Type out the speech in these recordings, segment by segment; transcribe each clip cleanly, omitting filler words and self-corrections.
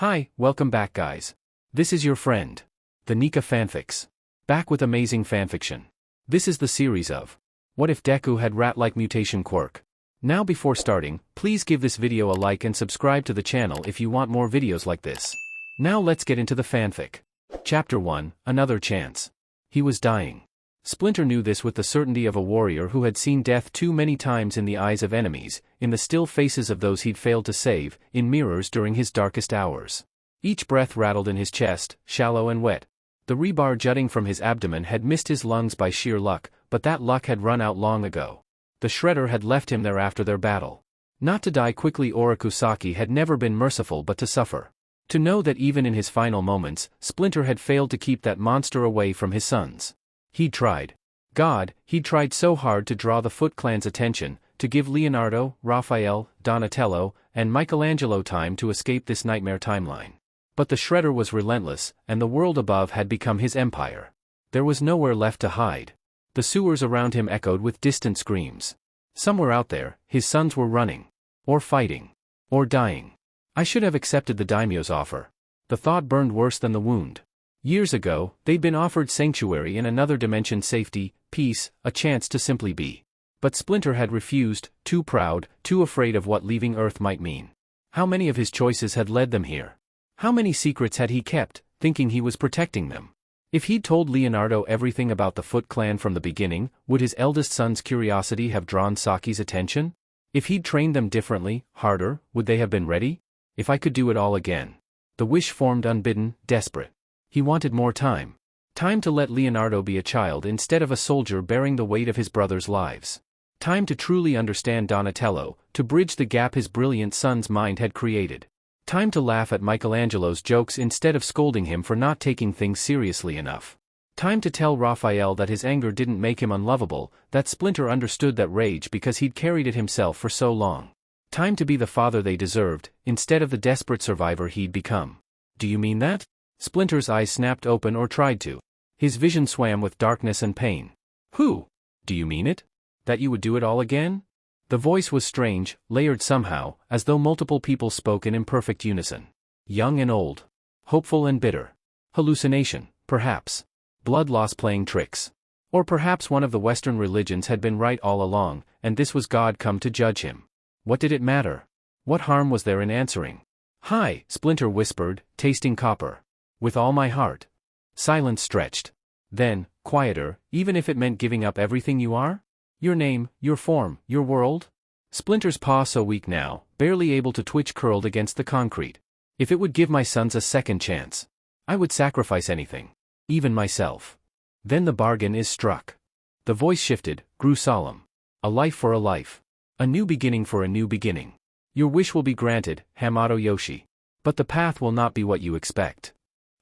Hi, welcome back guys. This is your friend, the Nika Fanfics. Back with amazing fanfiction. This is the series of What if Deku had Ratlike Mutation Quirk? Now before starting, please give this video a like and subscribe to the channel if you want more videos like this. Now let's get into the fanfic. Chapter 1, Another Chance. He was dying. Splinter knew this with the certainty of a warrior who had seen death too many times in the eyes of enemies, in the still faces of those he'd failed to save, in mirrors during his darkest hours. Each breath rattled in his chest, shallow and wet. The rebar jutting from his abdomen had missed his lungs by sheer luck, but that luck had run out long ago. The shredder had left him there after their battle. Not to die quickly, Orokusaki had never been merciful but to suffer. To know that even in his final moments, Splinter had failed to keep that monster away from his sons. He'd tried. God, he'd tried so hard to draw the Foot Clan's attention, to give Leonardo, Raphael, Donatello, and Michelangelo time to escape this nightmare timeline. But the Shredder was relentless, and the world above had become his empire. There was nowhere left to hide. The sewers around him echoed with distant screams. Somewhere out there, his sons were running. Or fighting. Or dying. I should have accepted the daimyo's offer. The thought burned worse than the wound. Years ago, they'd been offered sanctuary in another dimension, safety, peace, a chance to simply be. But Splinter had refused, too proud, too afraid of what leaving Earth might mean. How many of his choices had led them here? How many secrets had he kept, thinking he was protecting them? If he'd told Leonardo everything about the Foot Clan from the beginning, would his eldest son's curiosity have drawn Saki's attention? If he'd trained them differently, harder, would they have been ready? If I could do it all again. The wish formed unbidden, desperate. He wanted more time. Time to let Leonardo be a child instead of a soldier bearing the weight of his brothers' lives. Time to truly understand Donatello, to bridge the gap his brilliant son's mind had created. Time to laugh at Michelangelo's jokes instead of scolding him for not taking things seriously enough. Time to tell Raphael that his anger didn't make him unlovable, that Splinter understood that rage because he'd carried it himself for so long. Time to be the father they deserved, instead of the desperate survivor he'd become. Do you mean that? Splinter's eyes snapped open, or tried to. His vision swam with darkness and pain. Who? Do you mean it? That you would do it all again? The voice was strange, layered somehow, as though multiple people spoke in imperfect unison. Young and old. Hopeful and bitter. Hallucination, perhaps. Blood loss playing tricks. Or perhaps one of the Western religions had been right all along, and this was God come to judge him. What did it matter? What harm was there in answering? Hi, Splinter whispered, tasting copper. With all my heart. Silence stretched. Then, quieter, even if it meant giving up everything you are? Your name, your form, your world? Splinter's paw, so weak now, barely able to twitch, curled against the concrete. If it would give my sons a second chance, I would sacrifice anything. Even myself. Then the bargain is struck. The voice shifted, grew solemn. A life for a life. A new beginning for a new beginning. Your wish will be granted, Hamato Yoshi. But the path will not be what you expect.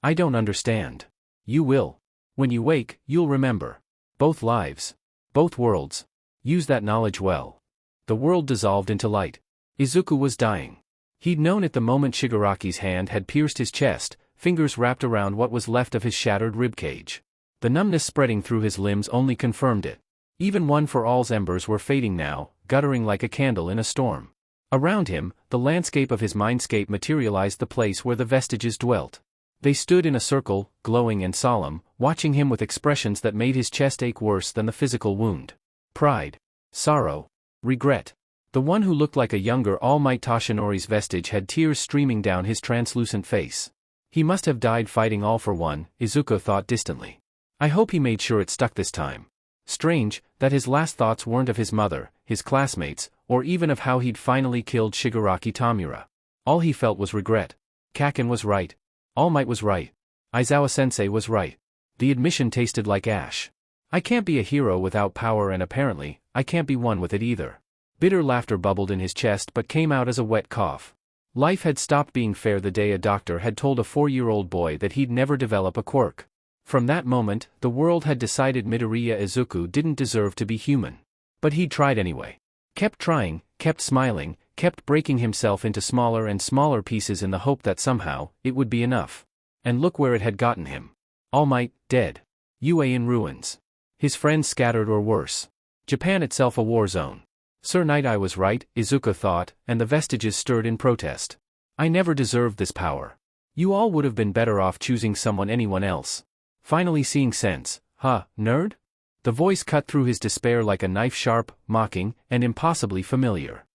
I don't understand. You will. When you wake, you'll remember. Both lives. Both worlds. Use that knowledge well. The world dissolved into light. Izuku was dying. He'd known it the moment Shigaraki's hand had pierced his chest, fingers wrapped around what was left of his shattered ribcage. The numbness spreading through his limbs only confirmed it. Even One for All's embers were fading now, guttering like a candle in a storm. Around him, the landscape of his mindscape materialized the place where the vestiges dwelt. They stood in a circle, glowing and solemn, watching him with expressions that made his chest ache worse than the physical wound. Pride. Sorrow. Regret. The one who looked like a younger All Might Toshinori's vestige had tears streaming down his translucent face. He must have died fighting All for One, Izuku thought distantly. I hope he made sure it stuck this time. Strange, that his last thoughts weren't of his mother, his classmates, or even of how he'd finally killed Shigaraki Tamura. All he felt was regret. Kaken was right. All Might was right. Aizawa-sensei was right. The admission tasted like ash. I can't be a hero without power, and apparently, I can't be one with it either. Bitter laughter bubbled in his chest but came out as a wet cough. Life had stopped being fair the day a doctor had told a 4-year-old boy that he'd never develop a quirk. From that moment, the world had decided Midoriya Izuku didn't deserve to be human. But he'd tried anyway. Kept trying, kept smiling, kept breaking himself into smaller and smaller pieces in the hope that somehow, it would be enough. And look where it had gotten him. All Might, dead. UA in ruins. His friends scattered or worse. Japan itself a war zone. Sir Night Eye was right, Izuku thought, and the vestiges stirred in protest. I never deserved this power. You all would have been better off choosing anyone else. Finally seeing sense, huh, nerd? The voice cut through his despair like a knife, sharp, mocking, and impossibly familiar.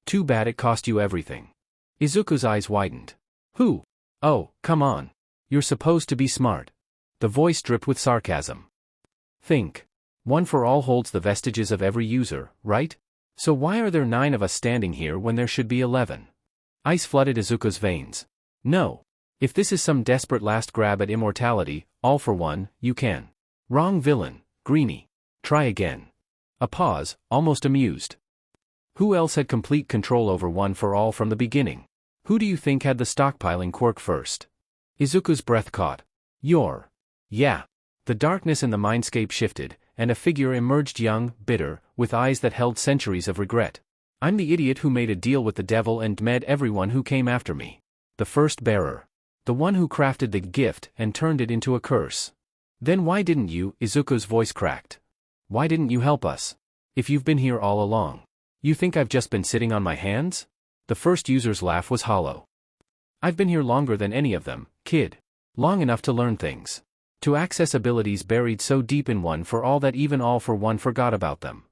Too bad it cost you everything. Izuku's eyes widened. Who? Oh, come on. You're supposed to be smart. The voice dripped with sarcasm. Think. One for all holds the vestiges of every user, right? So why are there 9 of us standing here when there should be 11? Ice flooded Izuku's veins. No. If this is some desperate last grab at immortality, all for one, you can. Wrong villain, Greenie. Try again. A pause, almost amused. Who else had complete control over one for all from the beginning? Who do you think had the stockpiling quirk first? Izuku's breath caught. Yeah. The darkness in the mindscape shifted, and a figure emerged, young, bitter, with eyes that held centuries of regret. I'm the idiot who made a deal with the devil and med everyone who came after me. The first bearer. The one who crafted the gift and turned it into a curse. Then why didn't you? Izuku's voice cracked. Why didn't you help us? If you've been here all along. You think I've just been sitting on my hands? The first user's laugh was hollow. I've been here longer than any of them, kid. Long enough to learn things. To access abilities buried so deep in one for all that even all for one forgot about them.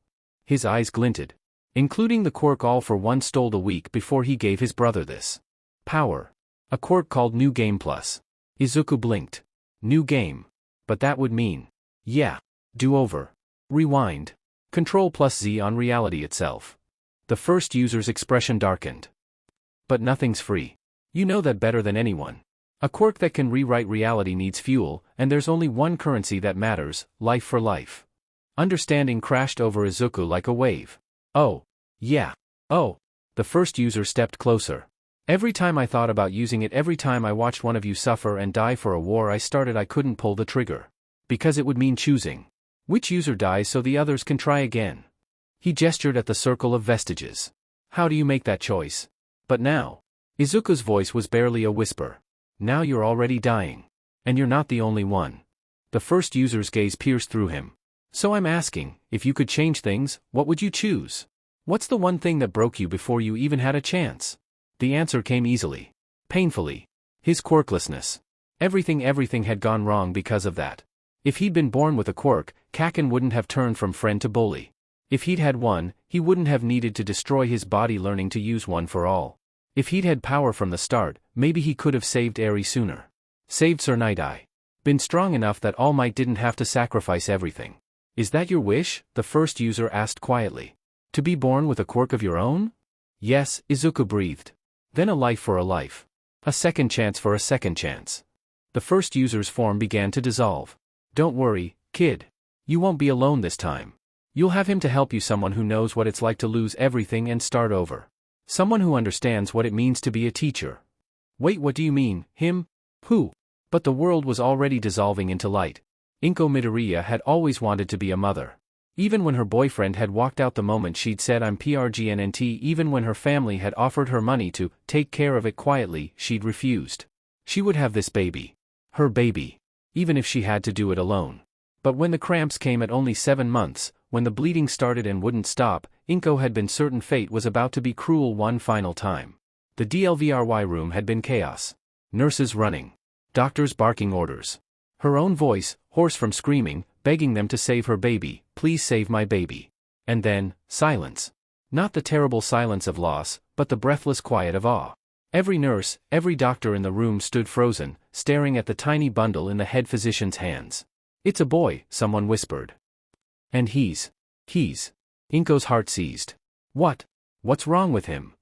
His eyes glinted. Including the quirk all for one stole a week before he gave his brother this power. A quirk called New Game Plus. Izuku blinked. New game. But that would mean. Yeah. Do over. Rewind. Control plus Z on reality itself. The first user's expression darkened. But nothing's free. You know that better than anyone. A quirk that can rewrite reality needs fuel, and there's only one currency that matters, life for life. Understanding crashed over Izuku like a wave. Oh. Yeah. Oh. The first user stepped closer. Every time I thought about using it, every time I watched one of you suffer and die for a war I started, I couldn't pull the trigger. Because it would mean choosing. Which user dies so the others can try again? He gestured at the circle of vestiges. How do you make that choice? But now. Izuku's voice was barely a whisper. Now you're already dying. And you're not the only one. The first user's gaze pierced through him. So I'm asking, if you could change things, what would you choose? What's the one thing that broke you before you even had a chance? The answer came easily. Painfully. His quirklessness. Everything had gone wrong because of that. If he'd been born with a quirk, Kaken wouldn't have turned from friend to bully. If he'd had one, he wouldn't have needed to destroy his body learning to use one for all. If he'd had power from the start, maybe he could have saved Eri sooner. Saved Sir Night-Eye. Been strong enough that All Might didn't have to sacrifice everything. Is that your wish? The first user asked quietly. To be born with a quirk of your own? Yes, Izuku breathed. Then a life for a life. A second chance for a second chance. The first user's form began to dissolve. Don't worry, kid. You won't be alone this time. You'll have him to help you, someone who knows what it's like to lose everything and start over. Someone who understands what it means to be a teacher. Wait, what do you mean, him? Who? But the world was already dissolving into light. Inko Midoriya had always wanted to be a mother. Even when her boyfriend had walked out the moment she'd said I'm PRGNNT, even when her family had offered her money to take care of it quietly, she'd refused. She would have this baby. Her baby. Even if she had to do it alone. But when the cramps came at only 7 months, when the bleeding started and wouldn't stop, Inko had been certain fate was about to be cruel one final time. The DLVRY room had been chaos. Nurses running. Doctors barking orders. Her own voice, hoarse from screaming, begging them to save her baby, please save my baby. And then, silence. Not the terrible silence of loss, but the breathless quiet of awe. Every nurse, every doctor in the room stood frozen, staring at the tiny bundle in the head physician's hands. It's a boy, someone whispered. And he's. Inko's heart seized. What? What's wrong with him?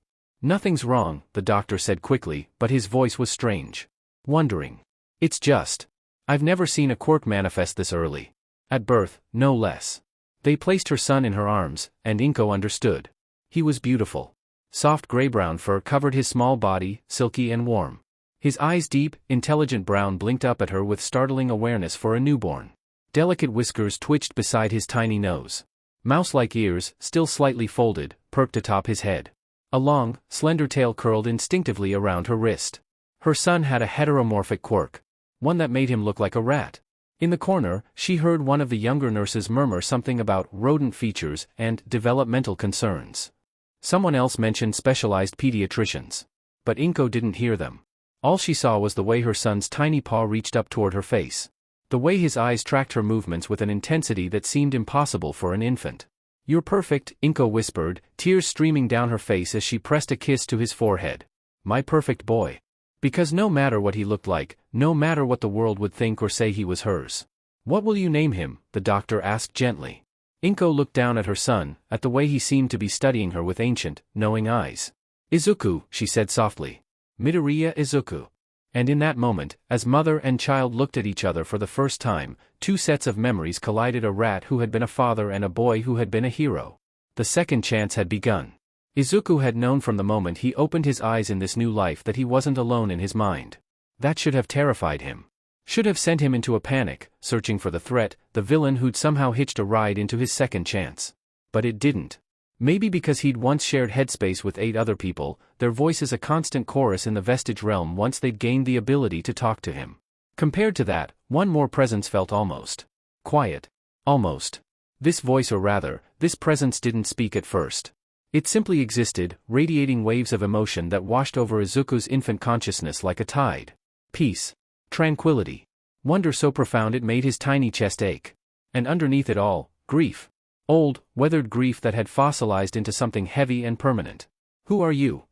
Nothing's wrong, the doctor said quickly, but his voice was strange. Wondering. It's just. I've never seen a quirk manifest this early. At birth, no less. They placed her son in her arms, and Inko understood. He was beautiful. Soft gray-brown fur covered his small body, silky and warm. His eyes, deep, intelligent brown, blinked up at her with startling awareness for a newborn. Delicate whiskers twitched beside his tiny nose. Mouse-like ears, still slightly folded, perked atop his head. A long, slender tail curled instinctively around her wrist. Her son had a heteromorphic quirk. One that made him look like a rat. In the corner, she heard one of the younger nurses murmur something about rodent features and developmental concerns. Someone else mentioned specialized pediatricians. But Inko didn't hear them. All she saw was the way her son's tiny paw reached up toward her face. The way his eyes tracked her movements with an intensity that seemed impossible for an infant. "You're perfect," Inko whispered, tears streaming down her face as she pressed a kiss to his forehead. "My perfect boy." Because no matter what he looked like, no matter what the world would think or say, he was hers. "What will you name him?" the doctor asked gently. Inko looked down at her son, at the way he seemed to be studying her with ancient, knowing eyes. "Izuku," she said softly. "Midoriya Izuku." And in that moment, as mother and child looked at each other for the first time, two sets of memories collided: a rat who had been a father and a boy who had been a hero. The second chance had begun. Izuku had known from the moment he opened his eyes in this new life that he wasn't alone in his mind. That should have terrified him. Should have sent him into a panic, searching for the threat, the villain who'd somehow hitched a ride into his second chance. But it didn't. Maybe because he'd once shared headspace with 8 other people, their voices a constant chorus in the vestige realm once they'd gained the ability to talk to him. Compared to that, one more presence felt almost quiet. Almost. This voice, or rather, this presence, didn't speak at first. It simply existed, radiating waves of emotion that washed over Izuku's infant consciousness like a tide. Peace. Tranquility. Wonder so profound it made his tiny chest ache. And underneath it all, grief. Old, weathered grief that had fossilized into something heavy and permanent. "Who are you?"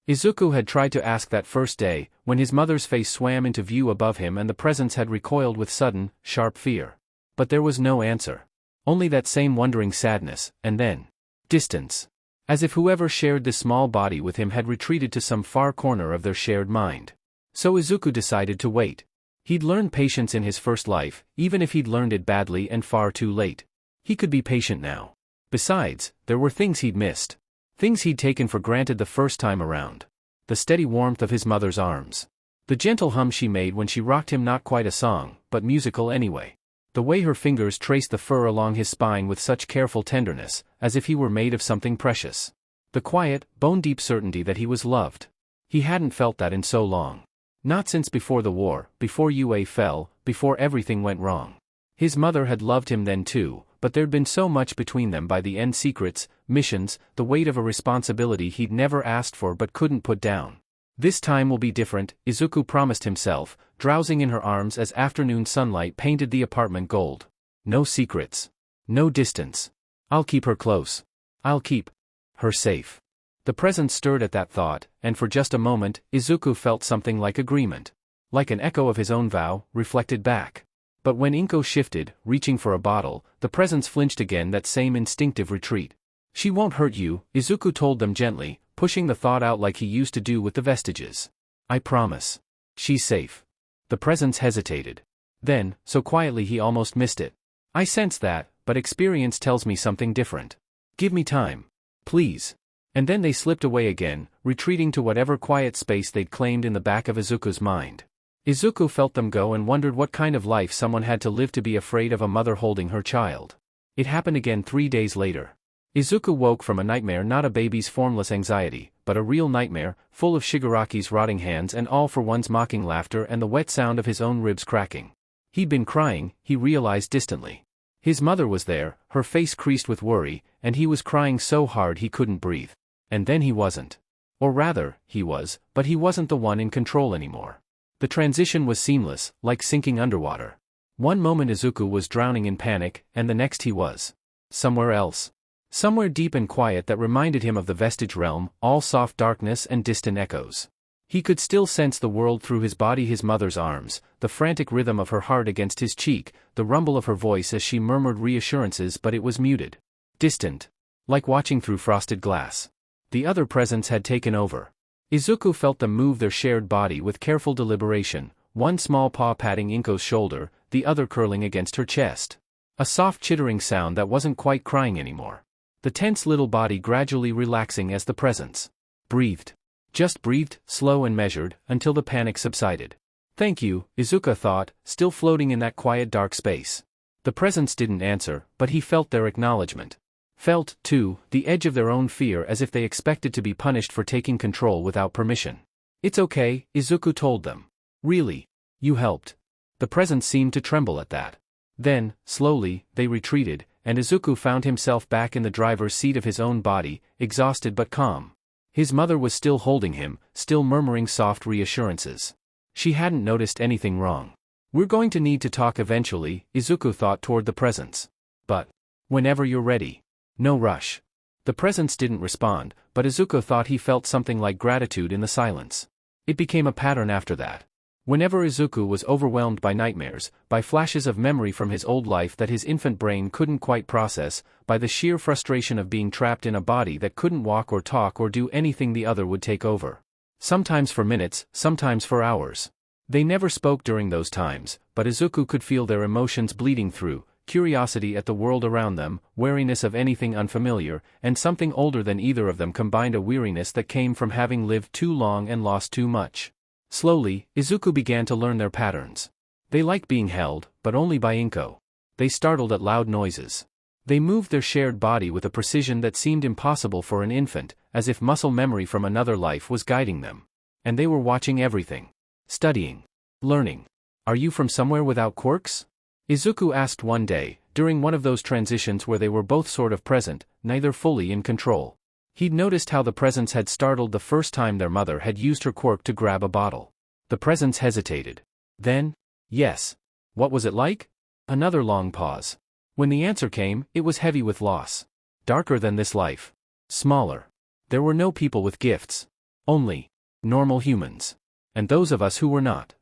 Izuku had tried to ask that first day, when his mother's face swam into view above him and the presence had recoiled with sudden, sharp fear. But there was no answer. Only that same wondering sadness, and then distance. As if whoever shared this small body with him had retreated to some far corner of their shared mind. So Izuku decided to wait. He'd learned patience in his first life, even if he'd learned it badly and far too late. He could be patient now. Besides, there were things he'd missed. Things he'd taken for granted the first time around. The steady warmth of his mother's arms. The gentle hum she made when she rocked him, not quite a song, but musical anyway. The way her fingers traced the fur along his spine with such careful tenderness, as if he were made of something precious. The quiet, bone-deep certainty that he was loved. He hadn't felt that in so long. Not since before the war, before UA fell, before everything went wrong. His mother had loved him then too, but there'd been so much between them by the end: secrets, missions, the weight of a responsibility he'd never asked for but couldn't put down. This time will be different, Izuku promised himself, drowsing in her arms as afternoon sunlight painted the apartment gold. No secrets. No distance. I'll keep her close. I'll keep her safe. The presence stirred at that thought, and for just a moment, Izuku felt something like agreement. Like an echo of his own vow, reflected back. But when Inko shifted, reaching for a bottle, the presence flinched again, that same instinctive retreat. "She won't hurt you," Izuku told them gently, pushing the thought out like he used to do with the vestiges. "I promise. She's safe." The presence hesitated. Then, so quietly he almost missed it. "I sense that, but experience tells me something different. Give me time. Please." And then they slipped away again, retreating to whatever quiet space they'd claimed in the back of Izuku's mind. Izuku felt them go and wondered what kind of life someone had to live to be afraid of a mother holding her child. It happened again 3 days later. Izuku woke from a nightmare, not a baby's formless anxiety, but a real nightmare, full of Shigaraki's rotting hands and all for one's mocking laughter and the wet sound of his own ribs cracking. He'd been crying, he realized distantly. His mother was there, her face creased with worry, and he was crying so hard he couldn't breathe. And then he wasn't. Or rather, he was, but he wasn't the one in control anymore. The transition was seamless, like sinking underwater. One moment Izuku was drowning in panic, and the next he was somewhere else. Somewhere deep and quiet that reminded him of the vestige realm, all soft darkness and distant echoes. He could still sense the world through his body, his mother's arms, the frantic rhythm of her heart against his cheek, the rumble of her voice as she murmured reassurances, but it was muted. Distant. Like watching through frosted glass. The other presence had taken over. Izuku felt them move their shared body with careful deliberation, one small paw patting Inko's shoulder, the other curling against her chest. A soft chittering sound that wasn't quite crying anymore. The tense little body gradually relaxing as the presence breathed. Just breathed, slow and measured, until the panic subsided. "Thank you," Izuku thought, still floating in that quiet dark space. The presence didn't answer, but he felt their acknowledgement. Felt, too, the edge of their own fear, as if they expected to be punished for taking control without permission. "It's okay," Izuku told them. "Really. You helped." The presence seemed to tremble at that. Then, slowly, they retreated, and Izuku found himself back in the driver's seat of his own body, exhausted but calm. His mother was still holding him, still murmuring soft reassurances. She hadn't noticed anything wrong. We're going to need to talk eventually, Izuku thought toward the presents. But whenever you're ready. No rush. The presents didn't respond, but Izuku thought he felt something like gratitude in the silence. It became a pattern after that. Whenever Izuku was overwhelmed by nightmares, by flashes of memory from his old life that his infant brain couldn't quite process, by the sheer frustration of being trapped in a body that couldn't walk or talk or do anything the other would take over. Sometimes for minutes, sometimes for hours. They never spoke during those times, but Izuku could feel their emotions bleeding through, curiosity at the world around them, wariness of anything unfamiliar, and something older than either of them combined, a weariness that came from having lived too long and lost too much. Slowly, Izuku began to learn their patterns. They liked being held, but only by Inko. They startled at loud noises. They moved their shared body with a precision that seemed impossible for an infant, as if muscle memory from another life was guiding them. And they were watching everything. Studying. Learning. Are you from somewhere without quirks? Izuku asked one day, during one of those transitions where they were both sort of present, neither fully in control. He'd noticed how the presents had startled the first time their mother had used her quirk to grab a bottle. The presents hesitated. Then, yes. What was it like? Another long pause. When the answer came, it was heavy with loss. Darker than this life. Smaller. There were no people with gifts. Only normal humans. And those of us who were not.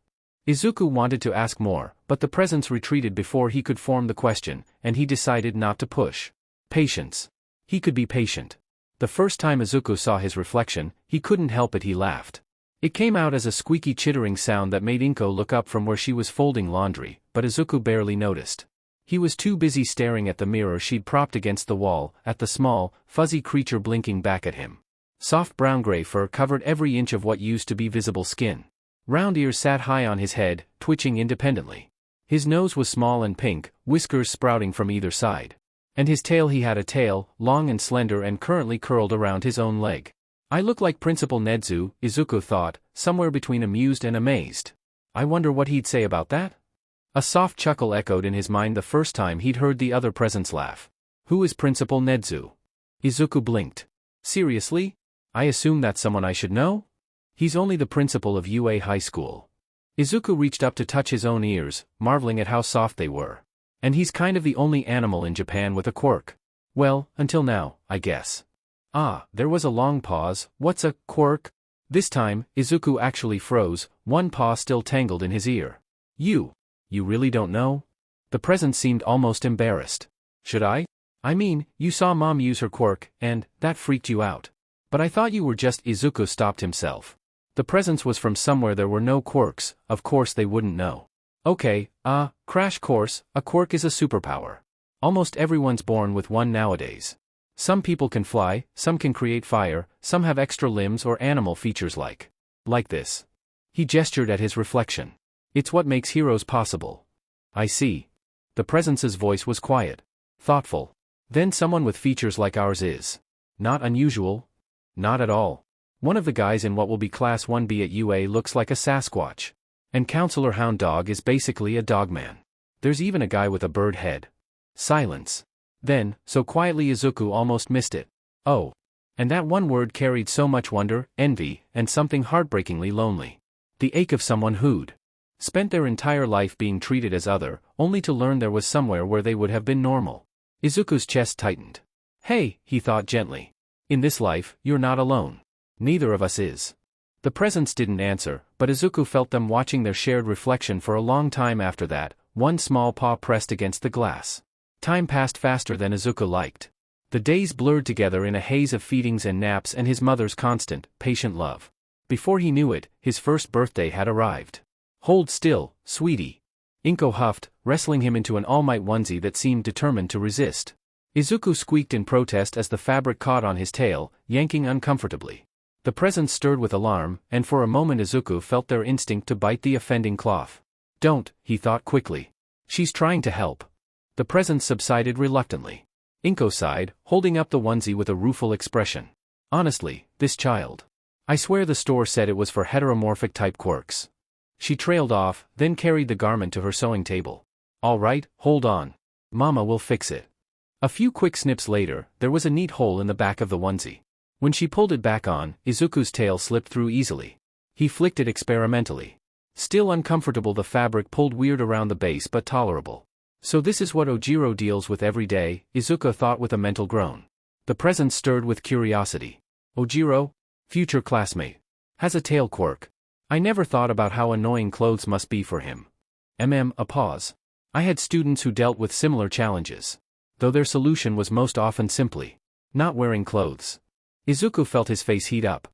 Izuku wanted to ask more, but the presents retreated before he could form the question, and he decided not to push. Patience. He could be patient. The first time Izuku saw his reflection, he couldn't help it, he laughed. It came out as a squeaky chittering sound that made Inko look up from where she was folding laundry, but Izuku barely noticed. He was too busy staring at the mirror she'd propped against the wall, at the small, fuzzy creature blinking back at him. Soft brown-gray fur covered every inch of what used to be visible skin. Round ears sat high on his head, twitching independently. His nose was small and pink, whiskers sprouting from either side. And his tail, he had a tail, long and slender and currently curled around his own leg. I look like Principal Nedzu, Izuku thought, somewhere between amused and amazed. I wonder what he'd say about that? A soft chuckle echoed in his mind the first time he'd heard the other presents laugh. Who is Principal Nedzu? Izuku blinked. Seriously? I assume that's someone I should know? He's only the principal of UA High School. Izuku reached up to touch his own ears, marveling at how soft they were. And he's kind of the only animal in Japan with a quirk. Well, until now, I guess. Ah, there was a long pause. What's a quirk? This time, Izuku actually froze, one paw still tangled in his ear. You really don't know? The present seemed almost embarrassed. Should I? I mean, you saw Mom use her quirk, and that freaked you out. But I thought you were just. Izuku stopped himself. The presence was from somewhere there were no quirks, of course they wouldn't know. Okay, crash course, a quirk is a superpower. Almost everyone's born with one nowadays. Some people can fly, some can create fire, some have extra limbs or animal features like this. He gestured at his reflection. It's what makes heroes possible. I see. The presence's voice was quiet. Thoughtful. Then someone with features like ours is not unusual? Not at all. One of the guys in what will be Class 1B at UA looks like a Sasquatch. And Counselor Hound Dog is basically a dogman. There's even a guy with a bird head. Silence. Then, so quietly Izuku almost missed it. Oh. And that one word carried so much wonder, envy, and something heartbreakingly lonely. The ache of someone who'd spent their entire life being treated as other, only to learn there was somewhere where they would have been normal. Izuku's chest tightened. Hey, he thought gently. In this life, you're not alone. Neither of us is. The presents didn't answer, but Izuku felt them watching their shared reflection for a long time after that, one small paw pressed against the glass. Time passed faster than Izuku liked. The days blurred together in a haze of feedings and naps and his mother's constant, patient love. Before he knew it, his first birthday had arrived. Hold still, sweetie. Inko huffed, wrestling him into an all-might onesie that seemed determined to resist. Izuku squeaked in protest as the fabric caught on his tail, yanking uncomfortably. The presents stirred with alarm, and for a moment Izuku felt their instinct to bite the offending cloth. Don't, he thought quickly. She's trying to help. The presents subsided reluctantly. Inko sighed, holding up the onesie with a rueful expression. Honestly, this child. I swear the store said it was for heteromorphic-type quirks. She trailed off, then carried the garment to her sewing table. All right, hold on. Mama will fix it. A few quick snips later, there was a neat hole in the back of the onesie. When she pulled it back on, Izuku's tail slipped through easily. He flicked it experimentally. Still uncomfortable, the fabric pulled weird around the base but tolerable. So this is what Ojiro deals with every day, Izuku thought with a mental groan. The presence stirred with curiosity. Ojiro, future classmate, has a tail quirk. I never thought about how annoying clothes must be for him. A pause. I had students who dealt with similar challenges, though their solution was most often simply not wearing clothes. Izuku felt his face heat up.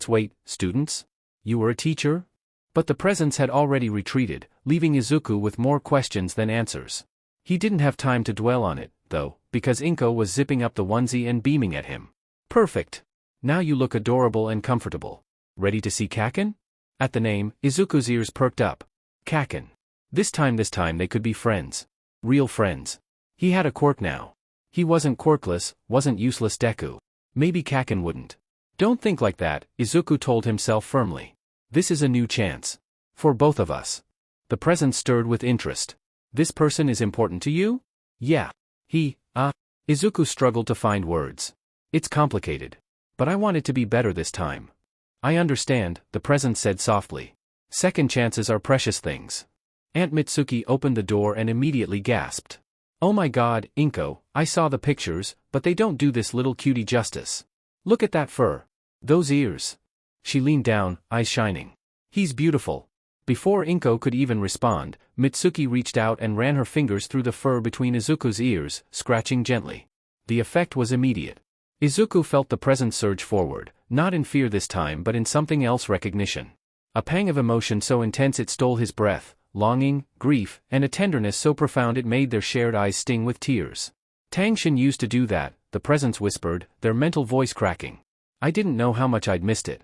Wait, students? You were a teacher? But the presence had already retreated, leaving Izuku with more questions than answers. He didn't have time to dwell on it, though, because Inko was zipping up the onesie and beaming at him. Perfect. Now you look adorable and comfortable. Ready to see Kaken? At the name, Izuku's ears perked up. Kaken. This time they could be friends. Real friends. He had a quirk now. He wasn't quirkless, wasn't useless Deku. Maybe Kaken wouldn't. Don't think like that, Izuku told himself firmly. This is a new chance. For both of us. The presence stirred with interest. This person is important to you? Yeah. Izuku struggled to find words. It's complicated. But I want it to be better this time. I understand, the presence said softly. Second chances are precious things. Aunt Mitsuki opened the door and immediately gasped. Oh my god, Inko, I saw the pictures, but they don't do this little cutie justice. Look at that fur. Those ears. She leaned down, eyes shining. He's beautiful. Before Inko could even respond, Mitsuki reached out and ran her fingers through the fur between Izuku's ears, scratching gently. The effect was immediate. Izuku felt the presence surge forward, not in fear this time but in something else, recognition. A pang of emotion so intense it stole his breath, longing, grief, and a tenderness so profound it made their shared eyes sting with tears. Tangshin used to do that, the presence whispered, their mental voice cracking. I didn't know how much I'd missed it.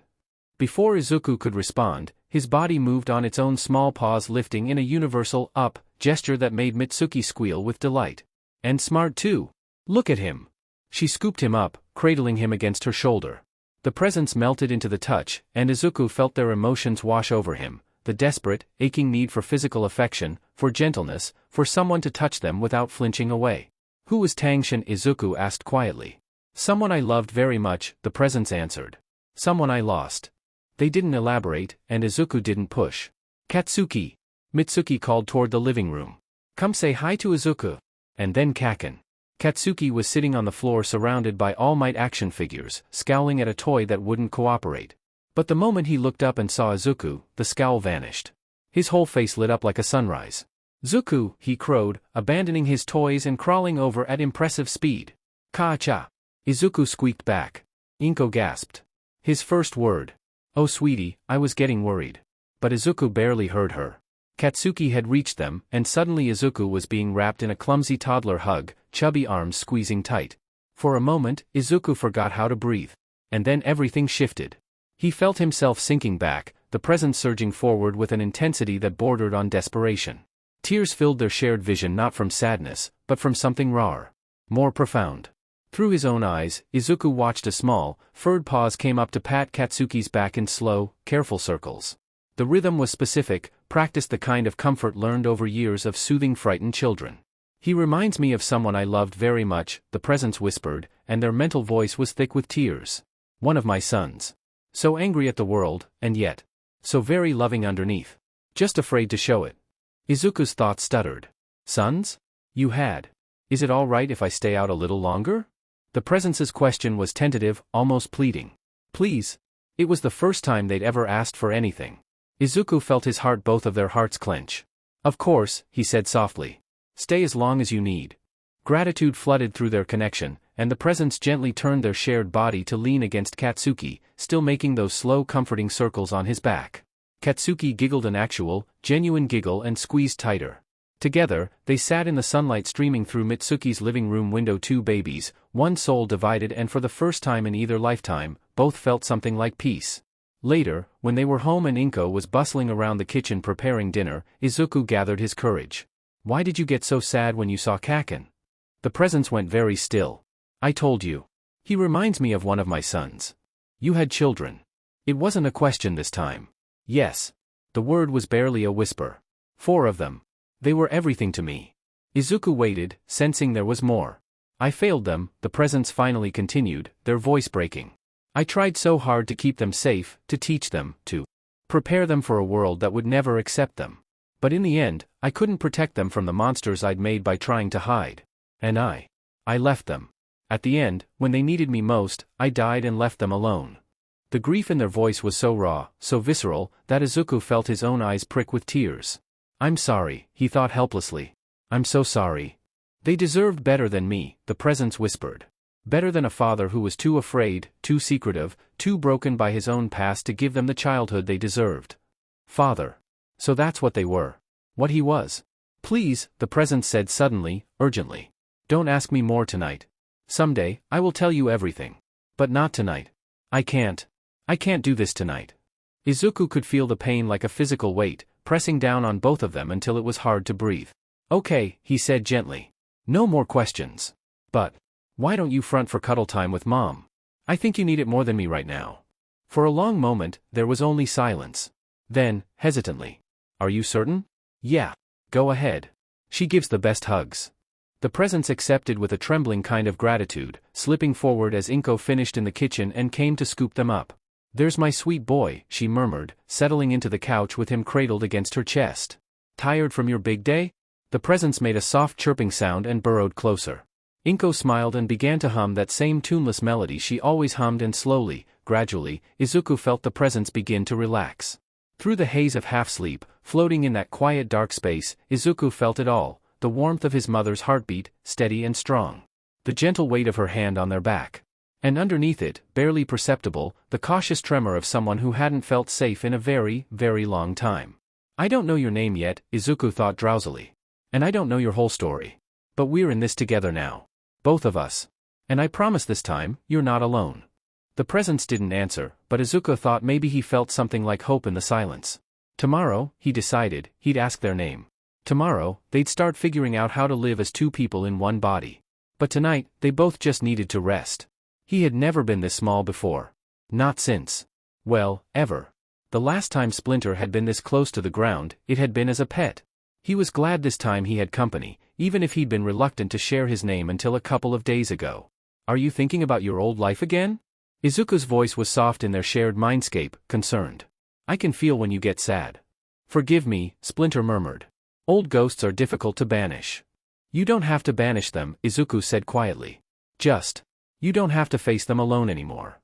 Before Izuku could respond, his body moved on its own, small paws lifting in a universal up gesture that made Mitsuki squeal with delight. And smart too. Look at him. She scooped him up, cradling him against her shoulder. The presence melted into the touch, and Izuku felt their emotions wash over him, the desperate, aching need for physical affection, for gentleness, for someone to touch them without flinching away. Who was Tangshin? Izuku asked quietly. Someone I loved very much, the presence answered. Someone I lost. They didn't elaborate, and Izuku didn't push. Katsuki. Mitsuki called toward the living room. Come say hi to Izuku. And then Kaken. Katsuki was sitting on the floor surrounded by All Might action figures, scowling at a toy that wouldn't cooperate. But the moment he looked up and saw Izuku, the scowl vanished. His whole face lit up like a sunrise. Zuku, he crowed, abandoning his toys and crawling over at impressive speed. Ka-cha. Izuku squeaked back. Inko gasped. His first word. Oh sweetie, I was getting worried. But Izuku barely heard her. Katsuki had reached them, and suddenly Izuku was being wrapped in a clumsy toddler hug, chubby arms squeezing tight. For a moment, Izuku forgot how to breathe. And then everything shifted. He felt himself sinking back, the presence surging forward with an intensity that bordered on desperation. Tears filled their shared vision, not from sadness, but from something rawer. More profound. Through his own eyes, Izuku watched a small, furred paws came up to pat Katsuki's back in slow, careful circles. The rhythm was specific, practiced, the kind of comfort learned over years of soothing frightened children. He reminds me of someone I loved very much, the presence whispered, and their mental voice was thick with tears. One of my sons. So angry at the world, and yet so very loving underneath. Just afraid to show it. Izuku's thoughts stuttered. Sons? You had. Is it all right if I stay out a little longer? The presence's question was tentative, almost pleading. Please. It was the first time they'd ever asked for anything. Izuku felt his heart, both of their hearts clench. Of course, he said softly. Stay as long as you need. Gratitude flooded through their connection, and the presence gently turned their shared body to lean against Katsuki, still making those slow comforting circles on his back. Katsuki giggled, an actual, genuine giggle, and squeezed tighter. Together, they sat in the sunlight streaming through Mitsuki's living room window, two babies, one soul divided, and for the first time in either lifetime, both felt something like peace. Later, when they were home and Inko was bustling around the kitchen preparing dinner, Izuku gathered his courage. Why did you get so sad when you saw Kaken? The presence went very still. I told you. He reminds me of one of my sons. You had children. It wasn't a question this time. Yes. The word was barely a whisper. 4 of them. They were everything to me. Izuku waited, sensing there was more. I failed them, the presence finally continued, their voice breaking. I tried so hard to keep them safe, to teach them, to Prepare them for a world that would never accept them. But in the end, I couldn't protect them from the monsters I'd made by trying to hide. And I left them. At the end, when they needed me most, I died and left them alone. The grief in their voice was so raw, so visceral, that Izuku felt his own eyes prick with tears. I'm sorry, he thought helplessly. I'm so sorry. They deserved better than me, the presence whispered. Better than a father who was too afraid, too secretive, too broken by his own past to give them the childhood they deserved. Father. So that's what they were. What he was. Please, the presence said suddenly, urgently. Don't ask me more tonight. Someday, I will tell you everything. But not tonight. I can't do this tonight. Izuku could feel the pain like a physical weight, pressing down on both of them until it was hard to breathe. Okay, he said gently. No more questions. But why don't you front for cuddle time with Mom? I think you need it more than me right now. For a long moment, there was only silence. Then, hesitantly. Are you certain? Yeah. Go ahead. She gives the best hugs. The presence accepted with a trembling kind of gratitude, slipping forward as Inko finished in the kitchen and came to scoop them up. There's my sweet boy, she murmured, settling into the couch with him cradled against her chest. Tired from your big day? The presence made a soft chirping sound and burrowed closer. Inko smiled and began to hum that same tuneless melody she always hummed, and slowly, gradually, Izuku felt the presence begin to relax. Through the haze of half-sleep, floating in that quiet dark space, Izuku felt it all, the warmth of his mother's heartbeat, steady and strong. The gentle weight of her hand on their back. And underneath it, barely perceptible, the cautious tremor of someone who hadn't felt safe in a very, very long time. I don't know your name yet, Izuku thought drowsily. And I don't know your whole story. But we're in this together now. Both of us. And I promise this time, you're not alone. The presence didn't answer, but Izuku thought maybe he felt something like hope in the silence. Tomorrow, he decided, he'd ask their name. Tomorrow, they'd start figuring out how to live as two people in one body. But tonight, they both just needed to rest. He had never been this small before. Not since. Well, ever. The last time Splinter had been this close to the ground, it had been as a pet. He was glad this time he had company, even if he'd been reluctant to share his name until a couple of days ago. Are you thinking about your old life again? Izuku's voice was soft in their shared mindscape, concerned. I can feel when you get sad. Forgive me, Splinter murmured. Old ghosts are difficult to banish. You don't have to banish them, Izuku said quietly. You don't have to face them alone anymore.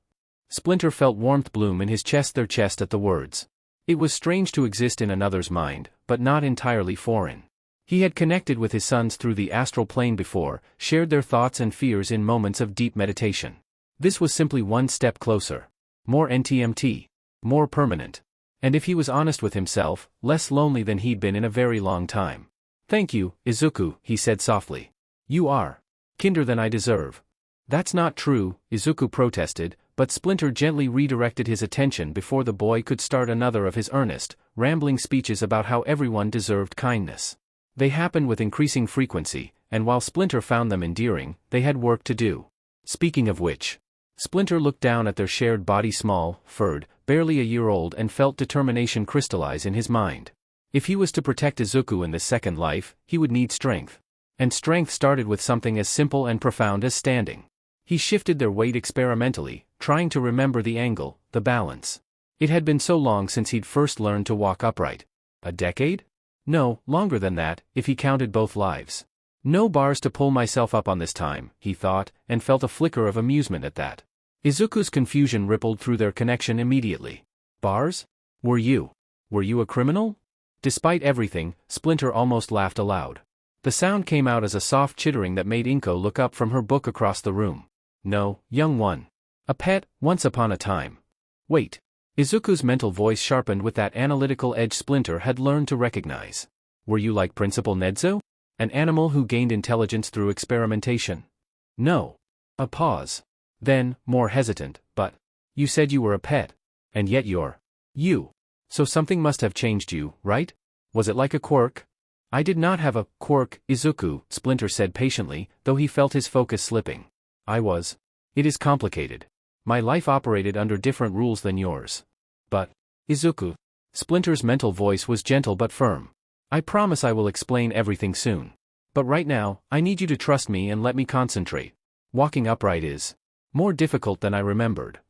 Splinter felt warmth bloom in his chest, their chest at the words. It was strange to exist in another's mind, but not entirely foreign. He had connected with his sons through the astral plane before, shared their thoughts and fears in moments of deep meditation. This was simply one step closer. More NTMT. More permanent. And if he was honest with himself, less lonely than he'd been in a very long time. Thank you, Izuku, he said softly. You are kinder than I deserve. That's not true, Izuku protested, but Splinter gently redirected his attention before the boy could start another of his earnest, rambling speeches about how everyone deserved kindness. They happened with increasing frequency, and while Splinter found them endearing, they had work to do. Speaking of which, Splinter looked down at their shared body, small, furred, barely a year old, and felt determination crystallize in his mind. If he was to protect Izuku in this second life, he would need strength. And strength started with something as simple and profound as standing. He shifted their weight experimentally, trying to remember the angle, the balance. It had been so long since he'd first learned to walk upright. A decade? No, longer than that, if he counted both lives. No bars to pull myself up on this time, he thought, and felt a flicker of amusement at that. Izuku's confusion rippled through their connection immediately. Bars? Were you a criminal? Despite everything, Splinter almost laughed aloud. The sound came out as a soft chittering that made Inko look up from her book across the room. No, young one. A pet, once upon a time. Wait. Izuku's mental voice sharpened with that analytical edge Splinter had learned to recognize. Were you like Principal Nedzo? An animal who gained intelligence through experimentation? No. A pause. Then, more hesitant, but you said you were a pet. And yet you're you. So something must have changed you, right? Was it like a quirk? I did not have a quirk, Izuku, Splinter said patiently, though he felt his focus slipping. It is complicated. My life operated under different rules than yours. But, Izuku. Splinter's mental voice was gentle but firm. I promise I will explain everything soon. But right now, I need you to trust me and let me concentrate. Walking upright is more difficult than I remembered.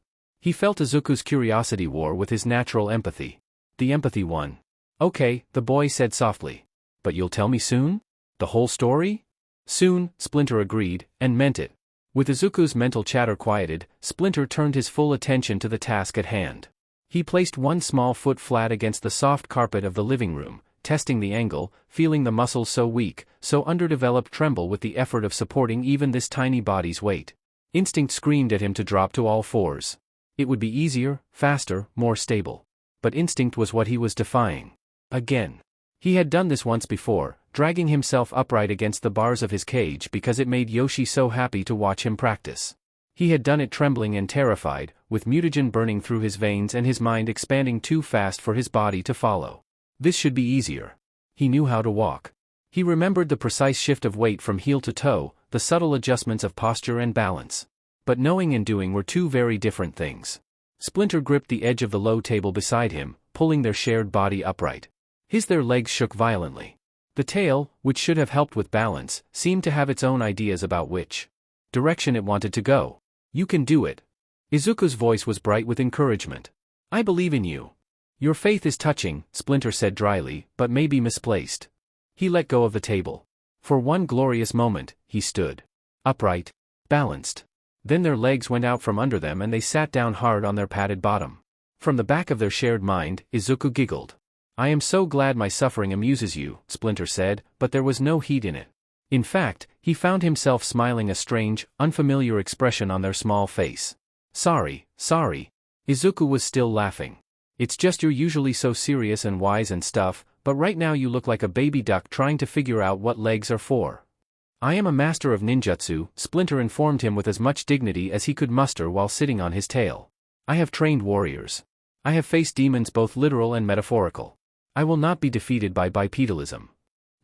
He felt Izuku's curiosity war with his natural empathy. The empathy one. Okay, the boy said softly. But you'll tell me soon? The whole story? Soon, Splinter agreed, and meant it. With Izuku's mental chatter quieted, Splinter turned his full attention to the task at hand. He placed one small foot flat against the soft carpet of the living room, testing the angle, feeling the muscles so weak, so underdeveloped tremble with the effort of supporting even this tiny body's weight. Instinct screamed at him to drop to all fours. It would be easier, faster, more stable. But instinct was what he was defying. Again. He had done this once before, dragging himself upright against the bars of his cage because it made Yoshi so happy to watch him practice. He had done it trembling and terrified, with mutagen burning through his veins and his mind expanding too fast for his body to follow. This should be easier. He knew how to walk. He remembered the precise shift of weight from heel to toe, the subtle adjustments of posture and balance. But knowing and doing were two very different things. Splinter gripped the edge of the low table beside him, pulling their shared body upright. Their legs shook violently. The tail, which should have helped with balance, seemed to have its own ideas about which direction it wanted to go. You can do it. Izuku's voice was bright with encouragement. I believe in you. Your faith is touching, Splinter said dryly, but maybe misplaced. He let go of the table. For one glorious moment, he stood upright, balanced. Then their legs went out from under them and they sat down hard on their padded bottom. From the back of their shared mind, Izuku giggled. I am so glad my suffering amuses you, Splinter said, but there was no heat in it. In fact, he found himself smiling a strange, unfamiliar expression on their small face. Sorry. Izuku was still laughing. It's just you're usually so serious and wise and stuff, but right now you look like a baby duck trying to figure out what legs are for. I am a master of ninjutsu, Splinter informed him with as much dignity as he could muster while sitting on his tail. I have trained warriors. I have faced demons both literal and metaphorical. I will not be defeated by bipedalism.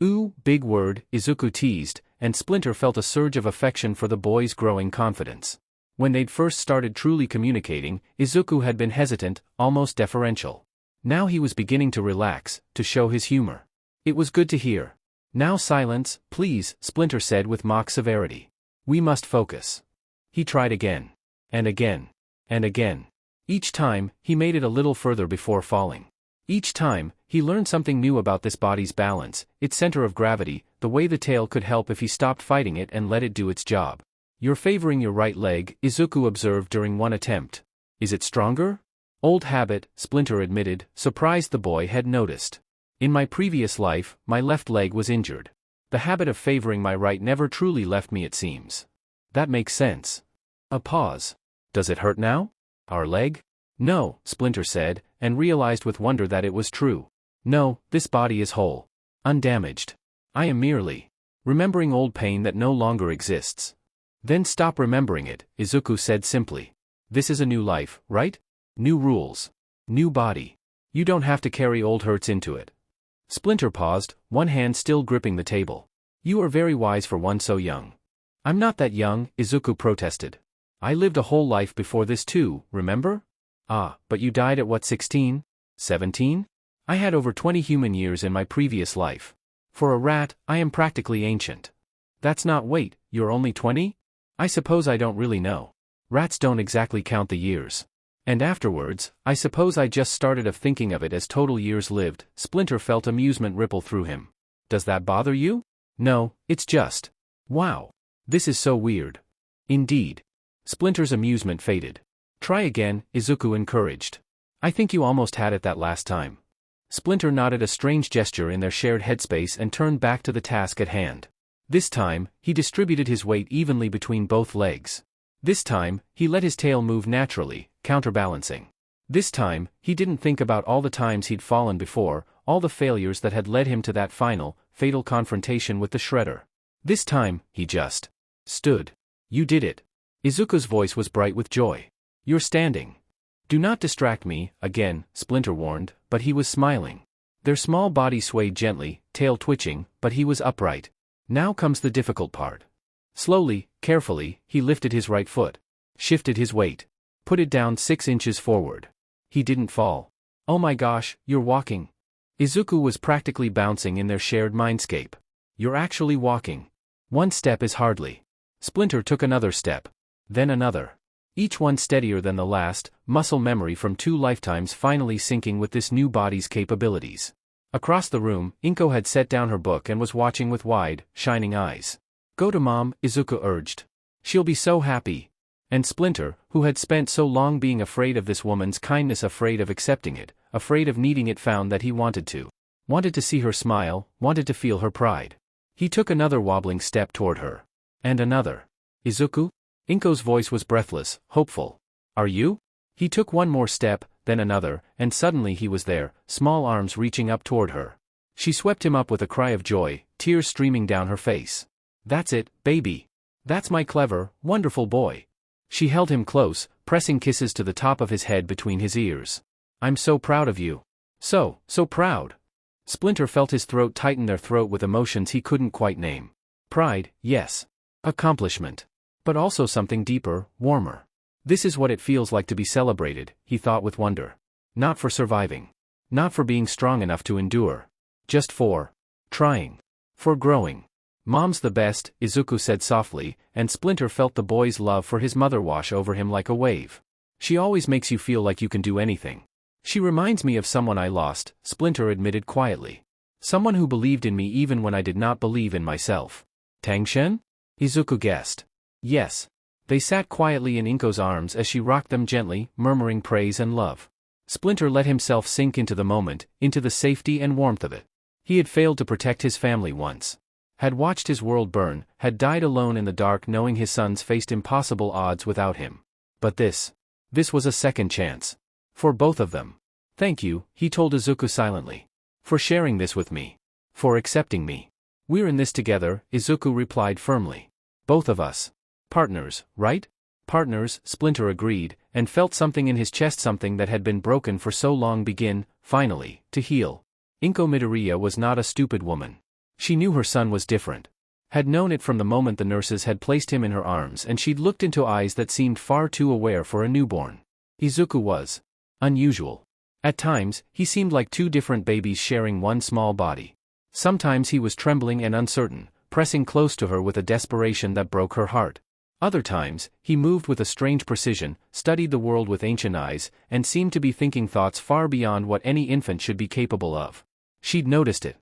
Ooh, big word, Izuku teased, and Splinter felt a surge of affection for the boy's growing confidence. When they'd first started truly communicating, Izuku had been hesitant, almost deferential. Now he was beginning to relax, to show his humor. It was good to hear. Now silence, please, Splinter said with mock severity. We must focus. He tried again. And again. And again. Each time, he made it a little further before falling. Each time, he learned something new about this body's balance, its center of gravity, the way the tail could help if he stopped fighting it and let it do its job. You're favoring your right leg, Izuku observed during one attempt. Is it stronger? Old habit, Splinter admitted, surprised the boy had noticed. In my previous life, my left leg was injured. The habit of favoring my right never truly left me, it seems. That makes sense. A pause. Does it hurt now? Our leg? No, Splinter said, and realized with wonder that it was true. No, this body is whole. Undamaged. I am merely remembering old pain that no longer exists. Then stop remembering it, Izuku said simply. This is a new life, right? New rules. New body. You don't have to carry old hurts into it. Splinter paused, one hand still gripping the table. You are very wise for one so young. I'm not that young, Izuku protested. I lived a whole life before this too, remember? Ah, but you died at what, 16? 17? I had over 20 human years in my previous life. For a rat, I am practically ancient. That's not wait, you're only 20? I suppose I don't really know. Rats don't exactly count the years. And afterwards, I suppose I just started of thinking of it as total years lived. Splinter felt amusement ripple through him. Does that bother you? No, it's just. Wow. This is so weird. Indeed. Splinter's amusement faded. Try again, Izuku encouraged. I think you almost had it that last time. Splinter nodded a strange gesture in their shared headspace and turned back to the task at hand. This time, he distributed his weight evenly between both legs. This time, he let his tail move naturally, counterbalancing. This time, he didn't think about all the times he'd fallen before, all the failures that had led him to that final, fatal confrontation with the Shredder. This time, he just stood. You did it. Izuku's voice was bright with joy. You're standing. Do not distract me, again, Splinter warned, but he was smiling. Their small body swayed gently, tail twitching, but he was upright. Now comes the difficult part. Slowly, carefully, he lifted his right foot. Shifted his weight. Put it down 6 inches forward. He didn't fall. Oh my gosh, you're walking. Izuku was practically bouncing in their shared mindscape. You're actually walking. One step is hardly. Splinter took another step. Then another. Each one steadier than the last, muscle memory from 2 lifetimes finally syncing with this new body's capabilities. Across the room, Inko had set down her book and was watching with wide, shining eyes. "Go to Mom," Izuku urged. "She'll be so happy." And Splinter, who had spent so long being afraid of this woman's kindness, afraid of accepting it, afraid of needing it, found that he wanted to see her smile, wanted to feel her pride. He took another wobbling step toward her. And another. "Izuku?" Inko's voice was breathless, hopeful. "Are you?" He took one more step, then another, and suddenly he was there, small arms reaching up toward her. She swept him up with a cry of joy, tears streaming down her face. "That's it, baby. That's my clever, wonderful boy." She held him close, pressing kisses to the top of his head between his ears. "I'm so proud of you. So proud." Splinter felt his throat tighten, their throat, with emotions he couldn't quite name. Pride, yes. Accomplishment. But also something deeper, warmer. This is what it feels like to be celebrated, he thought with wonder. Not for surviving. Not for being strong enough to endure. Just for trying. For growing. "Mom's the best," Izuku said softly, and Splinter felt the boy's love for his mother wash over him like a wave. "She always makes you feel like you can do anything." "She reminds me of someone I lost," Splinter admitted quietly. "Someone who believed in me even when I did not believe in myself." "Tangshen?" Izuku guessed. "Yes." They sat quietly in Inko's arms as she rocked them gently, murmuring praise and love. Splinter let himself sink into the moment, into the safety and warmth of it. He had failed to protect his family once. Had watched his world burn, had died alone in the dark knowing his sons faced impossible odds without him. But this was a second chance. For both of them. "Thank you," he told Izuku silently. "For sharing this with me. For accepting me. We're in this together," Izuku replied firmly. "Both of us. Partners, right?" "Partners," Splinter agreed, and felt something in his chest, something that had been broken for so long begin, finally, to heal. Inko Midoriya was not a stupid woman. She knew her son was different. Had known it from the moment the nurses had placed him in her arms, and she'd looked into eyes that seemed far too aware for a newborn. Izuku was unusual. At times, he seemed like 2 different babies sharing one small body. Sometimes he was trembling and uncertain, pressing close to her with a desperation that broke her heart. Other times, he moved with a strange precision, studied the world with ancient eyes, and seemed to be thinking thoughts far beyond what any infant should be capable of. She'd noticed it.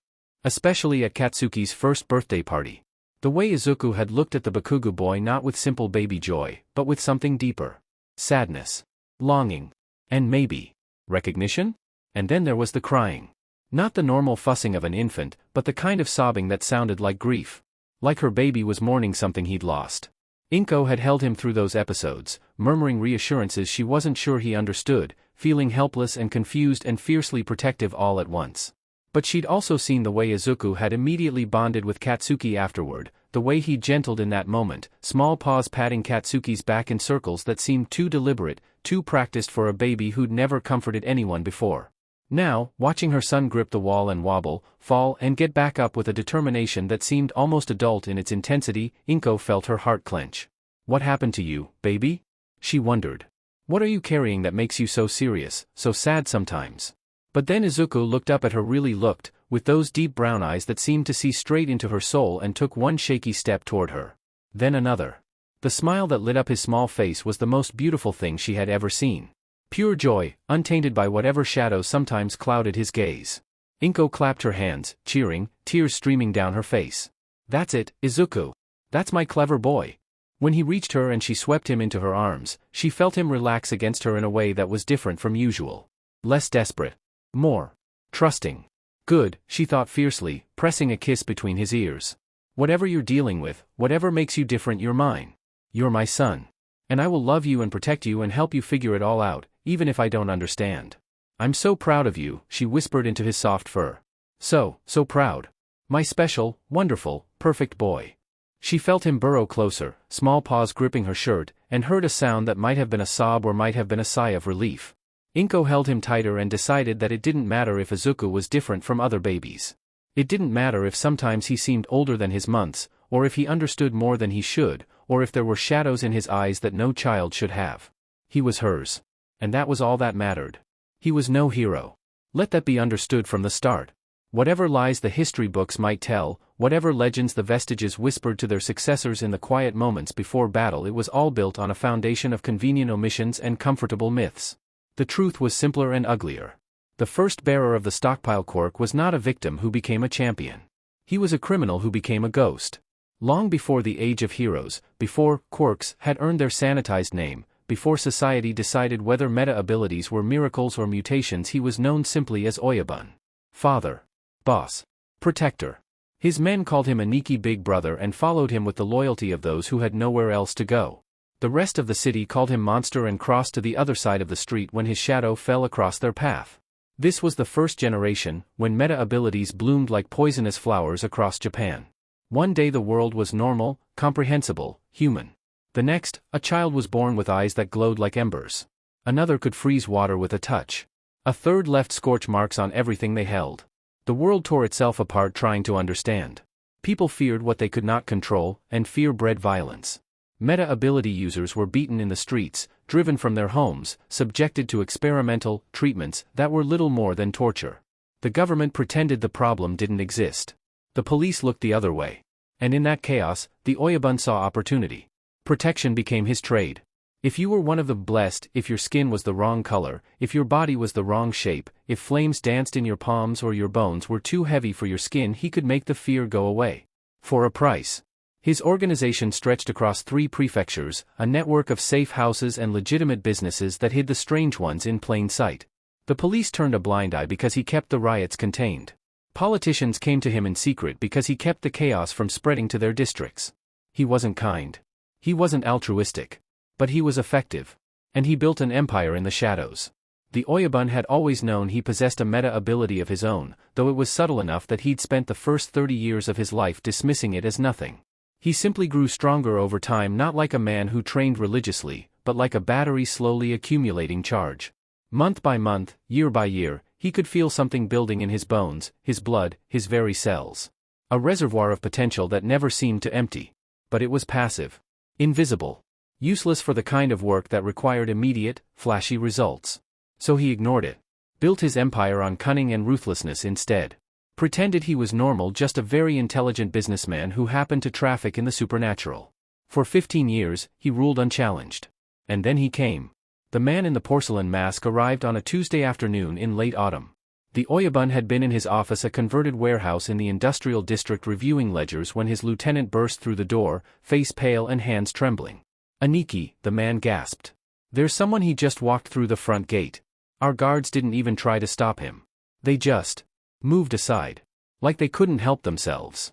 Especially at Katsuki's first birthday party. The way Izuku had looked at the Bakugo boy, not with simple baby joy, but with something deeper. Sadness. Longing. And maybe recognition? And then there was the crying. Not the normal fussing of an infant, but the kind of sobbing that sounded like grief. Like her baby was mourning something he'd lost. Inko had held him through those episodes, murmuring reassurances she wasn't sure he understood, feeling helpless and confused and fiercely protective all at once. But she'd also seen the way Izuku had immediately bonded with Katsuki afterward, the way he gentled in that moment, small paws patting Katsuki's back in circles that seemed too deliberate, too practiced for a baby who'd never comforted anyone before. Now, watching her son grip the wall and wobble, fall and get back up with a determination that seemed almost adult in its intensity, Inko felt her heart clench. "What happened to you, baby?" she wondered. "What are you carrying that makes you so serious, so sad sometimes?" But then Izuku looked up at her, really looked, with those deep brown eyes that seemed to see straight into her soul, and took one shaky step toward her. Then another. The smile that lit up his small face was the most beautiful thing she had ever seen. Pure joy, untainted by whatever shadows sometimes clouded his gaze. Inko clapped her hands, cheering, tears streaming down her face. "That's it, Izuku. That's my clever boy." When he reached her and she swept him into her arms, she felt him relax against her in a way that was different from usual. Less desperate. More trusting. "Good," she thought fiercely, pressing a kiss between his ears. "Whatever you're dealing with, whatever makes you different, you're mine. You're my son. And I will love you and protect you and help you figure it all out, even if I don't understand. I'm so proud of you," she whispered into his soft fur. So proud. "My special, wonderful, perfect boy." She felt him burrow closer, small paws gripping her shirt, and heard a sound that might have been a sob or might have been a sigh of relief. Inko held him tighter and decided that it didn't matter if Izuku was different from other babies. It didn't matter if sometimes he seemed older than his months, or if he understood more than he should, or if there were shadows in his eyes that no child should have. He was hers. And that was all that mattered. He was no hero. Let that be understood from the start. Whatever lies the history books might tell, whatever legends the vestiges whispered to their successors in the quiet moments before battle, it was all built on a foundation of convenient omissions and comfortable myths. The truth was simpler and uglier. The first bearer of the stockpile quirk was not a victim who became a champion. He was a criminal who became a ghost. Long before the age of heroes, before quirks had earned their sanitized name, before society decided whether meta-abilities were miracles or mutations, he was known simply as Oyabun. Father. Boss. Protector. His men called him Aniki Big Brother and followed him with the loyalty of those who had nowhere else to go. The rest of the city called him monster and crossed to the other side of the street when his shadow fell across their path. This was the first generation, when meta-abilities bloomed like poisonous flowers across Japan. One day the world was normal, comprehensible, human. The next, a child was born with eyes that glowed like embers. Another could freeze water with a touch. A third left scorch marks on everything they held. The world tore itself apart trying to understand. People feared what they could not control, and fear bred violence. Meta-ability users were beaten in the streets, driven from their homes, subjected to experimental treatments that were little more than torture. The government pretended the problem didn't exist. The police looked the other way. And in that chaos, the Oyabun saw opportunity. Protection became his trade. If you were one of the blessed, if your skin was the wrong color, if your body was the wrong shape, if flames danced in your palms or your bones were too heavy for your skin, he could make the fear go away. For a price. His organization stretched across 3 prefectures, a network of safe houses and legitimate businesses that hid the strange ones in plain sight. The police turned a blind eye because he kept the riots contained. Politicians came to him in secret because he kept the chaos from spreading to their districts. He wasn't kind. He wasn't altruistic. But he was effective. And he built an empire in the shadows. The Oyabun had always known he possessed a meta-ability of his own, though it was subtle enough that he'd spent the first 30 years of his life dismissing it as nothing. He simply grew stronger over time, not like a man who trained religiously, but like a battery slowly accumulating charge. Month by month, year by year, he could feel something building in his bones, his blood, his very cells. A reservoir of potential that never seemed to empty. But it was passive. Invisible. Useless for the kind of work that required immediate, flashy results. So he ignored it. Built his empire on cunning and ruthlessness instead. Pretended he was normal, just a very intelligent businessman who happened to traffic in the supernatural. For 15 years, he ruled unchallenged. And then he came. The man in the porcelain mask arrived on a Tuesday afternoon in late autumn. The Oyabun had been in his office, a converted warehouse in the industrial district, reviewing ledgers when his lieutenant burst through the door, face pale and hands trembling. "Aniki," the man gasped. "There's someone." He just walked through the front gate. Our guards didn't even try to stop him. They just moved aside. Like they couldn't help themselves.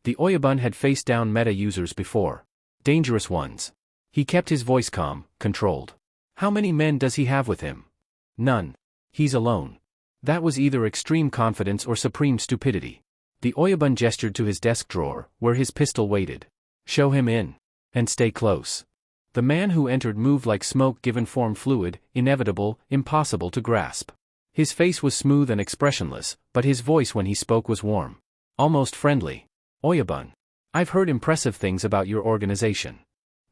The Oyabun had faced down meta users before. Dangerous ones. He kept his voice calm, controlled. "How many men does he have with him?" "None. He's alone." That was either extreme confidence or supreme stupidity. The Oyabun gestured to his desk drawer, where his pistol waited. "Show him in. And stay close." The man who entered moved like smoke given form, fluid, inevitable, impossible to grasp. His face was smooth and expressionless, but his voice when he spoke was warm. Almost friendly. "Oyabun. I've heard impressive things about your organization."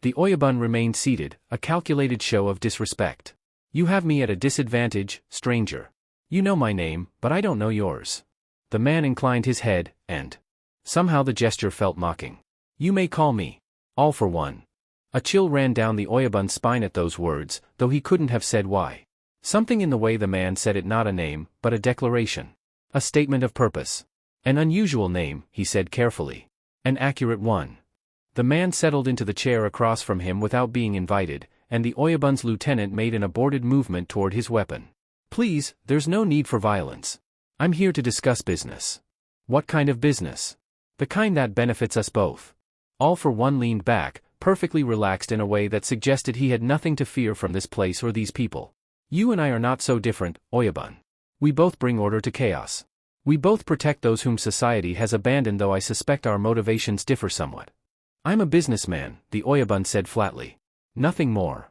The Oyabun remained seated, a calculated show of disrespect. "You have me at a disadvantage, stranger. You know my name, but I don't know yours." The man inclined his head, and somehow the gesture felt mocking. "You may call me All for One." A chill ran down the Oyabun's spine at those words, though he couldn't have said why. Something in the way the man said it, not a name, but a declaration. A statement of purpose. "An unusual name," he said carefully. "An accurate one." The man settled into the chair across from him without being invited, and the Oyabun's lieutenant made an aborted movement toward his weapon. "Please, there's no need for violence. I'm here to discuss business." "What kind of business?" "The kind that benefits us both." All for One leaned back, perfectly relaxed in a way that suggested he had nothing to fear from this place or these people. "You and I are not so different, Oyabun. We both bring order to chaos. We both protect those whom society has abandoned, though I suspect our motivations differ somewhat." "I'm a businessman," the Oyabun said flatly. "Nothing more."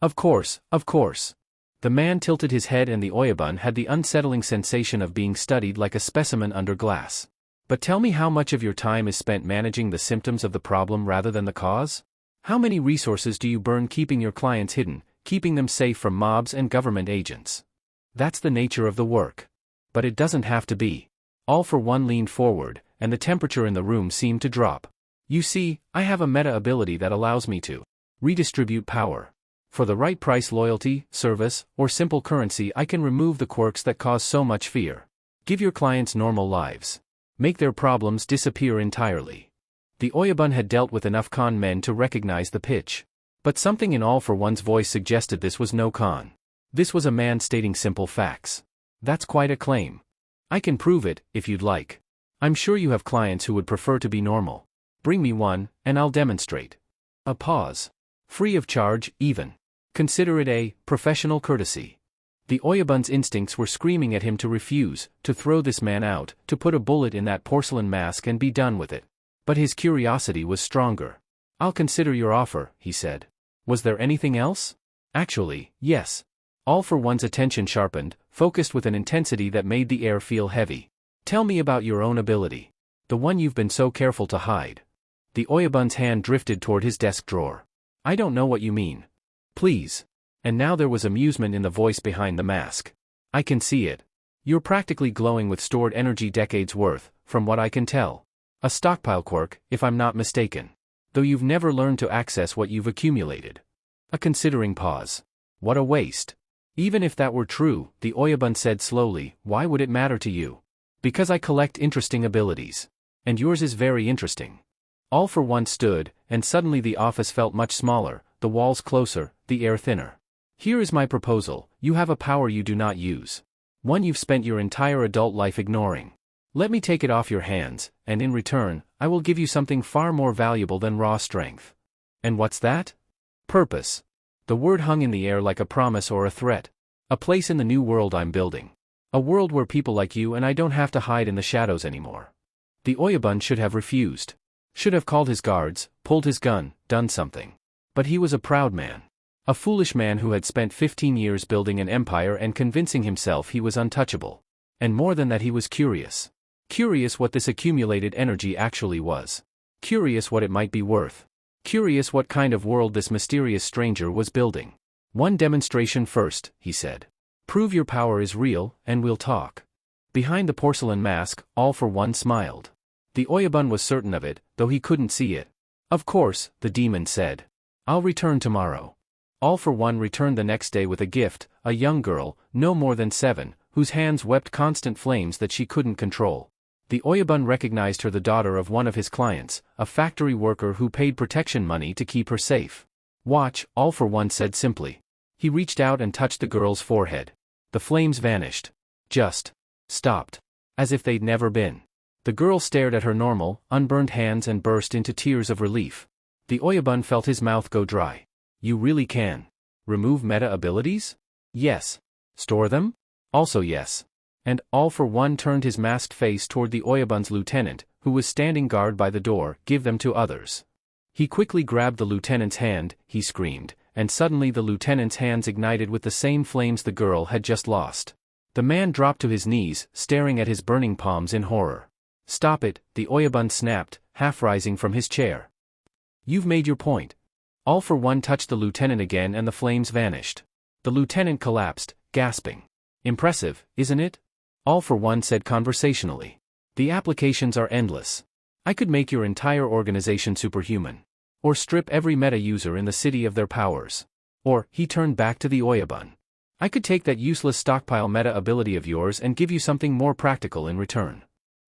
Of course, of course." The man tilted his head and the Oyabun had the unsettling sensation of being studied like a specimen under glass. "But tell me, how much of your time is spent managing the symptoms of the problem rather than the cause? How many resources do you burn keeping your clients hidden, keeping them safe from mobs and government agents?" "That's the nature of the work. But it doesn't have to be." All for One leaned forward, and the temperature in the room seemed to drop. You see, I have a meta ability that allows me to redistribute power. For the right price, loyalty, service, or simple currency, I can remove the quirks that cause so much fear. Give your clients normal lives. Make their problems disappear entirely. The Oyabun had dealt with enough con men to recognize the pitch. But something in All for One's voice suggested this was no con. This was a man stating simple facts. That's quite a claim. I can prove it, if you'd like. I'm sure you have clients who would prefer to be normal. Bring me one, and I'll demonstrate. A pause. Free of charge, even. Consider it a professional courtesy. The Oyabun's instincts were screaming at him to refuse, to throw this man out, to put a bullet in that porcelain mask and be done with it. But his curiosity was stronger. I'll consider your offer, he said. Was there anything else? Actually, yes. All for One's attention sharpened, focused with an intensity that made the air feel heavy. Tell me about your own ability. The one you've been so careful to hide. The Oyabun's hand drifted toward his desk drawer. I don't know what you mean. Please. And now there was amusement in the voice behind the mask. I can see it. You're practically glowing with stored energy decades worth, from what I can tell. A stockpile quirk, if I'm not mistaken. Though you've never learned to access what you've accumulated. A considering pause. What a waste. Even if that were true, the Oyabun said slowly, why would it matter to you? Because I collect interesting abilities. And yours is very interesting. All for One stood, and suddenly the office felt much smaller, the walls closer, the air thinner. Here is my proposal. You have a power you do not use. One you've spent your entire adult life ignoring. Let me take it off your hands, and in return, I will give you something far more valuable than raw strength. And what's that? Purpose. The word hung in the air like a promise or a threat. A place in the new world I'm building. A world where people like you and I don't have to hide in the shadows anymore. The Oyabun should have refused. Should have called his guards, pulled his gun, done something. But he was a proud man. A foolish man who had spent 15 years building an empire and convincing himself he was untouchable. And more than that, he was curious. Curious what this accumulated energy actually was. Curious what it might be worth. Curious what kind of world this mysterious stranger was building. One demonstration first, he said. Prove your power is real, and we'll talk. Behind the porcelain mask, All for One smiled. The Oyabun was certain of it, though he couldn't see it. Of course, the demon said. I'll return tomorrow. All for One returned the next day with a gift, a young girl, no more than 7, whose hands wept constant flames that she couldn't control. The Oyabun recognized her, the daughter of one of his clients, a factory worker who paid protection money to keep her safe. Watch, All for One said simply. He reached out and touched the girl's forehead. The flames vanished. Just stopped. As if they'd never been. The girl stared at her normal, unburned hands and burst into tears of relief. The Oyabun felt his mouth go dry. You really can. Remove meta abilities? Yes. Store them? Also yes. And All for One turned his masked face toward the Oyabun's lieutenant, who was standing guard by the door. Give them to others. He quickly grabbed the lieutenant's hand, he screamed, and suddenly the lieutenant's hands ignited with the same flames the girl had just lost. The man dropped to his knees, staring at his burning palms in horror. Stop it, the Oyabun snapped, half rising from his chair. You've made your point. All for One touched the lieutenant again and the flames vanished. The lieutenant collapsed, gasping. Impressive, isn't it? All for One said conversationally. The applications are endless. I could make your entire organization superhuman. Or strip every meta user in the city of their powers. Or, he turned back to the Oyabun. I could take that useless stockpile meta ability of yours and give you something more practical in return.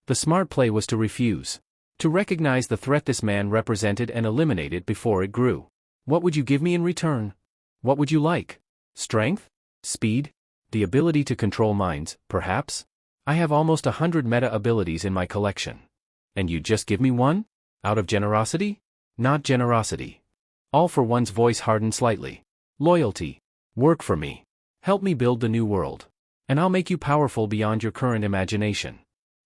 The smart play was to refuse. To recognize the threat this man represented and eliminate it before it grew. What would you give me in return? What would you like? Strength? Speed? The ability to control minds, perhaps? I have almost 100 meta abilities in my collection. And you'd just give me one? Out of generosity? Not generosity. All for One's voice hardened slightly. Loyalty. Work for me. Help me build the new world. And I'll make you powerful beyond your current imagination.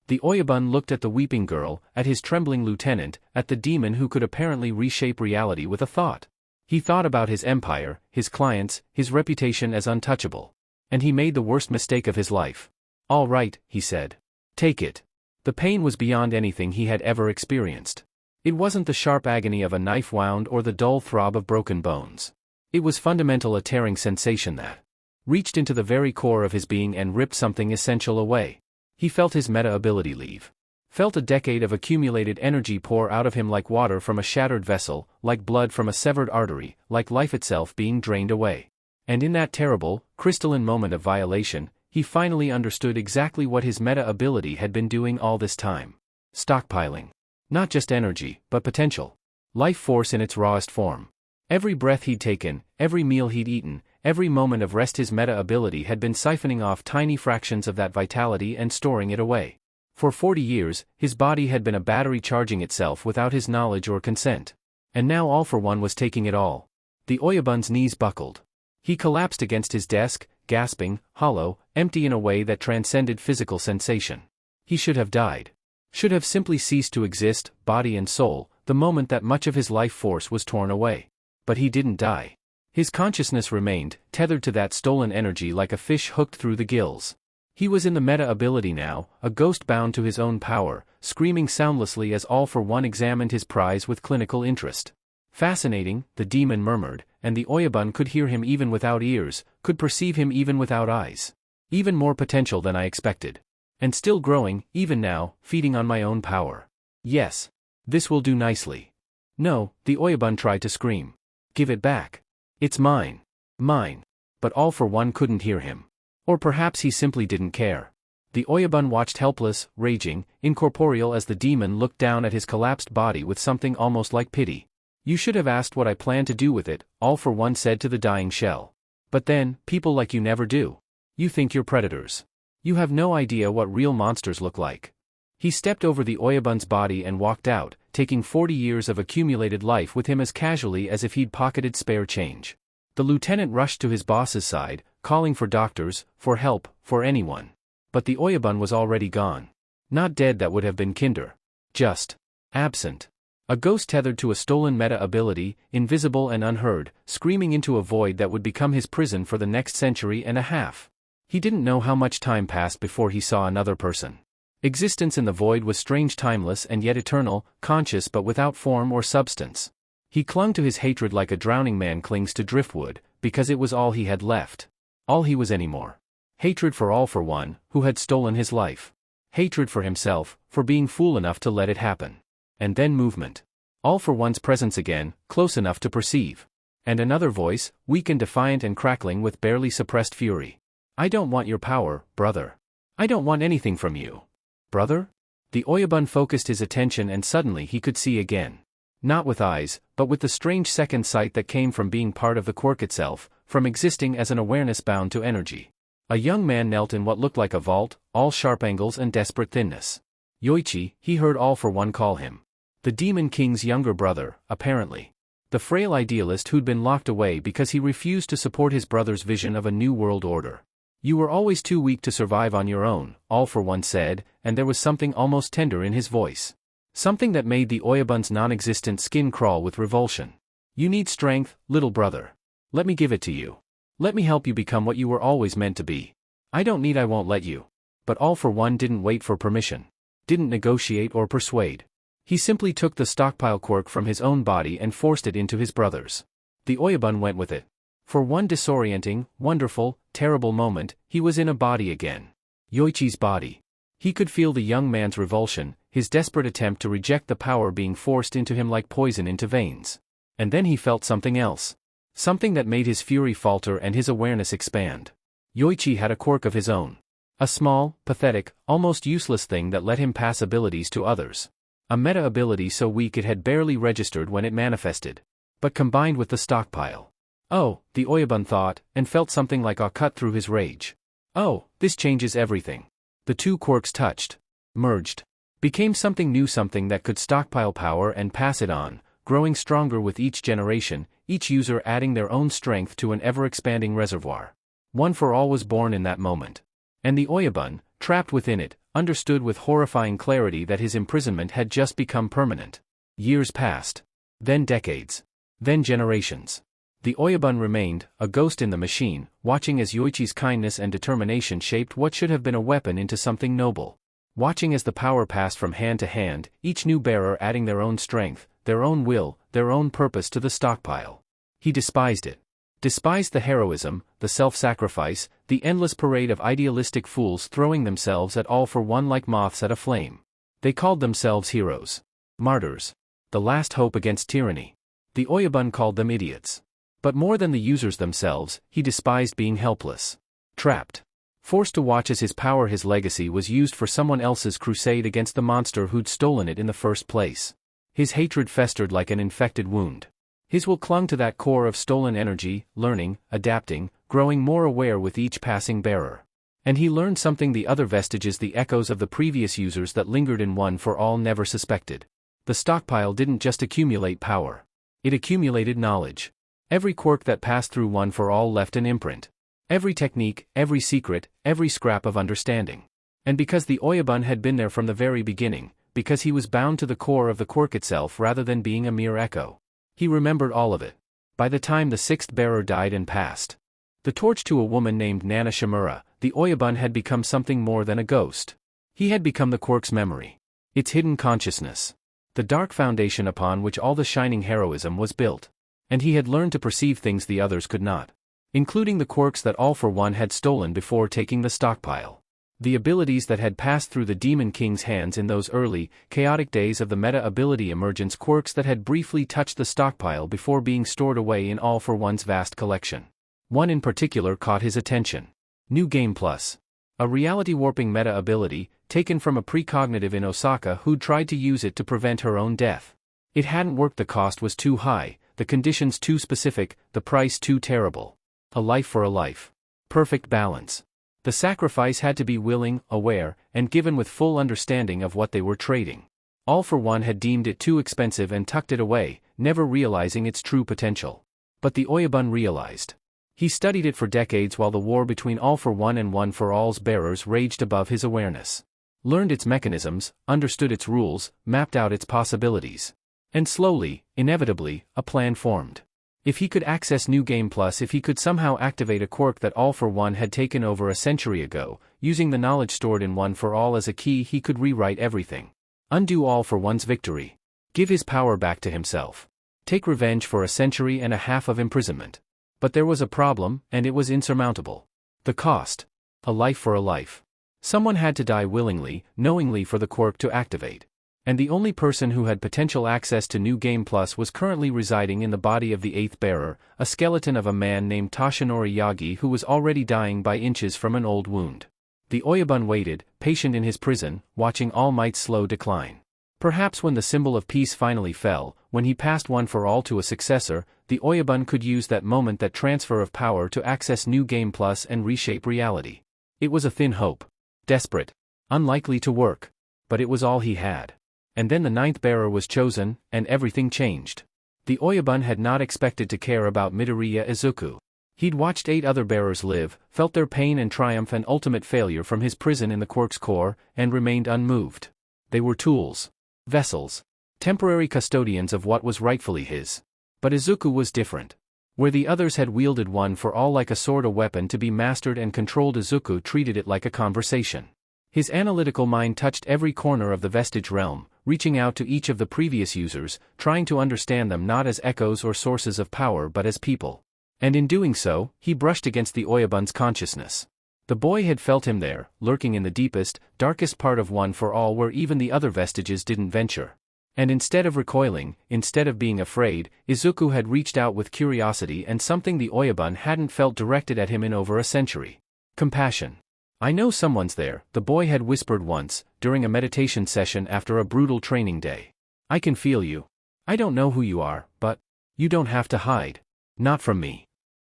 The Oyabun looked at the weeping girl, at his trembling lieutenant, at the demon who could apparently reshape reality with a thought. He thought about his empire, his clients, his reputation as untouchable. And he made the worst mistake of his life. All right, he said. Take it. The pain was beyond anything he had ever experienced. It wasn't the sharp agony of a knife wound or the dull throb of broken bones. It was fundamental, a tearing sensation that reached into the very core of his being and ripped something essential away. He felt his meta ability leave. Felt a decade of accumulated energy pour out of him like water from a shattered vessel, like blood from a severed artery, like life itself being drained away. And in that terrible, crystalline moment of violation, he finally understood exactly what his meta ability had been doing all this time. Stockpiling. Not just energy, but potential. Life force in its rawest form. Every breath he'd taken, every meal he'd eaten, every moment of rest, his meta ability had been siphoning off tiny fractions of that vitality and storing it away. For 40 years, his body had been a battery charging itself without his knowledge or consent. And now All For One was taking it all. The Oyabun's knees buckled. He collapsed against his desk, gasping, hollow, empty in a way that transcended physical sensation. He should have died. Should have simply ceased to exist, body and soul, the moment that much of his life force was torn away. But he didn't die. His consciousness remained, tethered to that stolen energy like a fish hooked through the gills. He was in the meta ability now, a ghost bound to his own power, screaming soundlessly as All For One examined his prize with clinical interest. Fascinating, the demon murmured, and the Oyabun could hear him even without ears, could perceive him even without eyes. Even more potential than I expected. And still growing, even now, feeding on my own power. Yes. This will do nicely. No, the Oyabun tried to scream. Give it back. It's mine. Mine. But All For One couldn't hear him. Or perhaps he simply didn't care. The Oyabun watched helpless, raging, incorporeal as the demon looked down at his collapsed body with something almost like pity. You should have asked what I plan to do with it, All For One said to the dying shell. But then, people like you never do. You think you're predators. You have no idea what real monsters look like. He stepped over the Oyabun's body and walked out, taking 40 years of accumulated life with him as casually as if he'd pocketed spare change. The lieutenant rushed to his boss's side, calling for doctors, for help, for anyone. But the Oyabun was already gone. Not dead, that would have been kinder. Just absent. A ghost tethered to a stolen meta ability, invisible and unheard, screaming into a void that would become his prison for the next century and a half. He didn't know how much time passed before he saw another person. Existence in the void was strange, timeless and yet eternal, conscious but without form or substance. He clung to his hatred like a drowning man clings to driftwood, because it was all he had left. All he was anymore. Hatred for All For One, who had stolen his life. Hatred for himself, for being fool enough to let it happen. And then movement. All For One's presence again, close enough to perceive. And another voice, weak and defiant and crackling with barely suppressed fury. I don't want your power, brother. I don't want anything from you. Brother? The Oyabun focused his attention and suddenly he could see again. Not with eyes, but with the strange second sight that came from being part of the quirk itself, from existing as an awareness bound to energy. A young man knelt in what looked like a vault, all sharp angles and desperate thinness. Yoichi, he heard All For One call him. The Demon King's younger brother, apparently. The frail idealist who'd been locked away because he refused to support his brother's vision of a new world order. You were always too weak to survive on your own, All For One said, and there was something almost tender in his voice. Something that made the Oyabun's non-existent skin crawl with revulsion. You need strength, little brother. Let me give it to you. Let me help you become what you were always meant to be. I won't let you. But All For One didn't wait for permission. Didn't negotiate or persuade. He simply took the stockpile quirk from his own body and forced it into his brother's. The Oyabun went with it. For one disorienting, wonderful, terrible moment, he was in a body again. Yoichi's body. He could feel the young man's revulsion, his desperate attempt to reject the power being forced into him like poison into veins. And then he felt something else. Something that made his fury falter and his awareness expand. Yoichi had a quirk of his own. A small, pathetic, almost useless thing that let him pass abilities to others. A meta ability so weak it had barely registered when it manifested. But combined with the stockpile. Oh, the Oyabun thought, and felt something like a cut through his rage. Oh, this changes everything. The two quirks touched. Merged. Became something new, something that could stockpile power and pass it on, growing stronger with each generation, each user adding their own strength to an ever-expanding reservoir. One for all was born in that moment. And the Oyabun, trapped within it, understood with horrifying clarity that his imprisonment had just become permanent. Years passed. Then decades. Then generations. The Oyabun remained, a ghost in the machine, watching as Yoichi's kindness and determination shaped what should have been a weapon into something noble. Watching as the power passed from hand to hand, each new bearer adding their own strength, their own will, their own purpose to the stockpile. He despised it. Despised the heroism, the self-sacrifice, the endless parade of idealistic fools throwing themselves at All For One like moths at a flame. They called themselves heroes. Martyrs. The last hope against tyranny. The Oyabun called them idiots. But more than the users themselves, he despised being helpless. Trapped. Forced to watch as his power, his legacy, was used for someone else's crusade against the monster who'd stolen it in the first place. His hatred festered like an infected wound. His will clung to that core of stolen energy, learning, adapting, growing more aware with each passing bearer. And he learned something the other vestiges, the echoes of the previous users that lingered in One for All, never suspected. The stockpile didn't just accumulate power. It accumulated knowledge. Every quirk that passed through One for All left an imprint. Every technique, every secret, every scrap of understanding. And because the Oyabun had been there from the very beginning, because he was bound to the core of the quirk itself rather than being a mere echo, he remembered all of it. By the time the sixth bearer died and passed the torch to a woman named Nana Shimura, the Oyabun had become something more than a ghost. He had become the quirk's memory. Its hidden consciousness. The dark foundation upon which all the shining heroism was built. And he had learned to perceive things the others could not. Including the quirks that All for One had stolen before taking the stockpile. The abilities that had passed through the Demon King's hands in those early, chaotic days of the meta-ability emergence, quirks that had briefly touched the stockpile before being stored away in All for One's vast collection. One in particular caught his attention. New Game Plus. A reality-warping meta-ability, taken from a precognitive in Osaka who'd tried to use it to prevent her own death. It hadn't worked, the cost was too high, the conditions too specific, the price too terrible. A life for a life. Perfect balance. The sacrifice had to be willing, aware, and given with full understanding of what they were trading. All for One had deemed it too expensive and tucked it away, never realizing its true potential. But the Oyabun realized. He studied it for decades while the war between All for One and One for All's bearers raged above his awareness. Learned its mechanisms, understood its rules, mapped out its possibilities. And slowly, inevitably, a plan formed. If he could access New Game Plus, if he could somehow activate a quirk that All for One had taken over a century ago, using the knowledge stored in One for All as a key, he could rewrite everything. Undo All for One's victory. Give his power back to himself. Take revenge for a century and a half of imprisonment. But there was a problem, and it was insurmountable. The cost. A life for a life. Someone had to die willingly, knowingly for the quirk to activate. And the only person who had potential access to New Game Plus was currently residing in the body of the eighth bearer, a skeleton of a man named Toshinori Yagi who was already dying by inches from an old wound. The Oyabun waited, patient in his prison, watching All Might's slow decline. Perhaps when the symbol of peace finally fell, when he passed One for All to a successor, the Oyabun could use that moment, that transfer of power, to access New Game Plus and reshape reality. It was a thin hope. Desperate. Unlikely to work. But it was all he had. And then the ninth bearer was chosen, and everything changed. The Oyabun had not expected to care about Midoriya Izuku. He'd watched 8 other bearers live, felt their pain and triumph and ultimate failure from his prison in the quirk's core, and remained unmoved. They were tools. Vessels. Temporary custodians of what was rightfully his. But Izuku was different. Where the others had wielded One for All like a sword, a weapon to be mastered and controlled, Izuku treated it like a conversation. His analytical mind touched every corner of the vestige realm, reaching out to each of the previous users, trying to understand them not as echoes or sources of power but as people. And in doing so, he brushed against the Oyabun's consciousness. The boy had felt him there, lurking in the deepest, darkest part of One for All where even the other vestiges didn't venture. And instead of recoiling, instead of being afraid, Izuku had reached out with curiosity and something the Oyabun hadn't felt directed at him in over a century. Compassion. "I know someone's there," the boy had whispered once, during a meditation session after a brutal training day. "I can feel you. I don't know who you are, but you don't have to hide. Not from me."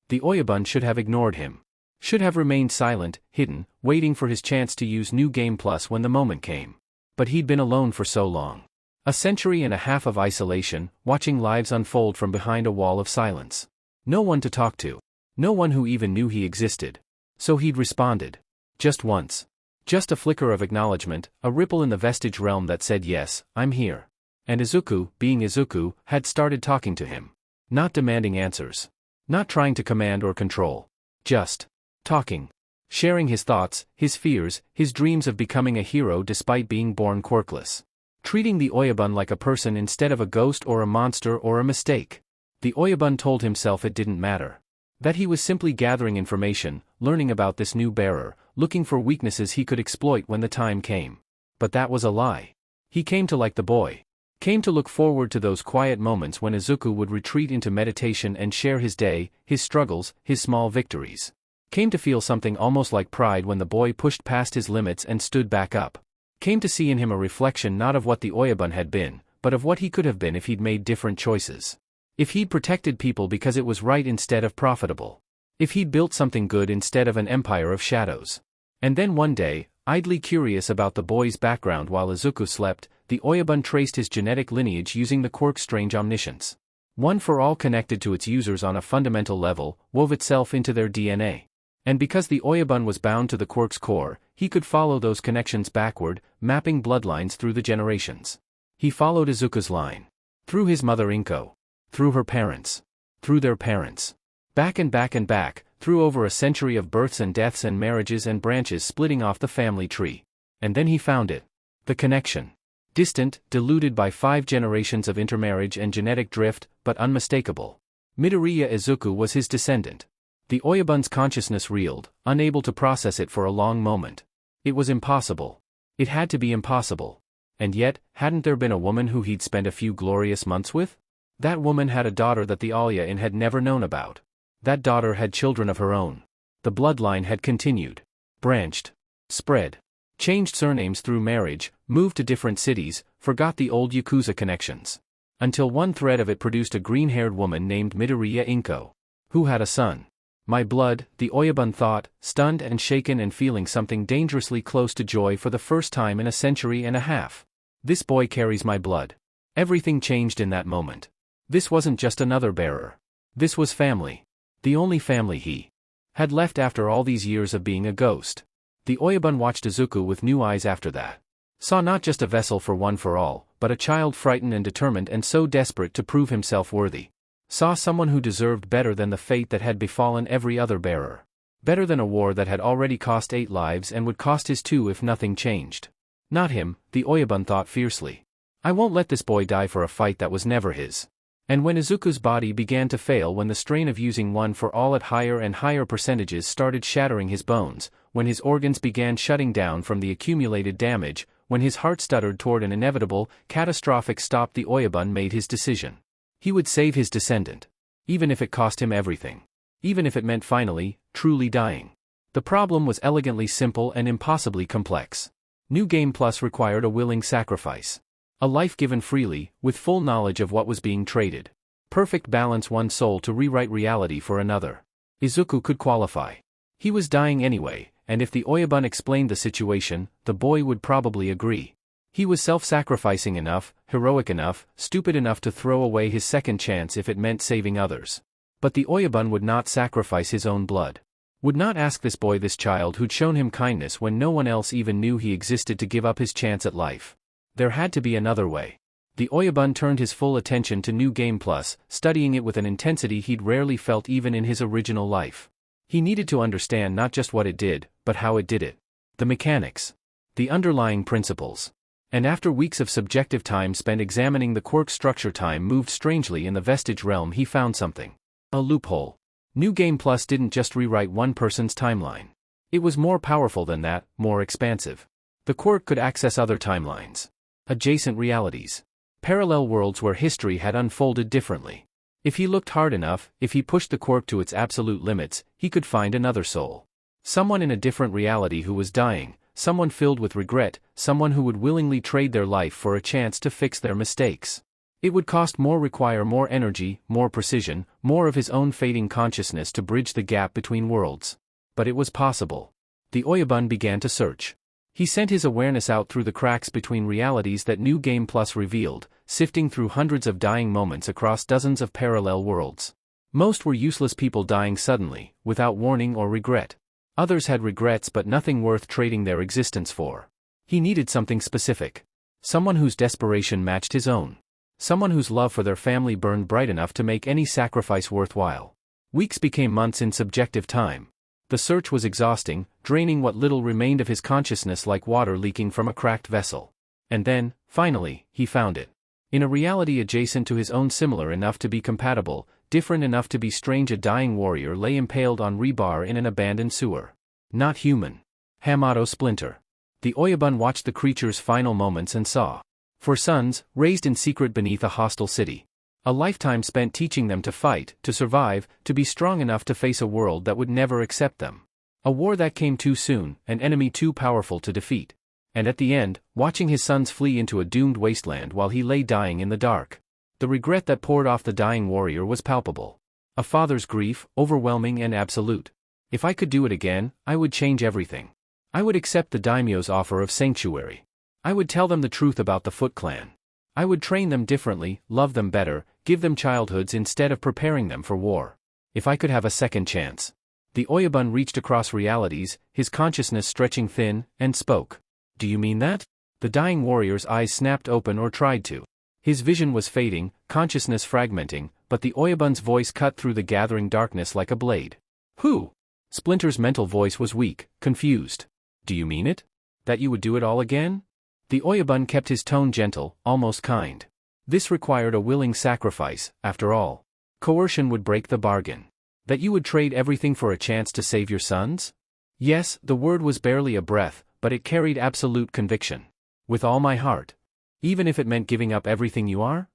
The Oyabun should have ignored him. Should have remained silent, hidden, waiting for his chance to use New Game Plus when the moment came. But he'd been alone for so long. A century and a half of isolation, watching lives unfold from behind a wall of silence. No one to talk to. No one who even knew he existed. So he'd responded. Just once. Just a flicker of acknowledgement, a ripple in the vestige realm that said, "Yes, I'm here." And Izuku, being Izuku, had started talking to him. Not demanding answers. Not trying to command or control. Just talking. Sharing his thoughts, his fears, his dreams of becoming a hero despite being born quirkless. Treating the Oyabun like a person instead of a ghost or a monster or a mistake. The Oyabun told himself it didn't matter. That he was simply gathering information, learning about this new bearer, looking for weaknesses he could exploit when the time came. But that was a lie. He came to like the boy. Came to look forward to those quiet moments when Izuku would retreat into meditation and share his day, his struggles, his small victories. Came to feel something almost like pride when the boy pushed past his limits and stood back up. Came to see in him a reflection not of what the Oyabun had been, but of what he could have been if he'd made different choices. If he'd protected people because it was right instead of profitable. If he'd built something good instead of an empire of shadows. And then one day, idly curious about the boy's background while Izuku slept, the Oyabun traced his genetic lineage using the quirk's strange omniscience. One for all connected to its users on a fundamental level, wove itself into their DNA. And because the Oyabun was bound to the quirk's core, he could follow those connections backward, mapping bloodlines through the generations. He followed Izuku's line. Through his mother Inko. Through her parents. Through their parents. Back and back and back, through over a century of births and deaths and marriages and branches splitting off the family tree. And then he found it. The connection. Distant, diluted by 5 generations of intermarriage and genetic drift, but unmistakable. Midoriya Izuku was his descendant. The Oyabun's consciousness reeled, unable to process it for a long moment. It was impossible. It had to be impossible. And yet, hadn't there been a woman who he'd spent a few glorious months with? That woman had a daughter that the Alya had never known about. That daughter had children of her own. The bloodline had continued. Branched. Spread. Changed surnames through marriage, moved to different cities, forgot the old Yakuza connections. Until one thread of it produced a green-haired woman named Midoriya Inko. Who had a son. My blood, the Oyabun thought, stunned and shaken and feeling something dangerously close to joy for the first time in a century and a half. This boy carries my blood. Everything changed in that moment. This wasn't just another bearer. This was family. The only family he had left after all these years of being a ghost. The Oyabun watched Izuku with new eyes after that. Saw not just a vessel for one for all, but a child frightened and determined and so desperate to prove himself worthy. Saw someone who deserved better than the fate that had befallen every other bearer. Better than a war that had already cost 8 lives and would cost his 2 if nothing changed. Not him, the Oyabun thought fiercely. I won't let this boy die for a fight that was never his. And when Izuku's body began to fail, when the strain of using one for all at higher and higher percentages started shattering his bones, when his organs began shutting down from the accumulated damage, when his heart stuttered toward an inevitable, catastrophic stop, the Oyabun made his decision. He would save his descendant. Even if it cost him everything. Even if it meant finally, truly dying. The problem was elegantly simple and impossibly complex. New Game Plus required a willing sacrifice. A life given freely, with full knowledge of what was being traded. Perfect balance, one soul to rewrite reality for another. Izuku could qualify. He was dying anyway, and if the Oyabun explained the situation, the boy would probably agree. He was self-sacrificing enough, heroic enough, stupid enough to throw away his second chance if it meant saving others. But the Oyabun would not sacrifice his own blood. Would not ask this boy, this child who'd shown him kindness when no one else even knew he existed, to give up his chance at life. There had to be another way. The Oyabun turned his full attention to New Game Plus, studying it with an intensity he'd rarely felt even in his original life. He needed to understand not just what it did, but how it did it. The mechanics. The underlying principles. And after weeks of subjective time spent examining the quirk structure, time moved strangely in the vestige realm. He found something. A loophole. New Game Plus didn't just rewrite one person's timeline. It was more powerful than that, more expansive. The quirk could access other timelines. Adjacent realities. Parallel worlds where history had unfolded differently. If he looked hard enough, if he pushed the quirk to its absolute limits, he could find another soul. Someone in a different reality who was dying, someone filled with regret, someone who would willingly trade their life for a chance to fix their mistakes. It would cost more, require more energy, more precision, more of his own fading consciousness to bridge the gap between worlds. But it was possible. The Oyabun began to search. He sent his awareness out through the cracks between realities that New Game Plus revealed, sifting through hundreds of dying moments across dozens of parallel worlds. Most were useless people dying suddenly, without warning or regret. Others had regrets but nothing worth trading their existence for. He needed something specific. Someone whose desperation matched his own. Someone whose love for their family burned bright enough to make any sacrifice worthwhile. Weeks became months in subjective time. The search was exhausting, draining what little remained of his consciousness like water leaking from a cracked vessel. And then, finally, he found it. In a reality adjacent to his own, similar enough to be compatible, different enough to be strange, a dying warrior lay impaled on rebar in an abandoned sewer. Not human. Hamato Splinter. The Oyabun watched the creature's final moments and saw. For sons, raised in secret beneath a hostile city. A lifetime spent teaching them to fight, to survive, to be strong enough to face a world that would never accept them. A war that came too soon, an enemy too powerful to defeat. And at the end, watching his sons flee into a doomed wasteland while he lay dying in the dark. The regret that poured off the dying warrior was palpable. A father's grief, overwhelming and absolute. If I could do it again, I would change everything. I would accept the daimyo's offer of sanctuary. I would tell them the truth about the Foot Clan. I would train them differently, love them better, give them childhoods instead of preparing them for war. If I could have a second chance. The Oyabun reached across realities, his consciousness stretching thin, and spoke. Do you mean that? The dying warrior's eyes snapped open or tried to. His vision was fading, consciousness fragmenting, but the Oyabun's voice cut through the gathering darkness like a blade. Who? Splinter's mental voice was weak, confused. Do you mean it? That you would do it all again? The Oyabun kept his tone gentle, almost kind. This required a willing sacrifice, after all. Coercion would break the bargain. That you would trade everything for a chance to save your sons? Yes, the word was barely a breath, but it carried absolute conviction. With all my heart. Even if it meant giving up everything you are?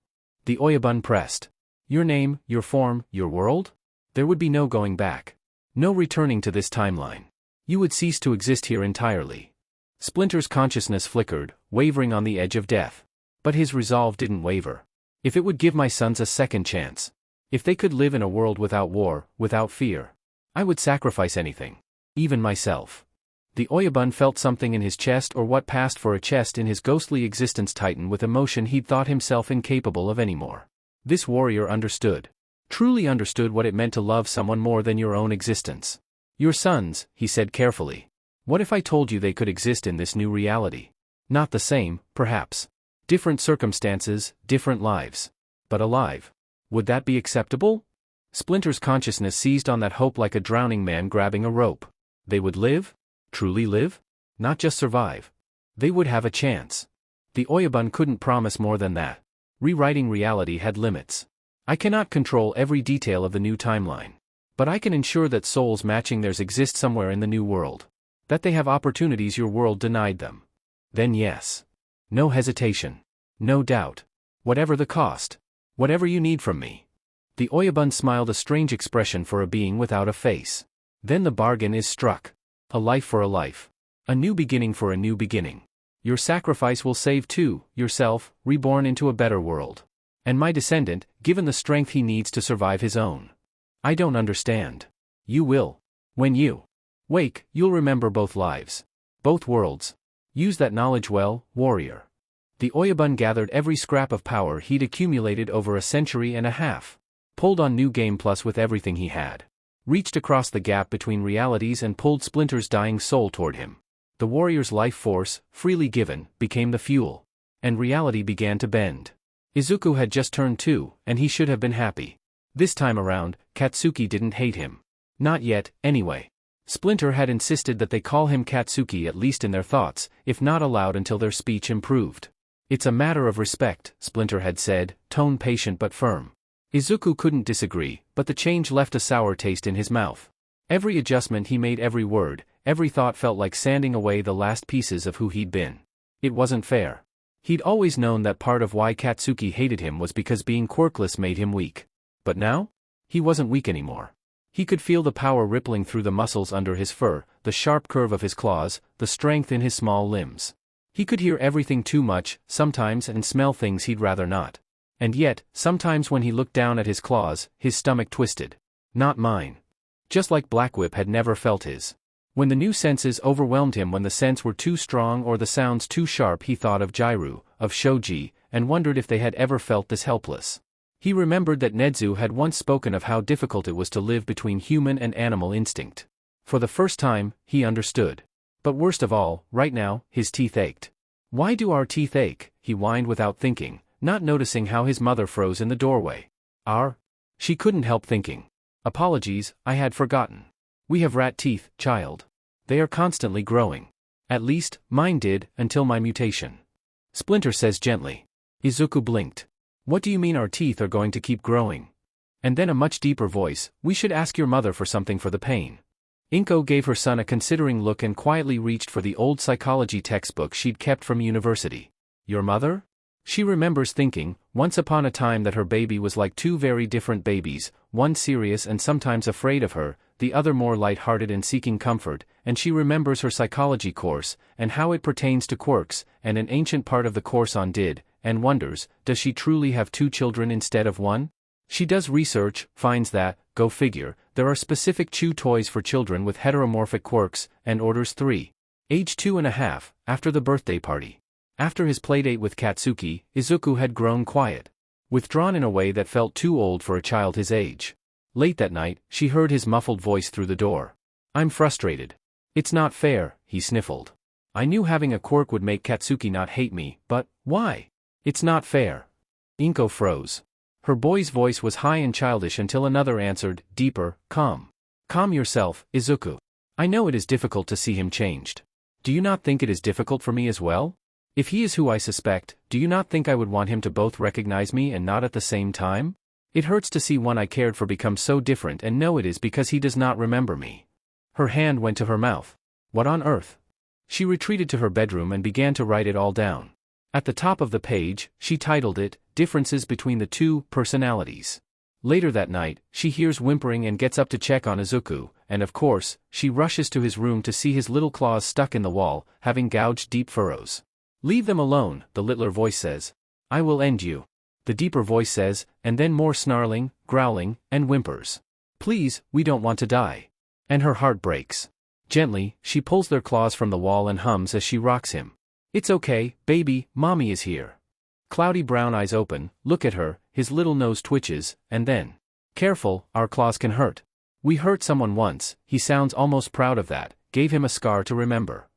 The Oyabun pressed. Your name, your form, your world? There would be no going back. No returning to this timeline. You would cease to exist here entirely. Splinter's consciousness flickered, wavering on the edge of death. But his resolve didn't waver. If it would give my sons a second chance. If they could live in a world without war, without fear. I would sacrifice anything. Even myself. The Oyabun felt something in his chest, or what passed for a chest in his ghostly existence, tighten with emotion he'd thought himself incapable of anymore. This warrior understood. Truly understood what it meant to love someone more than your own existence. Your sons, he said carefully. What if I told you they could exist in this new reality? Not the same, perhaps. Different circumstances, different lives. But alive. Would that be acceptable? Splinter's consciousness seized on that hope like a drowning man grabbing a rope. They would live? Truly live? Not just survive. They would have a chance. The Oyabun couldn't promise more than that. Rewriting reality had limits. I cannot control every detail of the new timeline. But I can ensure that souls matching theirs exist somewhere in the new world. That they have opportunities your world denied them. Then yes. No hesitation. No doubt. Whatever the cost. Whatever you need from me. The Oyabun smiled, a strange expression for a being without a face. Then the bargain is struck. A life for a life. A new beginning for a new beginning. Your sacrifice will save too, yourself, reborn into a better world. And my descendant, given the strength he needs to survive his own. I don't understand. You will. When you wake, you'll remember both lives. Both worlds. Use that knowledge well, warrior. The Oyabun gathered every scrap of power he'd accumulated over a century and a half. Pulled on New Game Plus with everything he had. Reached across the gap between realities and pulled Splinter's dying soul toward him. The warrior's life force, freely given, became the fuel. And reality began to bend. Izuku had just turned 2, and he should have been happy. This time around, Katsuki didn't hate him. Not yet, anyway. Splinter had insisted that they call him Katsuki, at least in their thoughts, if not aloud until their speech improved. It's a matter of respect, Splinter had said, tone patient but firm. Izuku couldn't disagree, but the change left a sour taste in his mouth. Every adjustment he made, every word, every thought felt like sanding away the last pieces of who he'd been. It wasn't fair. He'd always known that part of why Katsuki hated him was because being quirkless made him weak. But now? He wasn't weak anymore. He could feel the power rippling through the muscles under his fur, the sharp curve of his claws, the strength in his small limbs. He could hear everything too much, sometimes, and smell things he'd rather not. And yet, sometimes when he looked down at his claws, his stomach twisted. Not mine. Just like Blackwhip had never felt his. When the new senses overwhelmed him, when the scents were too strong or the sounds too sharp, he thought of Jairu, of Shoji, and wondered if they had ever felt this helpless. He remembered that Nedzu had once spoken of how difficult it was to live between human and animal instinct. For the first time, he understood. But worst of all, right now, his teeth ached. Why do our teeth ache? He whined without thinking, not noticing how his mother froze in the doorway. Our? She couldn't help thinking. Apologies, I had forgotten. We have rat teeth, child. They are constantly growing. At least, mine did, until my mutation. Splinter says gently. Izuku blinked. What do you mean our teeth are going to keep growing? And then a much deeper voice, we should ask your mother for something for the pain. Inko gave her son a considering look and quietly reached for the old psychology textbook she'd kept from university. Your mother? She remembers thinking, once upon a time, that her baby was like two very different babies, one serious and sometimes afraid of her, the other more light-hearted and seeking comfort, and she remembers her psychology course, and how it pertains to quirks, and an ancient part of the course on did, and wonders, does she truly have two children instead of one? She does research, finds that, go figure, there are specific chew toys for children with heteromorphic quirks, and orders 3. Age 2.5, after the birthday party. After his playdate with Katsuki, Izuku had grown quiet. Withdrawn in a way that felt too old for a child his age. Late that night, she heard his muffled voice through the door. I'm frustrated. It's not fair, he sniffled. I knew having a quirk would make Katsuki not hate me, but, why? It's not fair. Inko froze. Her boy's voice was high and childish until another answered, deeper, calm. Calm yourself, Izuku. I know it is difficult to see him changed. Do you not think it is difficult for me as well? If he is who I suspect, do you not think I would want him to both recognize me and not at the same time? It hurts to see one I cared for become so different and know it is because he does not remember me. Her hand went to her mouth. What on earth? She retreated to her bedroom and began to write it all down. At the top of the page, she titled it, Differences Between the Two Personalities. Later that night, she hears whimpering and gets up to check on Izuku, and of course, she rushes to his room to see his little claws stuck in the wall, having gouged deep furrows. Leave them alone, the littler voice says. I will end you. The deeper voice says, and then more snarling, growling, and whimpers. Please, we don't want to die. And her heart breaks. Gently, she pulls their claws from the wall and hums as she rocks him. It's okay, baby, mommy is here. Cloudy brown eyes open, look at her, his little nose twitches, and then. Careful, our claws can hurt. We hurt someone once, he sounds almost proud of that, gave him a scar to remember.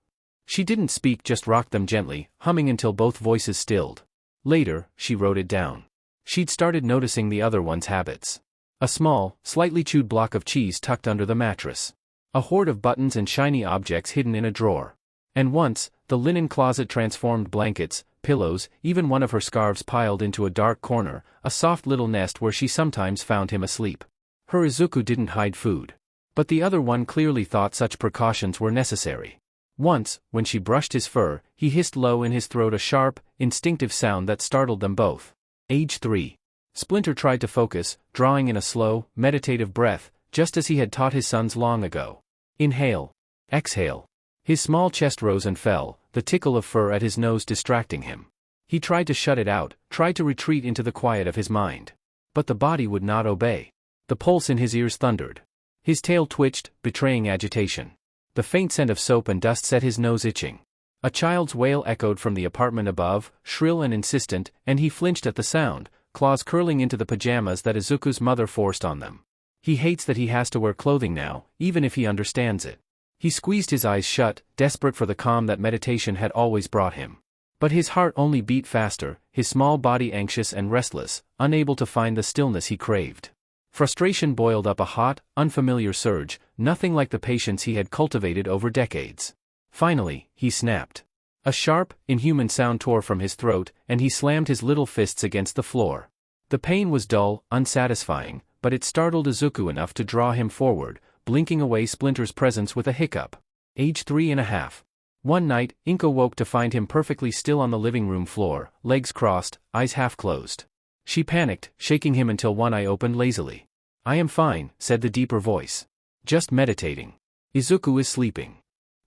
She didn't speak, just rocked them gently, humming until both voices stilled. Later, she wrote it down. She'd started noticing the other one's habits. A small, slightly chewed block of cheese tucked under the mattress. A hoard of buttons and shiny objects hidden in a drawer. And once, the linen closet transformed blankets, pillows, even one of her scarves piled into a dark corner, a soft little nest where she sometimes found him asleep. Her Izuku didn't hide food. But the other one clearly thought such precautions were necessary. Once, when she brushed his fur, he hissed low in his throat a sharp, instinctive sound that startled them both. Age 3. Splinter tried to focus, drawing in a slow, meditative breath, just as he had taught his sons long ago. Inhale. Exhale. His small chest rose and fell, the tickle of fur at his nose distracting him. He tried to shut it out, tried to retreat into the quiet of his mind. But the body would not obey. The pulse in his ears thundered. His tail twitched, betraying agitation. The faint scent of soap and dust set his nose itching. A child's wail echoed from the apartment above, shrill and insistent, and he flinched at the sound, claws curling into the pajamas that Izuku's mother forced on them. He hates that he has to wear clothing now, even if he understands it. He squeezed his eyes shut, desperate for the calm that meditation had always brought him. But his heart only beat faster, his small body anxious and restless, unable to find the stillness he craved. Frustration boiled up a hot, unfamiliar surge, nothing like the patience he had cultivated over decades. Finally, he snapped. A sharp, inhuman sound tore from his throat, and he slammed his little fists against the floor. The pain was dull, unsatisfying, but it startled Izuku enough to draw him forward, blinking away Splinter's presence with a hiccup. Age 3.5. One night, Inko woke to find him perfectly still on the living room floor, legs crossed, eyes half closed. She panicked, shaking him until one eye opened lazily. I am fine, said the deeper voice. Just meditating. Izuku is sleeping.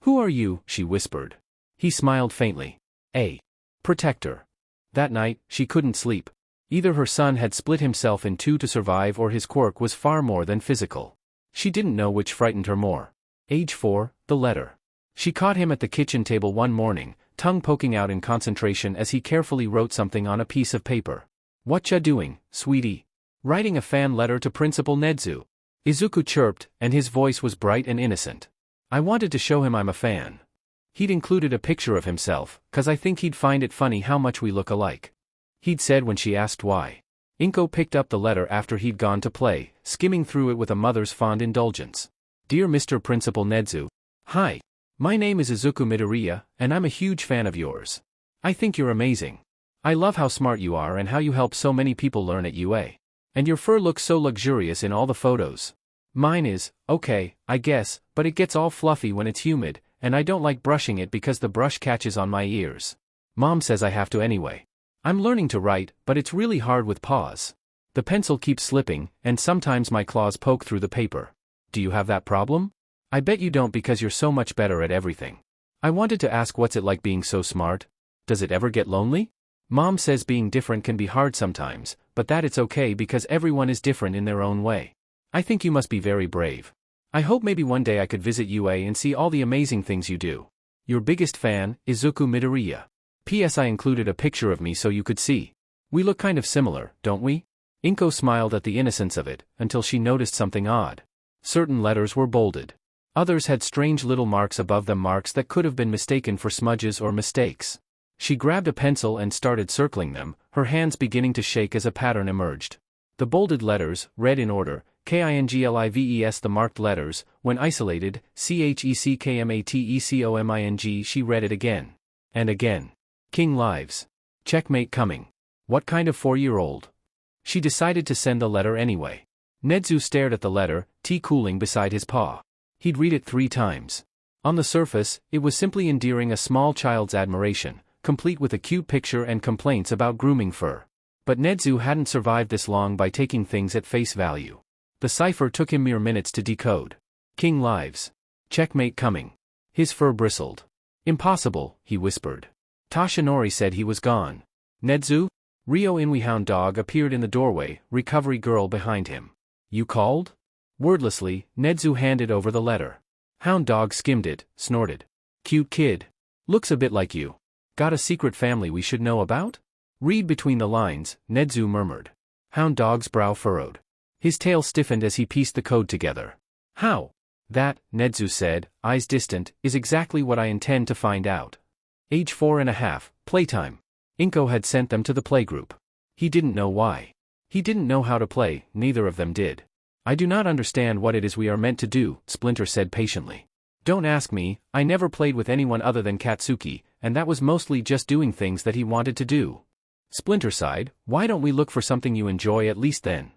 Who are you? She whispered. He smiled faintly. A protector. That night, she couldn't sleep. Either her son had split himself in two to survive or his quirk was far more than physical. She didn't know which frightened her more. Age 4, the letter. She caught him at the kitchen table one morning, tongue poking out in concentration as he carefully wrote something on a piece of paper. What ya doing, sweetie? Writing a fan letter to Principal Nedzu. Izuku chirped, and his voice was bright and innocent. I wanted to show him I'm a fan. He'd included a picture of himself, 'cause I think he'd find it funny how much we look alike. He'd said when she asked why. Inko picked up the letter after he'd gone to play, skimming through it with a mother's fond indulgence. Dear Mr. Principal Nedzu. Hi. My name is Izuku Midoriya, and I'm a huge fan of yours. I think you're amazing. I love how smart you are and how you help so many people learn at UA. And your fur looks so luxurious in all the photos. Mine is, okay, I guess, but it gets all fluffy when it's humid, and I don't like brushing it because the brush catches on my ears. Mom says I have to anyway. I'm learning to write, but it's really hard with paws. The pencil keeps slipping, and sometimes my claws poke through the paper. Do you have that problem? I bet you don't because you're so much better at everything. I wanted to ask what's it like being so smart? Does it ever get lonely? Mom says being different can be hard sometimes, but that it's okay because everyone is different in their own way. I think you must be very brave. I hope maybe one day I could visit UA and see all the amazing things you do. Your biggest fan, Izuku Midoriya. P.S. I included a picture of me so you could see. We look kind of similar, don't we? Inko smiled at the innocence of it, until she noticed something odd. Certain letters were bolded. Others had strange little marks above them, marks that could have been mistaken for smudges or mistakes. She grabbed a pencil and started circling them, her hands beginning to shake as a pattern emerged. The bolded letters, read in order, KINGLIVES. The marked letters, when isolated, CHECKMATECOMING. She read it again. And again. King lives. Checkmate coming. What kind of 4-year-old? She decided to send the letter anyway. Nedzu stared at the letter, tea cooling beside his paw. He'd read it 3 times. On the surface, it was simply endearing, a small child's admiration, complete with a cute picture and complaints about grooming fur. But Nedzu hadn't survived this long by taking things at face value. The cipher took him mere minutes to decode. King lives. Checkmate coming. His fur bristled. Impossible, he whispered. Tashinori said he was gone. Nedzu? Ryo Inui Hound Dog appeared in the doorway, recovery girl behind him. You called? Wordlessly, Nedzu handed over the letter. Hound Dog skimmed it, snorted. Cute kid. Looks a bit like you. Got a secret family we should know about? Read between the lines, Nedzu murmured. Hound Dog's brow furrowed. His tail stiffened as he pieced the code together. How? That, Nedzu said, eyes distant, is exactly what I intend to find out. Age 4.5, playtime. Inko had sent them to the playgroup. He didn't know why. He didn't know how to play, neither of them did. I do not understand what it is we are meant to do, Splinter said patiently. Don't ask me, I never played with anyone other than Katsuki, and that was mostly just doing things that he wanted to do. Splinter sighed, why don't we look for something you enjoy at least then?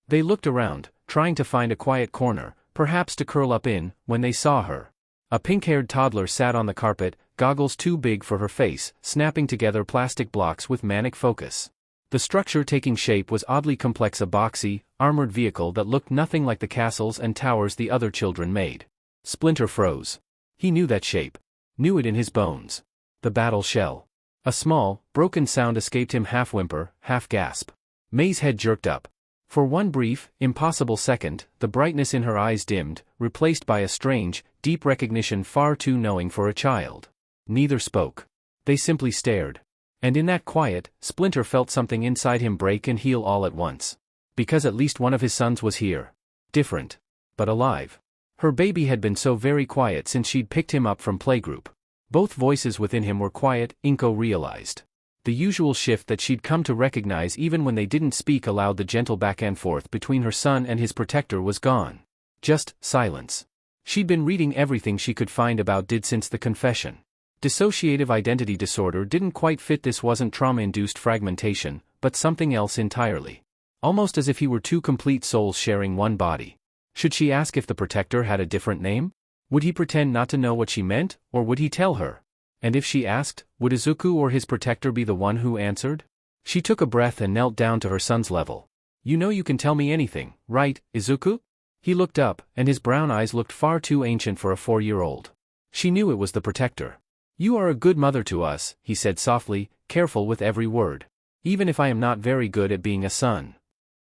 They looked around, trying to find a quiet corner, perhaps to curl up in, when they saw her. A pink-haired toddler sat on the carpet, goggles too big for her face, snapping together plastic blocks with manic focus. The structure taking shape was oddly complex, a boxy, armored vehicle that looked nothing like the castles and towers the other children made. Splinter froze. He knew that shape. Knew it in his bones. The battle shell. A small, broken sound escaped him, half whimper, half gasp. May's head jerked up. For one brief, impossible second, the brightness in her eyes dimmed, replaced by a strange, deep recognition far too knowing for a child. Neither spoke. They simply stared. And in that quiet, Splinter felt something inside him break and heal all at once. Because at least one of his sons was here. Different. But alive. Her baby had been so very quiet since she'd picked him up from playgroup. Both voices within him were quiet, Inko realized. The usual shift that she'd come to recognize even when they didn't speak aloud, the gentle back and forth between her son and his protector, was gone. Just silence. She'd been reading everything she could find about Did since the confession. Dissociative identity disorder didn't quite fit. This wasn't trauma-induced fragmentation, but something else entirely. Almost as if he were 2 complete souls sharing one body. Should she ask if the protector had a different name? Would he pretend not to know what she meant, or would he tell her? And if she asked, would Izuku or his protector be the one who answered? She took a breath and knelt down to her son's level. You know you can tell me anything, right, Izuku? He looked up, and his brown eyes looked far too ancient for a 4-year-old. She knew it was the protector. You are a good mother to us, he said softly, careful with every word. Even if I am not very good at being a son.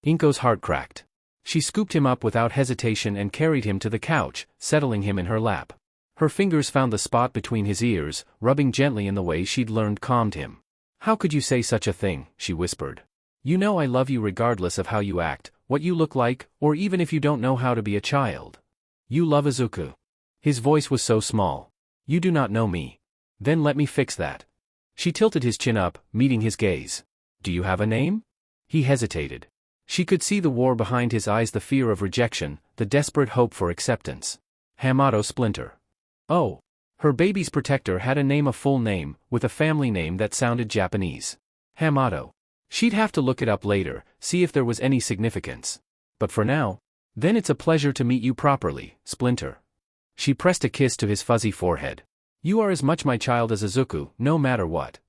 Inko's heart cracked. She scooped him up without hesitation and carried him to the couch, settling him in her lap. Her fingers found the spot between his ears, rubbing gently in the way she'd learned calmed him. How could you say such a thing, she whispered. You know I love you regardless of how you act, what you look like, or even if you don't know how to be a child. You love Izuku. His voice was so small. You do not know me. Then let me fix that. She tilted his chin up, meeting his gaze. Do you have a name? He hesitated. She could see the war behind his eyes, the fear of rejection, the desperate hope for acceptance. Hamato Splinter. Oh. Her baby's protector had a name, a full name, with a family name that sounded Japanese. Hamato. She'd have to look it up later, see if there was any significance. But for now, then it's a pleasure to meet you properly, Splinter. She pressed a kiss to his fuzzy forehead. You are as much my child as Izuku, no matter what.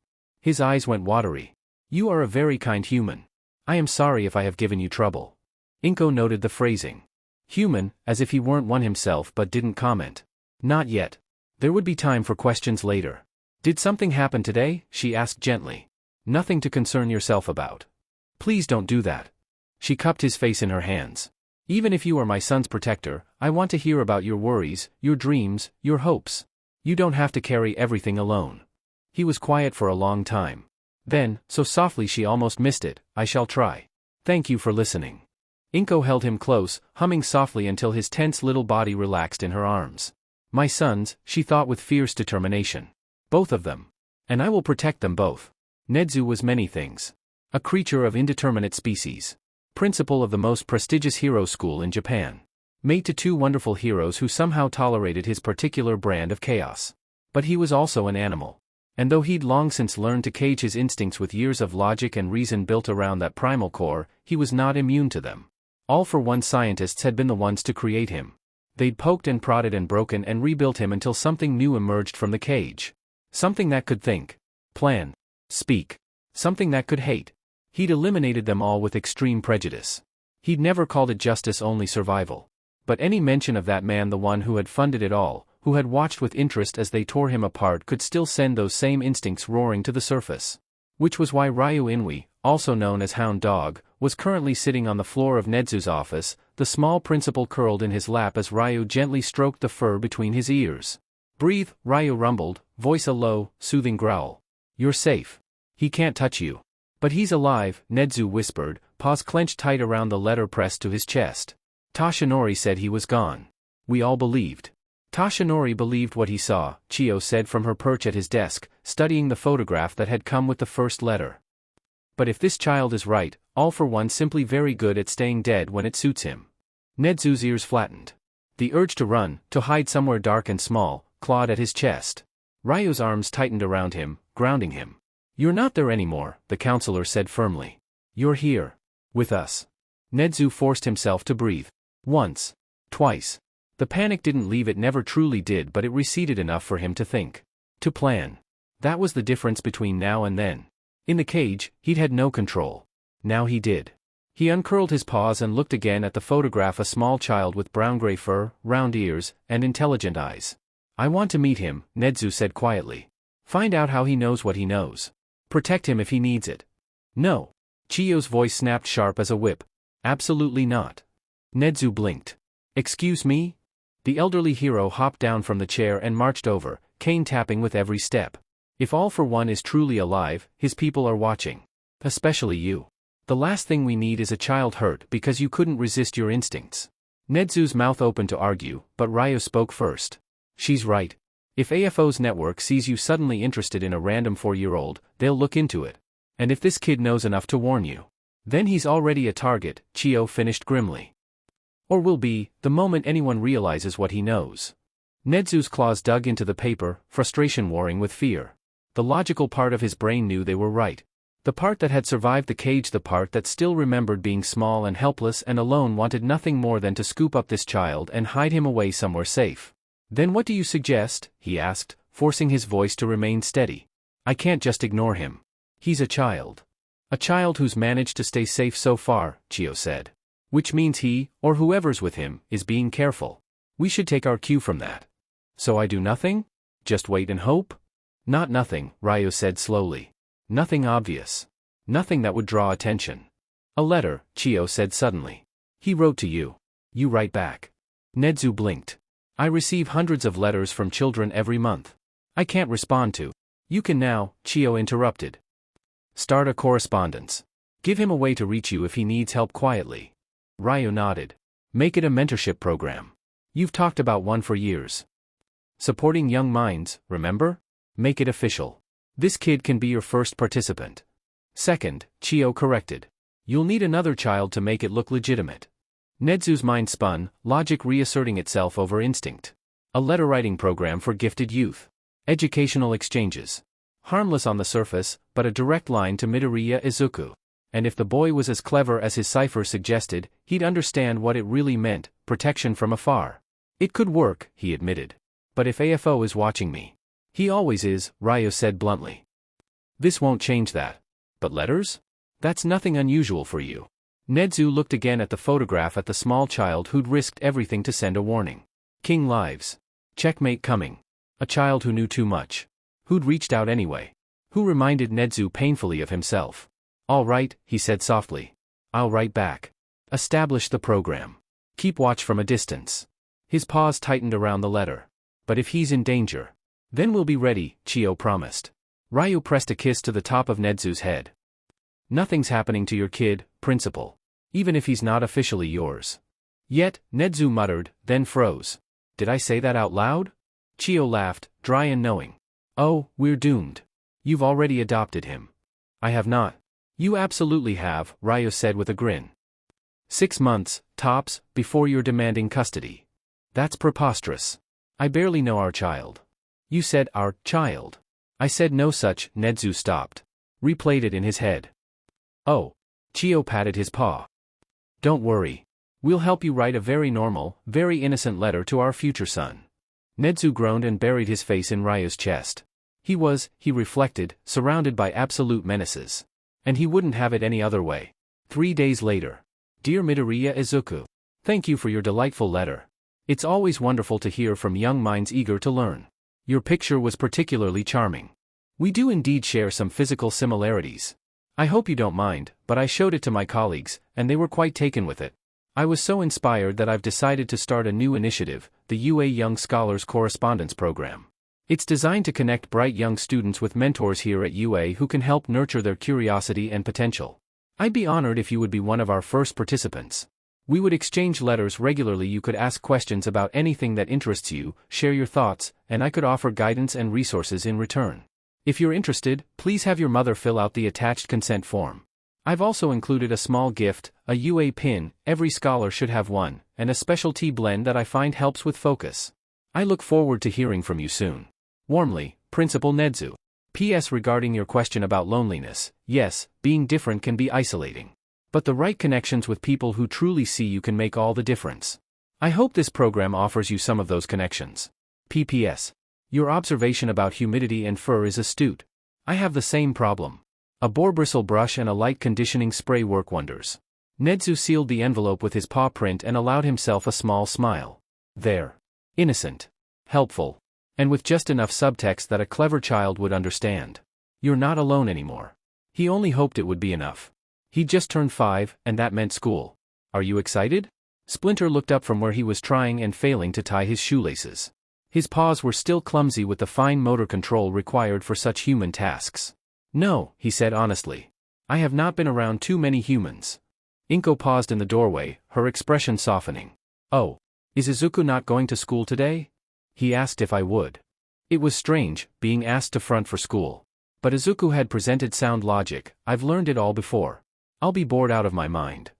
His eyes went watery. You are a very kind human. I am sorry if I have given you trouble. Inko noted the phrasing. Human, as if he weren't one himself but didn't comment. Not yet. There would be time for questions later. Did something happen today? She asked gently. Nothing to concern yourself about. Please don't do that. She cupped his face in her hands. Even if you are my son's protector, I want to hear about your worries, your dreams, your hopes. You don't have to carry everything alone. He was quiet for a long time. Then, so softly she almost missed it, I shall try. Thank you for listening. Inko held him close, humming softly until his tense little body relaxed in her arms. My sons, she thought with fierce determination. Both of them. And I will protect them both. Nedzu was many things. A creature of indeterminate species. Principal of the most prestigious hero school in Japan. Mate to two wonderful heroes who somehow tolerated his particular brand of chaos. But he was also an animal. And though he'd long since learned to cage his instincts with years of logic and reason built around that primal core, he was not immune to them. All for one scientists had been the ones to create him. They'd poked and prodded and broken and rebuilt him until something new emerged from the cage. Something that could think, plan, speak. Something that could hate. He'd eliminated them all with extreme prejudice. He'd never called it justice, only survival. But any mention of that man, the one who had funded it all, who had watched with interest as they tore him apart, could still send those same instincts roaring to the surface. Which was why Ryu Inui, also known as Hound Dog, was currently sitting on the floor of Nedzu's office, the small principal curled in his lap as Ryu gently stroked the fur between his ears. Breathe, Ryu rumbled, voice a low, soothing growl. You're safe. He can't touch you. But he's alive, Nedzu whispered, paws clenched tight around the letter pressed to his chest. Tashinori said he was gone. We all believed. Tashinori believed what he saw, Chiyo said from her perch at his desk, studying the photograph that had come with the first letter. But if this child is right, all for one simply very good at staying dead when it suits him. Nedzu's ears flattened. The urge to run, to hide somewhere dark and small, clawed at his chest. Ryu's arms tightened around him, grounding him. You're not there anymore, the counselor said firmly. You're here. With us. Nedzu forced himself to breathe. Once. Twice. The panic didn't leave, it never truly did, but it receded enough for him to think. To plan. That was the difference between now and then. In the cage, he'd had no control. Now he did. He uncurled his paws and looked again at the photograph, a small child with brown-gray fur, round ears, and intelligent eyes. I want to meet him, Nedzu said quietly. Find out how he knows what he knows. Protect him if he needs it. No. Chiyo's voice snapped sharp as a whip. Absolutely not. Nedzu blinked. Excuse me? The elderly hero hopped down from the chair and marched over, cane tapping with every step. If All for One is truly alive, his people are watching. Especially you. The last thing we need is a child hurt because you couldn't resist your instincts. Nedzu's mouth opened to argue, but Ryu spoke first. She's right. If AFO's network sees you suddenly interested in a random 4-year-old, they'll look into it. And if this kid knows enough to warn you, then he's already a target, Chiyo finished grimly. Or will be, the moment anyone realizes what he knows. Nedzu's claws dug into the paper, frustration warring with fear. The logical part of his brain knew they were right. The part that had survived the cage, the part that still remembered being small and helpless and alone, wanted nothing more than to scoop up this child and hide him away somewhere safe. Then what do you suggest? He asked, forcing his voice to remain steady. I can't just ignore him. He's a child. A child who's managed to stay safe so far, Chiyo said. Which means he, or whoever's with him, is being careful. We should take our cue from that. So I do nothing? Just wait and hope? Not nothing, Ryu said slowly. Nothing obvious. Nothing that would draw attention. A letter, Chiyo said suddenly. He wrote to you. You write back. Nedzu blinked. I receive hundreds of letters from children every month. I can't respond to. You can now, Chiyo interrupted. Start a correspondence. Give him a way to reach you if he needs help quietly. Ryu nodded. Make it a mentorship program. You've talked about one for years. Supporting young minds, remember? Make it official. This kid can be your first participant. Second, Chiyo corrected. You'll need another child to make it look legitimate. Nedzu's mind spun, logic reasserting itself over instinct. A letter-writing program for gifted youth. Educational exchanges. Harmless on the surface, but a direct line to Midoriya Izuku. And if the boy was as clever as his cipher suggested, he'd understand what it really meant, protection from afar. It could work, he admitted. But if AFO is watching me. He always is, Ryu said bluntly. This won't change that. But letters? That's nothing unusual for you. Nedzu looked again at the photograph at the small child who'd risked everything to send a warning. King lives. Checkmate coming. A child who knew too much. Who'd reached out anyway. Who reminded Nedzu painfully of himself. All right, he said softly. I'll write back. Establish the program. Keep watch from a distance. His paws tightened around the letter. But if he's in danger, then we'll be ready, Chio promised. Ryu pressed a kiss to the top of Nedzu's head. Nothing's happening to your kid, Principal. Even if he's not officially yours. Yet, Nedzu muttered, then froze. Did I say that out loud? Chio laughed, dry and knowing. Oh, we're doomed. You've already adopted him. I have not. You absolutely have, Ryu said with a grin. 6 months, tops, before you're demanding custody. That's preposterous. I barely know our child. You said our child. I said no such. Nedzu stopped. Replayed it in his head. Oh. Chio patted his paw. Don't worry. We'll help you write a very normal, very innocent letter to our future son. Nedzu groaned and buried his face in Ryu's chest. He reflected, surrounded by absolute menaces. And he wouldn't have it any other way. 3 days later. Dear Midoriya Izuku. Thank you for your delightful letter. It's always wonderful to hear from young minds eager to learn. Your picture was particularly charming. We do indeed share some physical similarities. I hope you don't mind, but I showed it to my colleagues, and they were quite taken with it. I was so inspired that I've decided to start a new initiative, the UA Young Scholars Correspondence Program. It's designed to connect bright young students with mentors here at UA who can help nurture their curiosity and potential. I'd be honored if you would be one of our first participants. We would exchange letters regularly. You could ask questions about anything that interests you, share your thoughts, and I could offer guidance and resources in return. If you're interested, please have your mother fill out the attached consent form. I've also included a small gift, a UA pin, every scholar should have one, and a special tea blend that I find helps with focus. I look forward to hearing from you soon. Warmly, Principal Nedzu. P.S. Regarding your question about loneliness, yes, being different can be isolating. But the right connections with people who truly see you can make all the difference. I hope this program offers you some of those connections. P.P.S. Your observation about humidity and fur is astute. I have the same problem. A boar bristle brush and a light conditioning spray work wonders. Nedzu sealed the envelope with his paw print and allowed himself a small smile. There. Innocent. Helpful. And with just enough subtext that a clever child would understand. You're not alone anymore. He only hoped it would be enough. He'd just turned 5, and that meant school. Are you excited? Splinter looked up from where he was trying and failing to tie his shoelaces. His paws were still clumsy with the fine motor control required for such human tasks. No, he said honestly. I have not been around too many humans. Inko paused in the doorway, her expression softening. Oh. Is Izuku not going to school today? He asked if I would. It was strange, being asked to front for school. But Izuku had presented sound logic. I've learned it all before. I'll be bored out of my mind.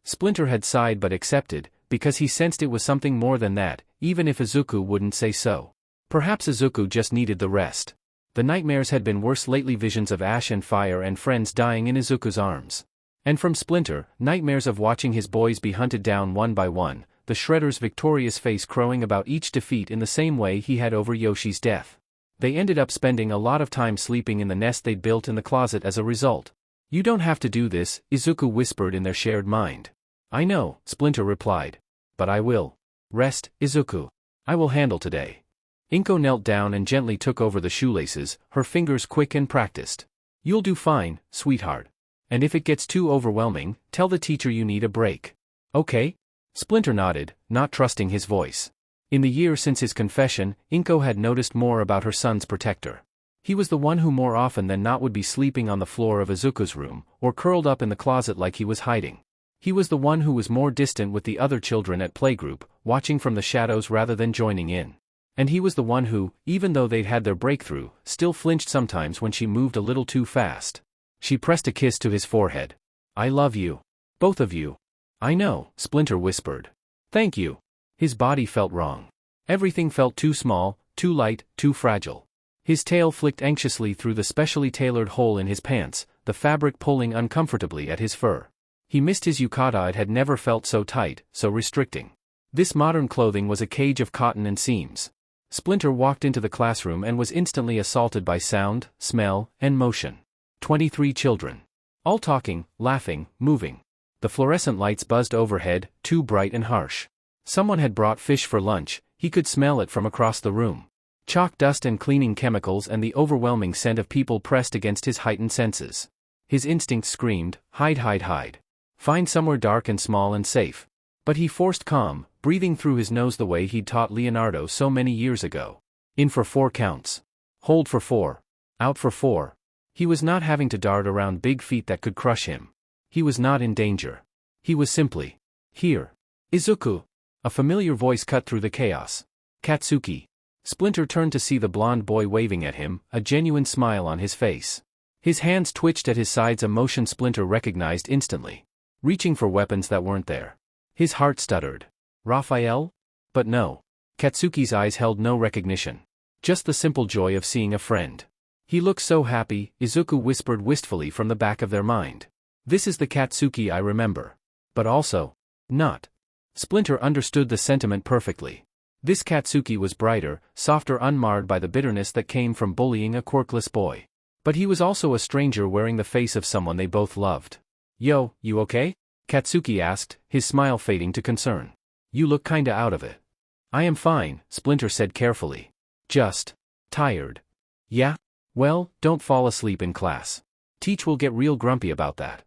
Splinter had sighed but accepted, because he sensed it was something more than that, even if Izuku wouldn't say so. Perhaps Izuku just needed the rest. The nightmares had been worse lately, visions of ash and fire and friends dying in Izuku's arms. And from Splinter, nightmares of watching his boys be hunted down one by one, the Shredder's victorious face crowing about each defeat in the same way he had over Yoshi's death. They ended up spending a lot of time sleeping in the nest they'd built in the closet as a result. You don't have to do this, Izuku whispered in their shared mind. I know, Splinter replied. But I will. Rest, Izuku. I will handle today. Inko knelt down and gently took over the shoelaces, her fingers quick and practiced. You'll do fine, sweetheart. And if it gets too overwhelming, tell the teacher you need a break. Okay? Splinter nodded, not trusting his voice. In the year since his confession, Inko had noticed more about her son's protector. He was the one who more often than not would be sleeping on the floor of Izuku's room, or curled up in the closet like he was hiding. He was the one who was more distant with the other children at playgroup, watching from the shadows rather than joining in. And he was the one who, even though they'd had their breakthrough, still flinched sometimes when she moved a little too fast. She pressed a kiss to his forehead. I love you. Both of you. I know, Splinter whispered. Thank you. His body felt wrong. Everything felt too small, too light, too fragile. His tail flicked anxiously through the specially tailored hole in his pants, the fabric pulling uncomfortably at his fur. He missed his yukata. It had never felt so tight, so restricting. This modern clothing was a cage of cotton and seams. Splinter walked into the classroom and was instantly assaulted by sound, smell, and motion. 23 children. All talking, laughing, moving. The fluorescent lights buzzed overhead, too bright and harsh. Someone had brought fish for lunch, he could smell it from across the room. Chalk dust and cleaning chemicals and the overwhelming scent of people pressed against his heightened senses. His instinct screamed, hide, hide, hide. Find somewhere dark and small and safe. But he forced calm, breathing through his nose the way he'd taught Leonardo so many years ago. In for 4 counts. Hold for 4. Out for 4. He was not having to dart around big feet that could crush him. He was not in danger. He was simply here. Izuku. A familiar voice cut through the chaos. Katsuki. Splinter turned to see the blond boy waving at him, a genuine smile on his face. His hands twitched at his sides, a motion Splinter recognized instantly. Reaching for weapons that weren't there. His heart stuttered. Raphael? But no. Katsuki's eyes held no recognition. Just the simple joy of seeing a friend. He looked so happy, Izuku whispered wistfully from the back of their mind. This is the Katsuki I remember. But also, not. Splinter understood the sentiment perfectly. This Katsuki was brighter, softer, unmarred by the bitterness that came from bullying a quirkless boy. But he was also a stranger wearing the face of someone they both loved. Yo, you okay? Katsuki asked, his smile fading to concern. You look kinda out of it. I am fine, Splinter said carefully. Just tired. Yeah? Well, don't fall asleep in class. Teach will get real grumpy about that.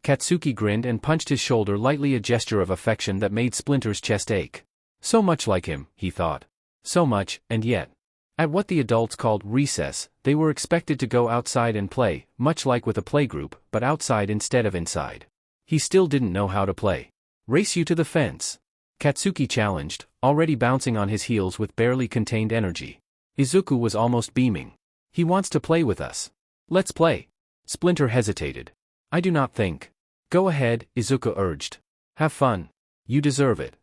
Katsuki grinned and punched his shoulder lightly, a gesture of affection that made Splinter's chest ache. So much like him, he thought. So much, and yet. At what the adults called recess, they were expected to go outside and play, much like with a playgroup, but outside instead of inside. He still didn't know how to play. Race you to the fence. Katsuki challenged, already bouncing on his heels with barely contained energy. Izuku was almost beaming. He wants to play with us. Let's play. Splinter hesitated. I do not think. Go ahead, Izuku urged. Have fun. You deserve it.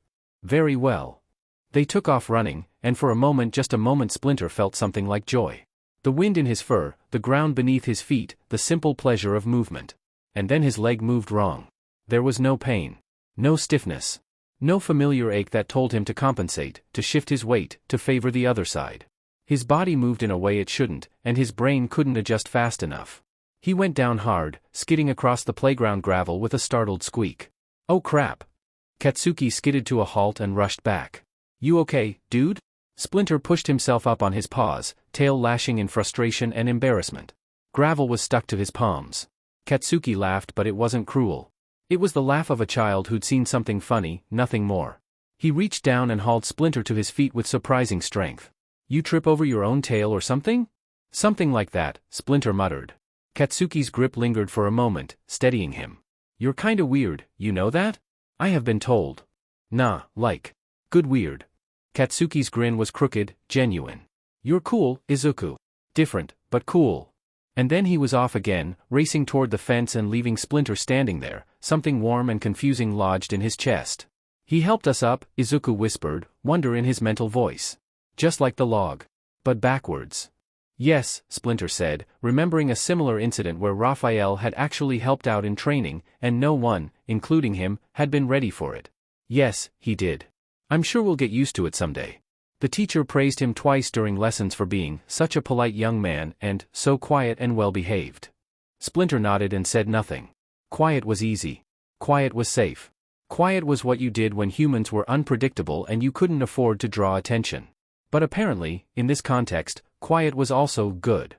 Very well. They took off running, and for a moment, just a moment, Splinter felt something like joy. The wind in his fur, the ground beneath his feet, the simple pleasure of movement. And then his leg moved wrong. There was no pain. No stiffness. No familiar ache that told him to compensate, to shift his weight, to favor the other side. His body moved in a way it shouldn't, and his brain couldn't adjust fast enough. He went down hard, skidding across the playground gravel with a startled squeak. Oh crap. Katsuki skidded to a halt and rushed back. You okay, dude? Splinter pushed himself up on his paws, tail lashing in frustration and embarrassment. Gravel was stuck to his palms. Katsuki laughed, but it wasn't cruel. It was the laugh of a child who'd seen something funny, nothing more. He reached down and hauled Splinter to his feet with surprising strength. You trip over your own tail or something? Something like that, Splinter muttered. Katsuki's grip lingered for a moment, steadying him. You're kinda weird, you know that? I have been told. Nah, like. Good weird. Katsuki's grin was crooked, genuine. You're cool, Izuku. Different, but cool. And then he was off again, racing toward the fence and leaving Splinter standing there, something warm and confusing lodged in his chest. He helped us up, Izuku whispered, wonder in his mental voice. Just like the log. But backwards. Yes, Splinter said, remembering a similar incident where Raphael had actually helped out in training, and no one, including him, had been ready for it. Yes, he did. I'm sure we'll get used to it someday. The teacher praised him twice during lessons for being such a polite young man and so quiet and well-behaved. Splinter nodded and said nothing. Quiet was easy. Quiet was safe. Quiet was what you did when humans were unpredictable and you couldn't afford to draw attention. But apparently, in this context, quiet was also good.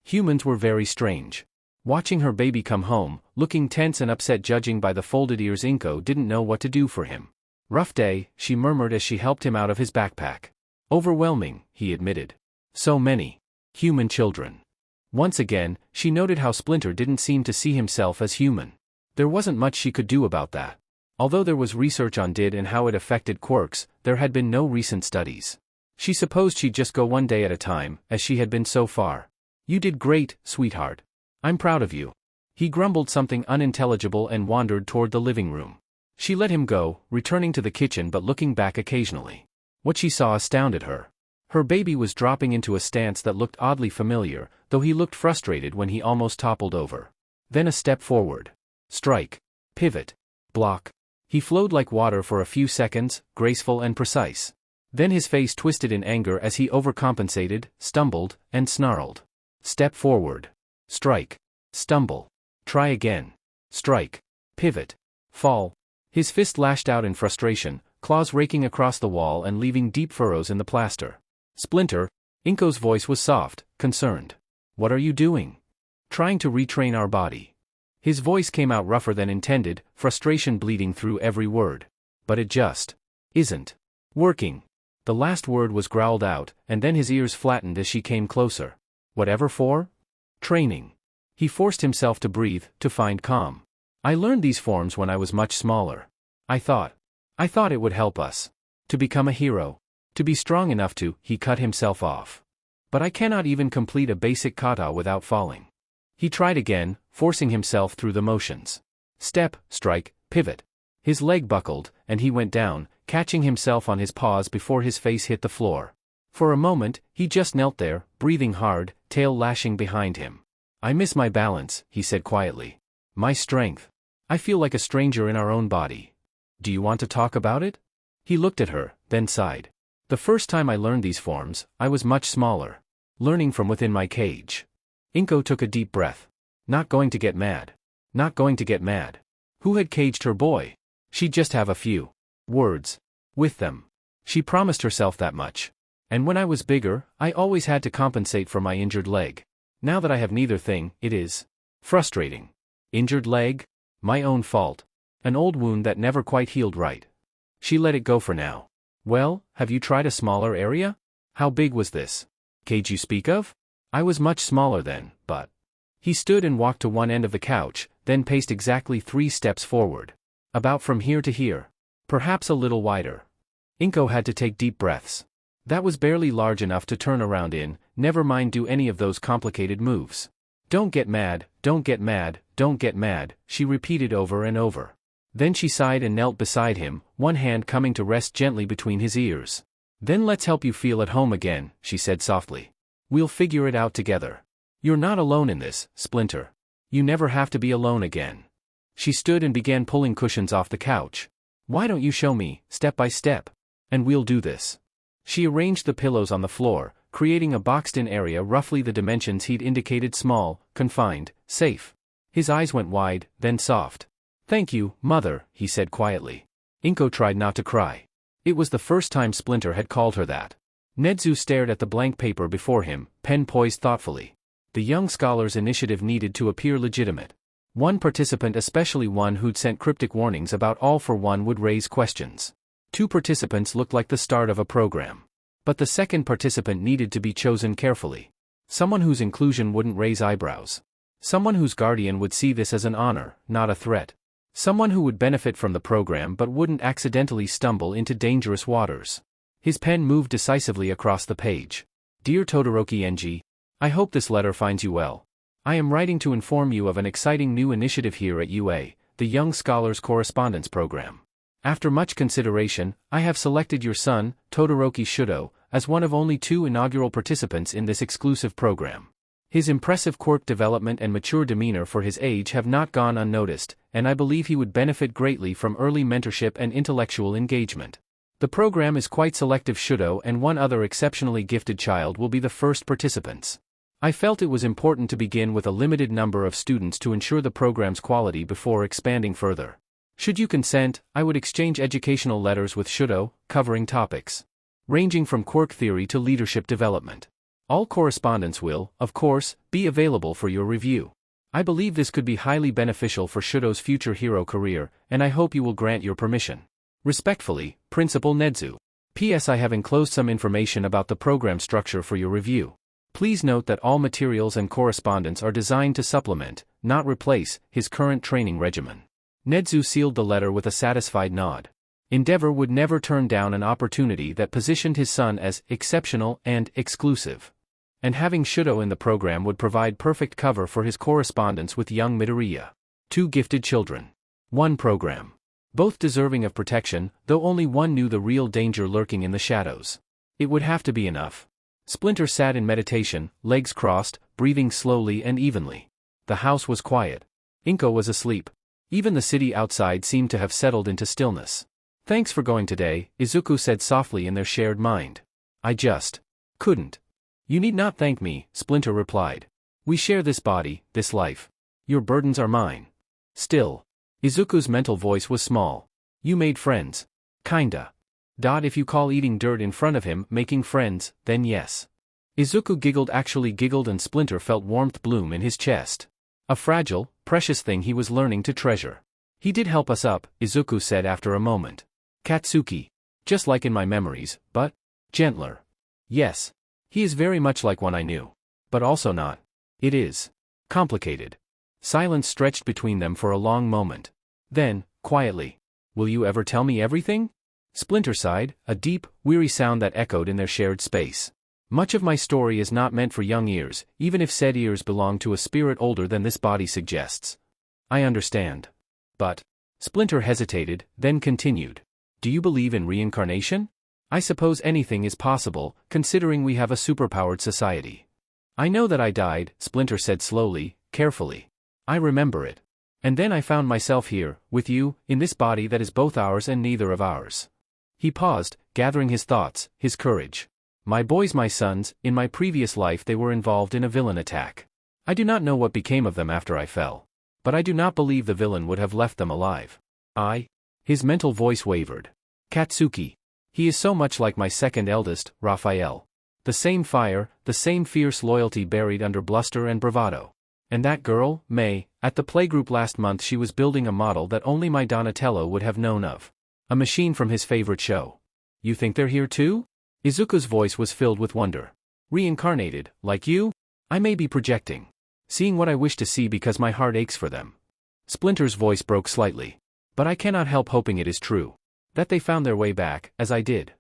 Humans were very strange. Watching her baby come home, looking tense and upset judging by the folded ears, Inko didn't know what to do for him. Rough day, she murmured as she helped him out of his backpack. Overwhelming, he admitted. So many human children. Once again, she noted how Splinter didn't seem to see himself as human. There wasn't much she could do about that. Although there was research on did and how it affected quirks, there had been no recent studies. She supposed she'd just go one day at a time, as she had been so far. You did great, sweetheart. I'm proud of you. He grumbled something unintelligible and wandered toward the living room. She let him go, returning to the kitchen but looking back occasionally. What she saw astounded her. Her baby was dropping into a stance that looked oddly familiar, though he looked frustrated when he almost toppled over. Then a step forward. Strike. Pivot. Block. He flowed like water for a few seconds, graceful and precise. Then his face twisted in anger as he overcompensated, stumbled, and snarled. Step forward. Strike. Stumble. Try again. strike, pivot, fall. His fist lashed out in frustration, claws raking across the wall and leaving deep furrows in the plaster. Splinter, Inko's voice was soft, concerned. What are you doing? Trying to retrain our body. His voice came out rougher than intended, frustration bleeding through every word. But it just isn't working. The last word was growled out, and then his ears flattened as she came closer. Whatever for? Training. He forced himself to breathe, to find calm. I learned these forms when I was much smaller. I thought it would help us. To become a hero. To be strong enough to, he cut himself off. But I cannot even complete a basic kata without falling. He tried again, forcing himself through the motions. Step, strike, pivot. His leg buckled, and he went down, catching himself on his paws before his face hit the floor. For a moment, he just knelt there, breathing hard, tail lashing behind him. I miss my balance, he said quietly. My strength. I feel like a stranger in our own body. Do you want to talk about it? He looked at her, then sighed. The first time I learned these forms, I was much smaller. Learning from within my cage. Inko took a deep breath. Not going to get mad. Not going to get mad. Who had caged her boy? She'd just have a few words with them. She promised herself that much. And when I was bigger, I always had to compensate for my injured leg. Now that I have neither thing, it is frustrating. Injured leg? My own fault. An old wound that never quite healed right. She let it go for now. Well, have you tried a smaller area? How big was this cage you speak of? I was much smaller then, but... He stood and walked to one end of the couch, then paced exactly 3 steps forward. About from here to here. Perhaps a little wider. Inko had to take deep breaths. That was barely large enough to turn around in, never mind do any of those complicated moves. Don't get mad, don't get mad, don't get mad, she repeated over and over. Then she sighed and knelt beside him, one hand coming to rest gently between his ears. Then let's help you feel at home again, she said softly. We'll figure it out together. You're not alone in this, Splinter. You never have to be alone again. She stood and began pulling cushions off the couch. Why don't you show me, step by step? And we'll do this. She arranged the pillows on the floor, creating a boxed-in area roughly the dimensions he'd indicated: small, confined, safe. His eyes went wide, then soft. Thank you, Mother, he said quietly. Inko tried not to cry. It was the first time Splinter had called her that. Nedzu stared at the blank paper before him, pen poised thoughtfully. The young scholar's initiative needed to appear legitimate. One participant, especially one who'd sent cryptic warnings about all for one, would raise questions. 2 participants looked like the start of a program. But the second participant needed to be chosen carefully. Someone whose inclusion wouldn't raise eyebrows. Someone whose guardian would see this as an honor, not a threat. Someone who would benefit from the program but wouldn't accidentally stumble into dangerous waters. His pen moved decisively across the page. Dear Todoroki Enji, I hope this letter finds you well. I am writing to inform you of an exciting new initiative here at UA, the Young Scholars Correspondence Program. After much consideration, I have selected your son, Todoroki Shudo, as one of only 2 inaugural participants in this exclusive program. His impressive quirk development and mature demeanor for his age have not gone unnoticed, and I believe he would benefit greatly from early mentorship and intellectual engagement. The program is quite selective. Shudo and one other exceptionally gifted child will be the first participants. I felt it was important to begin with a limited number of students to ensure the program's quality before expanding further. Should you consent, I would exchange educational letters with Shudo, covering topics ranging from quirk theory to leadership development. All correspondence will, of course, be available for your review. I believe this could be highly beneficial for Shudo's future hero career, and I hope you will grant your permission. Respectfully, Principal Nedzu. P.S. I have enclosed some information about the program structure for your review. Please note that all materials and correspondence are designed to supplement, not replace, his current training regimen. Nedzu sealed the letter with a satisfied nod. Endeavor would never turn down an opportunity that positioned his son as exceptional and exclusive. And having Shudo in the program would provide perfect cover for his correspondence with young Midoriya. 2 gifted children. 1 program. Both deserving of protection, though only one knew the real danger lurking in the shadows. It would have to be enough. Splinter sat in meditation, legs crossed, breathing slowly and evenly. The house was quiet. Inko was asleep. Even the city outside seemed to have settled into stillness. Thanks for going today, Izuku said softly in their shared mind. I just couldn't. You need not thank me, Splinter replied. We share this body, this life. Your burdens are mine. Still. Izuku's mental voice was small. You made friends. Kinda. If you call eating dirt in front of him making friends, then yes. Izuku actually giggled, and Splinter felt warmth bloom in his chest. A fragile, precious thing he was learning to treasure. He did help us up, Izuku said after a moment. Katsuki. Just like in my memories, but gentler. Yes. He is very much like one I knew. But also not. It is complicated. Silence stretched between them for a long moment. Then, quietly. Will you ever tell me everything? Splinter sighed, a deep, weary sound that echoed in their shared space. Much of my story is not meant for young ears, even if said ears belong to a spirit older than this body suggests. I understand. But. Splinter hesitated, then continued. Do you believe in reincarnation? I suppose anything is possible, considering we have a superpowered society. I know that I died, Splinter said slowly, carefully. I remember it. And then I found myself here, with you, in this body that is both ours and neither of ours. He paused, gathering his thoughts, his courage. My boys, my sons, in my previous life they were involved in a villain attack. I do not know what became of them after I fell. But I do not believe the villain would have left them alive. His mental voice wavered. Katsuki. He is so much like my second eldest, Raphael. The same fire, the same fierce loyalty buried under bluster and bravado. And that girl, May, at the playgroup last month she was building a model that only my Donatello would have known of. A machine from his favorite show. You think they're here too? Izuku's voice was filled with wonder. Reincarnated, like you? I may be projecting. Seeing what I wish to see because my heart aches for them. Splinter's voice broke slightly. But I cannot help hoping it is true. That they found their way back, as I did.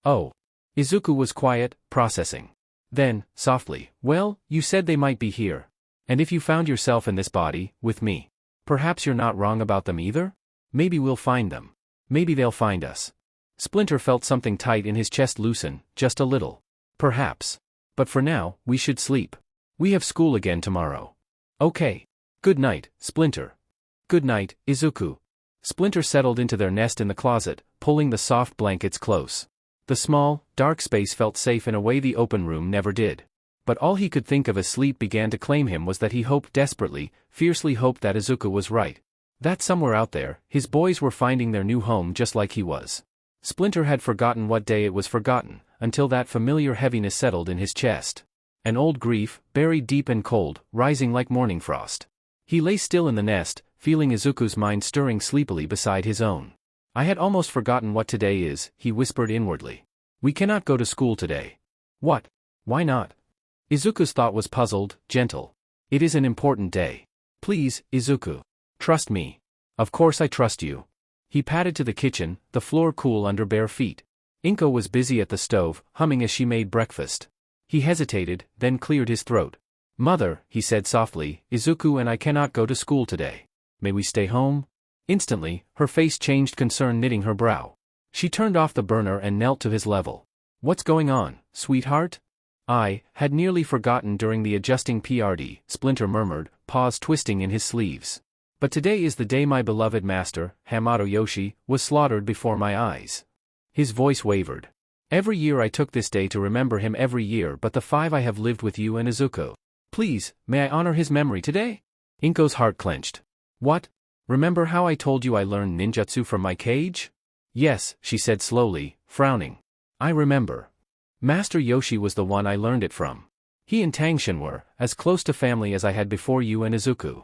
Oh. Izuku was quiet, processing. Then, softly, well, you said they might be here. And if you found yourself in this body, with me. Perhaps you're not wrong about them either? Maybe we'll find them. Maybe they'll find us. Splinter felt something tight in his chest loosen, just a little. Perhaps. But for now, we should sleep. We have school again tomorrow. Okay. Good night, Splinter. Good night, Izuku. Splinter settled into their nest in the closet, pulling the soft blankets close. The small, dark space felt safe in a way the open room never did. But all he could think of as sleep began to claim him was that he hoped desperately, fiercely hoped that Izuku was right. That somewhere out there, his boys were finding their new home just like he was. Splinter had forgotten what day it was forgotten, until that familiar heaviness settled in his chest. An old grief, buried deep and cold, rising like morning frost. He lay still in the nest, feeling Izuku's mind stirring sleepily beside his own. I had almost forgotten what today is, he whispered inwardly. We cannot go to school today. What? Why not? Izuku's thought was puzzled, gentle. It is an important day. Please, Izuku. Trust me. Of course I trust you. He padded to the kitchen, the floor cool under bare feet. Inko was busy at the stove, humming as she made breakfast. He hesitated, then cleared his throat. Mother, he said softly, Izuku and I cannot go to school today. May we stay home? Instantly, her face changed, concern knitting her brow. She turned off the burner and knelt to his level. What's going on, sweetheart? I had nearly forgotten during the adjusting PRD, Splinter murmured, paws twisting in his sleeves. But today is the day my beloved master, Hamato Yoshi, was slaughtered before my eyes. His voice wavered. Every year I took this day to remember him every year, but the 5 I have lived with you and Izuku. Please, may I honor his memory today? Inko's heart clenched. What? Remember how I told you I learned ninjutsu from my cage? Yes, she said slowly, frowning. I remember. Master Yoshi was the one I learned it from. He and Tangshin were as close to family as I had before you and Izuku.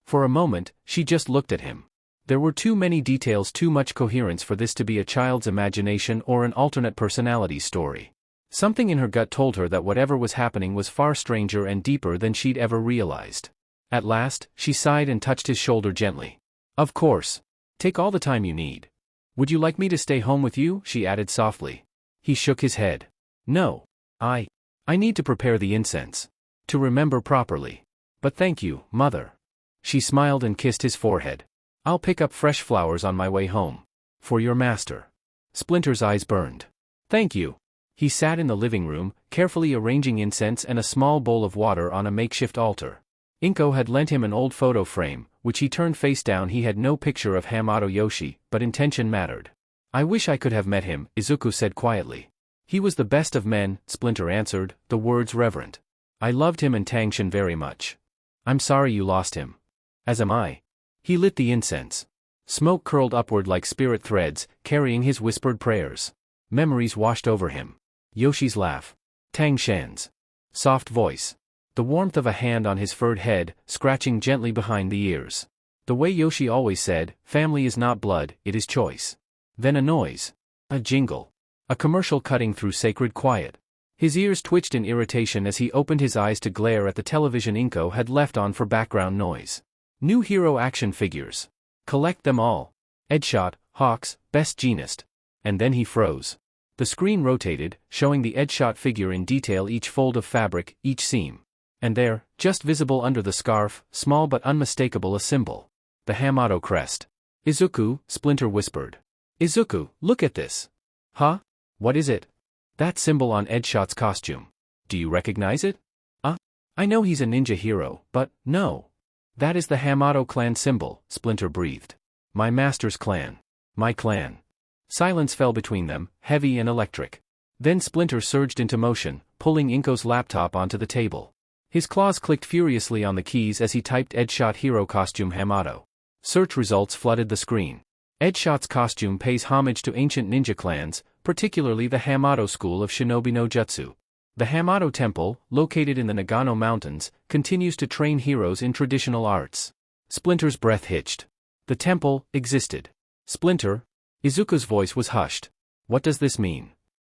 For a moment, she just looked at him. There were too many details, too much coherence for this to be a child's imagination or an alternate personality story. Something in her gut told her that whatever was happening was far stranger and deeper than she'd ever realized. At last, she sighed and touched his shoulder gently. Of course. Take all the time you need. Would you like me to stay home with you? She added softly. He shook his head. No. I need to prepare the incense. To remember properly. But thank you, Mother. She smiled and kissed his forehead. I'll pick up fresh flowers on my way home. For your master. Splinter's eyes burned. Thank you. He sat in the living room, carefully arranging incense and a small bowl of water on a makeshift altar. Inko had lent him an old photo frame, which he turned face down. He had no picture of Hamato Yoshi, but intention mattered. I wish I could have met him, Izuku said quietly. He was the best of men, Splinter answered, the words reverent. I loved him and Tangshin very much. I'm sorry you lost him. As am I. He lit the incense. Smoke curled upward like spirit threads, carrying his whispered prayers. Memories washed over him. Yoshi's laugh. Tang Shen's soft voice. The warmth of a hand on his furred head, scratching gently behind the ears. The way Yoshi always said, family is not blood, it is choice. Then a noise. A jingle. A commercial cutting through sacred quiet. His ears twitched in irritation as he opened his eyes to glare at the television Inko had left on for background noise. New hero action figures. Collect them all. Edgeshot, Hawks, Best Jeanist. And then he froze. The screen rotated, showing the Edgeshot figure in detail, each fold of fabric, each seam. And there, just visible under the scarf, small but unmistakable, a symbol. The Hamato crest. Izuku, Splinter whispered. Izuku, look at this. Huh? What is it? That symbol on Edgeshot's costume. Do you recognize it? I know he's a ninja hero, but, no. That is the Hamato clan symbol, Splinter breathed. My master's clan. My clan. Silence fell between them, heavy and electric. Then Splinter surged into motion, pulling Inko's laptop onto the table. His claws clicked furiously on the keys as he typed Edgeshot hero costume Hamato. Search results flooded the screen. Edgeshot's costume pays homage to ancient ninja clans, particularly the Hamato school of shinobi no jutsu. The Hamato Temple, located in the Nagano Mountains, continues to train heroes in traditional arts. Splinter's breath hitched. The temple existed. Splinter? Izuku's voice was hushed. What does this mean?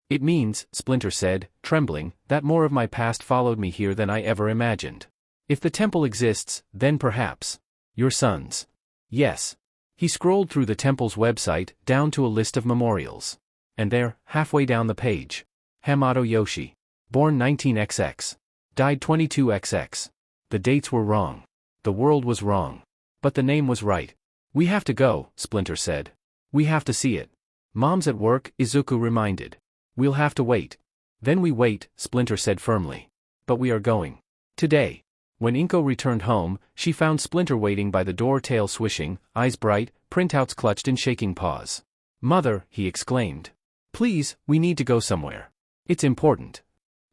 It means, Splinter said, trembling, that more of my past followed me here than I ever imagined. If the temple exists, then perhaps. Your sons. Yes. He scrolled through the temple's website, down to a list of memorials. And there, halfway down the page. Hamato Yoshi. Born 19XX. Died 22XX. The dates were wrong. The world was wrong. But the name was right. We have to go, Splinter said. We have to see it. Mom's at work, Izuku reminded. We'll have to wait. Then we wait, Splinter said firmly. But we are going. Today. When Inko returned home, she found Splinter waiting by the door, tail swishing, eyes bright, printouts clutched in shaking paws. Mother, he exclaimed. Please, we need to go somewhere. It's important.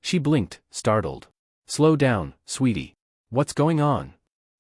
She blinked, startled. Slow down, sweetie. What's going on?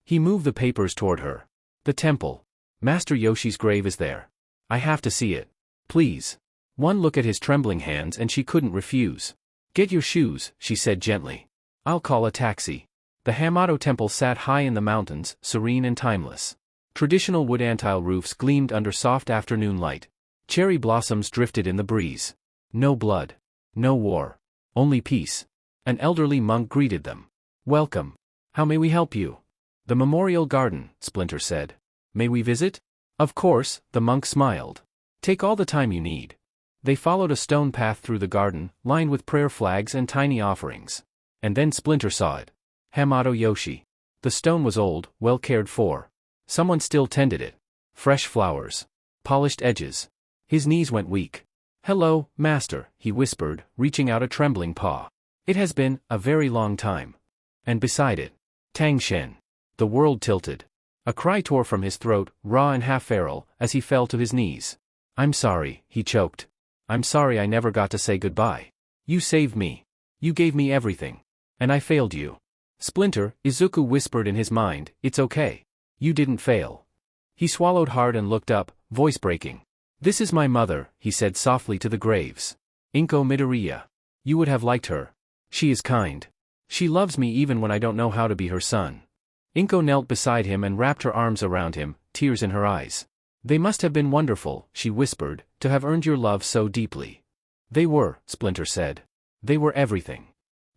He moved the papers toward her. The temple. Master Yoshi's grave is there. I have to see it. Please. One look at his trembling hands and she couldn't refuse. Get your shoes, she said gently. I'll call a taxi. The Hamato Temple sat high in the mountains, serene and timeless. Traditional wood antile roofs gleamed under soft afternoon light. Cherry blossoms drifted in the breeze. No blood. No war. Only peace. An elderly monk greeted them. Welcome. How may we help you? The memorial garden, Splinter said. May we visit? Of course, the monk smiled. Take all the time you need. They followed a stone path through the garden, lined with prayer flags and tiny offerings. And then Splinter saw it. Hamato Yoshi. The stone was old, well cared for. Someone still tended it. Fresh flowers. Polished edges. His knees went weak. Hello, master, he whispered, reaching out a trembling paw. It has been a very long time. And beside it, Tang Shen. The world tilted. A cry tore from his throat, raw and half-feral, as he fell to his knees. I'm sorry, he choked. I'm sorry I never got to say goodbye. You saved me. You gave me everything. And I failed you. Splinter, Izuku whispered in his mind, it's okay. You didn't fail. He swallowed hard and looked up, voice breaking. This is my mother, he said softly to the graves. Inko Midoriya. You would have liked her. She is kind. She loves me even when I don't know how to be her son. Inko knelt beside him and wrapped her arms around him, tears in her eyes. They must have been wonderful, she whispered, to have earned your love so deeply. They were, Splinter said. They were everything.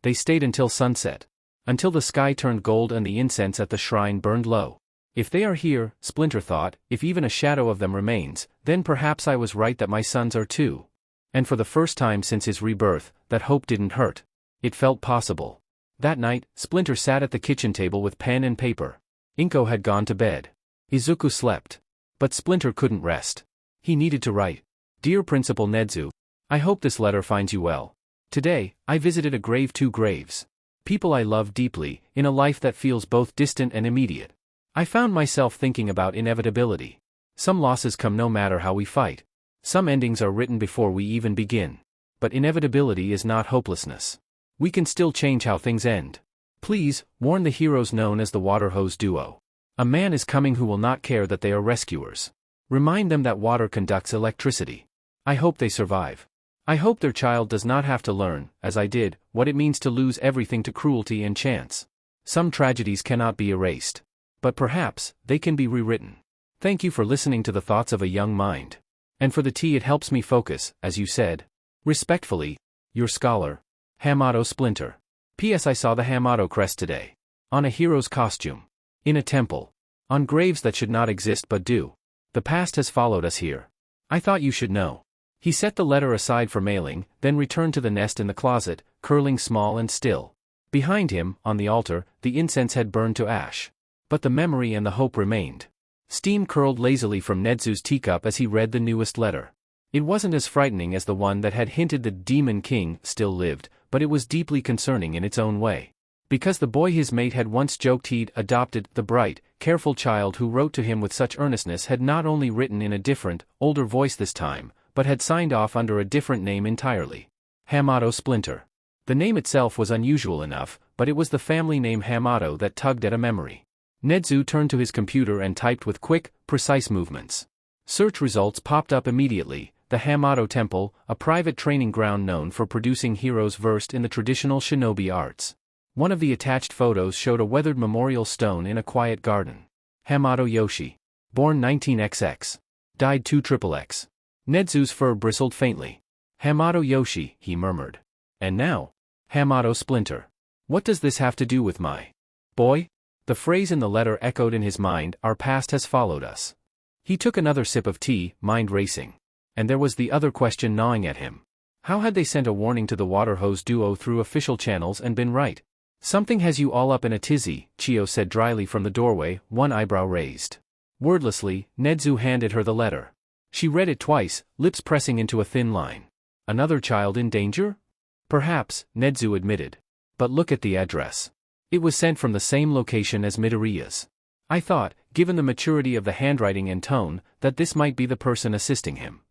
They stayed until sunset. Until the sky turned gold and the incense at the shrine burned low. If they are here, Splinter thought, if even a shadow of them remains, then perhaps I was right that my sons are too. And for the first time since his rebirth, that hope didn't hurt. It felt possible. That night, Splinter sat at the kitchen table with pen and paper. Inko had gone to bed. Izuku slept. But Splinter couldn't rest. He needed to write. Dear Principal Nedzu, I hope this letter finds you well. Today, I visited a grave, 2 graves. People I love deeply, in a life that feels both distant and immediate. I found myself thinking about inevitability. Some losses come no matter how we fight. Some endings are written before we even begin. But inevitability is not hopelessness. We can still change how things end. Please, warn the heroes known as the Water Hose Duo. A man is coming who will not care that they are rescuers. Remind them that water conducts electricity. I hope they survive. I hope their child does not have to learn, as I did, what it means to lose everything to cruelty and chance. Some tragedies cannot be erased. But perhaps, they can be rewritten. Thank you for listening to the thoughts of a young mind. And for the tea, it helps me focus, as you said. Respectfully, your scholar, Hamato Splinter. P.S. I saw the Hamato crest today. On a hero's costume. In a temple. On graves that should not exist but do. The past has followed us here. I thought you should know. He set the letter aside for mailing, then returned to the nest in the closet, curling small and still. Behind him, on the altar, the incense had burned to ash. But the memory and the hope remained. Steam curled lazily from Nedzu's teacup as he read the newest letter. It wasn't as frightening as the one that had hinted the Demon King still lived, but it was deeply concerning in its own way. Because the boy his mate had once joked he'd adopted, the bright, careful child who wrote to him with such earnestness had not only written in a different, older voice this time, but had signed off under a different name entirely. Hamato Splinter. The name itself was unusual enough, but it was the family name Hamato that tugged at a memory. Nedzu turned to his computer and typed with quick, precise movements. Search results popped up immediately. The Hamato Temple, a private training ground known for producing heroes versed in the traditional shinobi arts. One of the attached photos showed a weathered memorial stone in a quiet garden. Hamato Yoshi. Born 19XX. Died 2XXX. Nedzu's fur bristled faintly. Hamato Yoshi, he murmured. And now? Hamato Splinter. What does this have to do with my boy? The phrase in the letter echoed in his mind, our past has followed us. He took another sip of tea, mind racing. And there was the other question gnawing at him. How had they sent a warning to the water hose duo through official channels and been right? Something has you all up in a tizzy, Chio said dryly from the doorway, one eyebrow raised. Wordlessly, Nedzu handed her the letter. She read it twice, lips pressing into a thin line. Another child in danger? Perhaps, Nedzu admitted. But look at the address. It was sent from the same location as Midoriya's. I thought, given the maturity of the handwriting and tone, that this might be the person assisting him.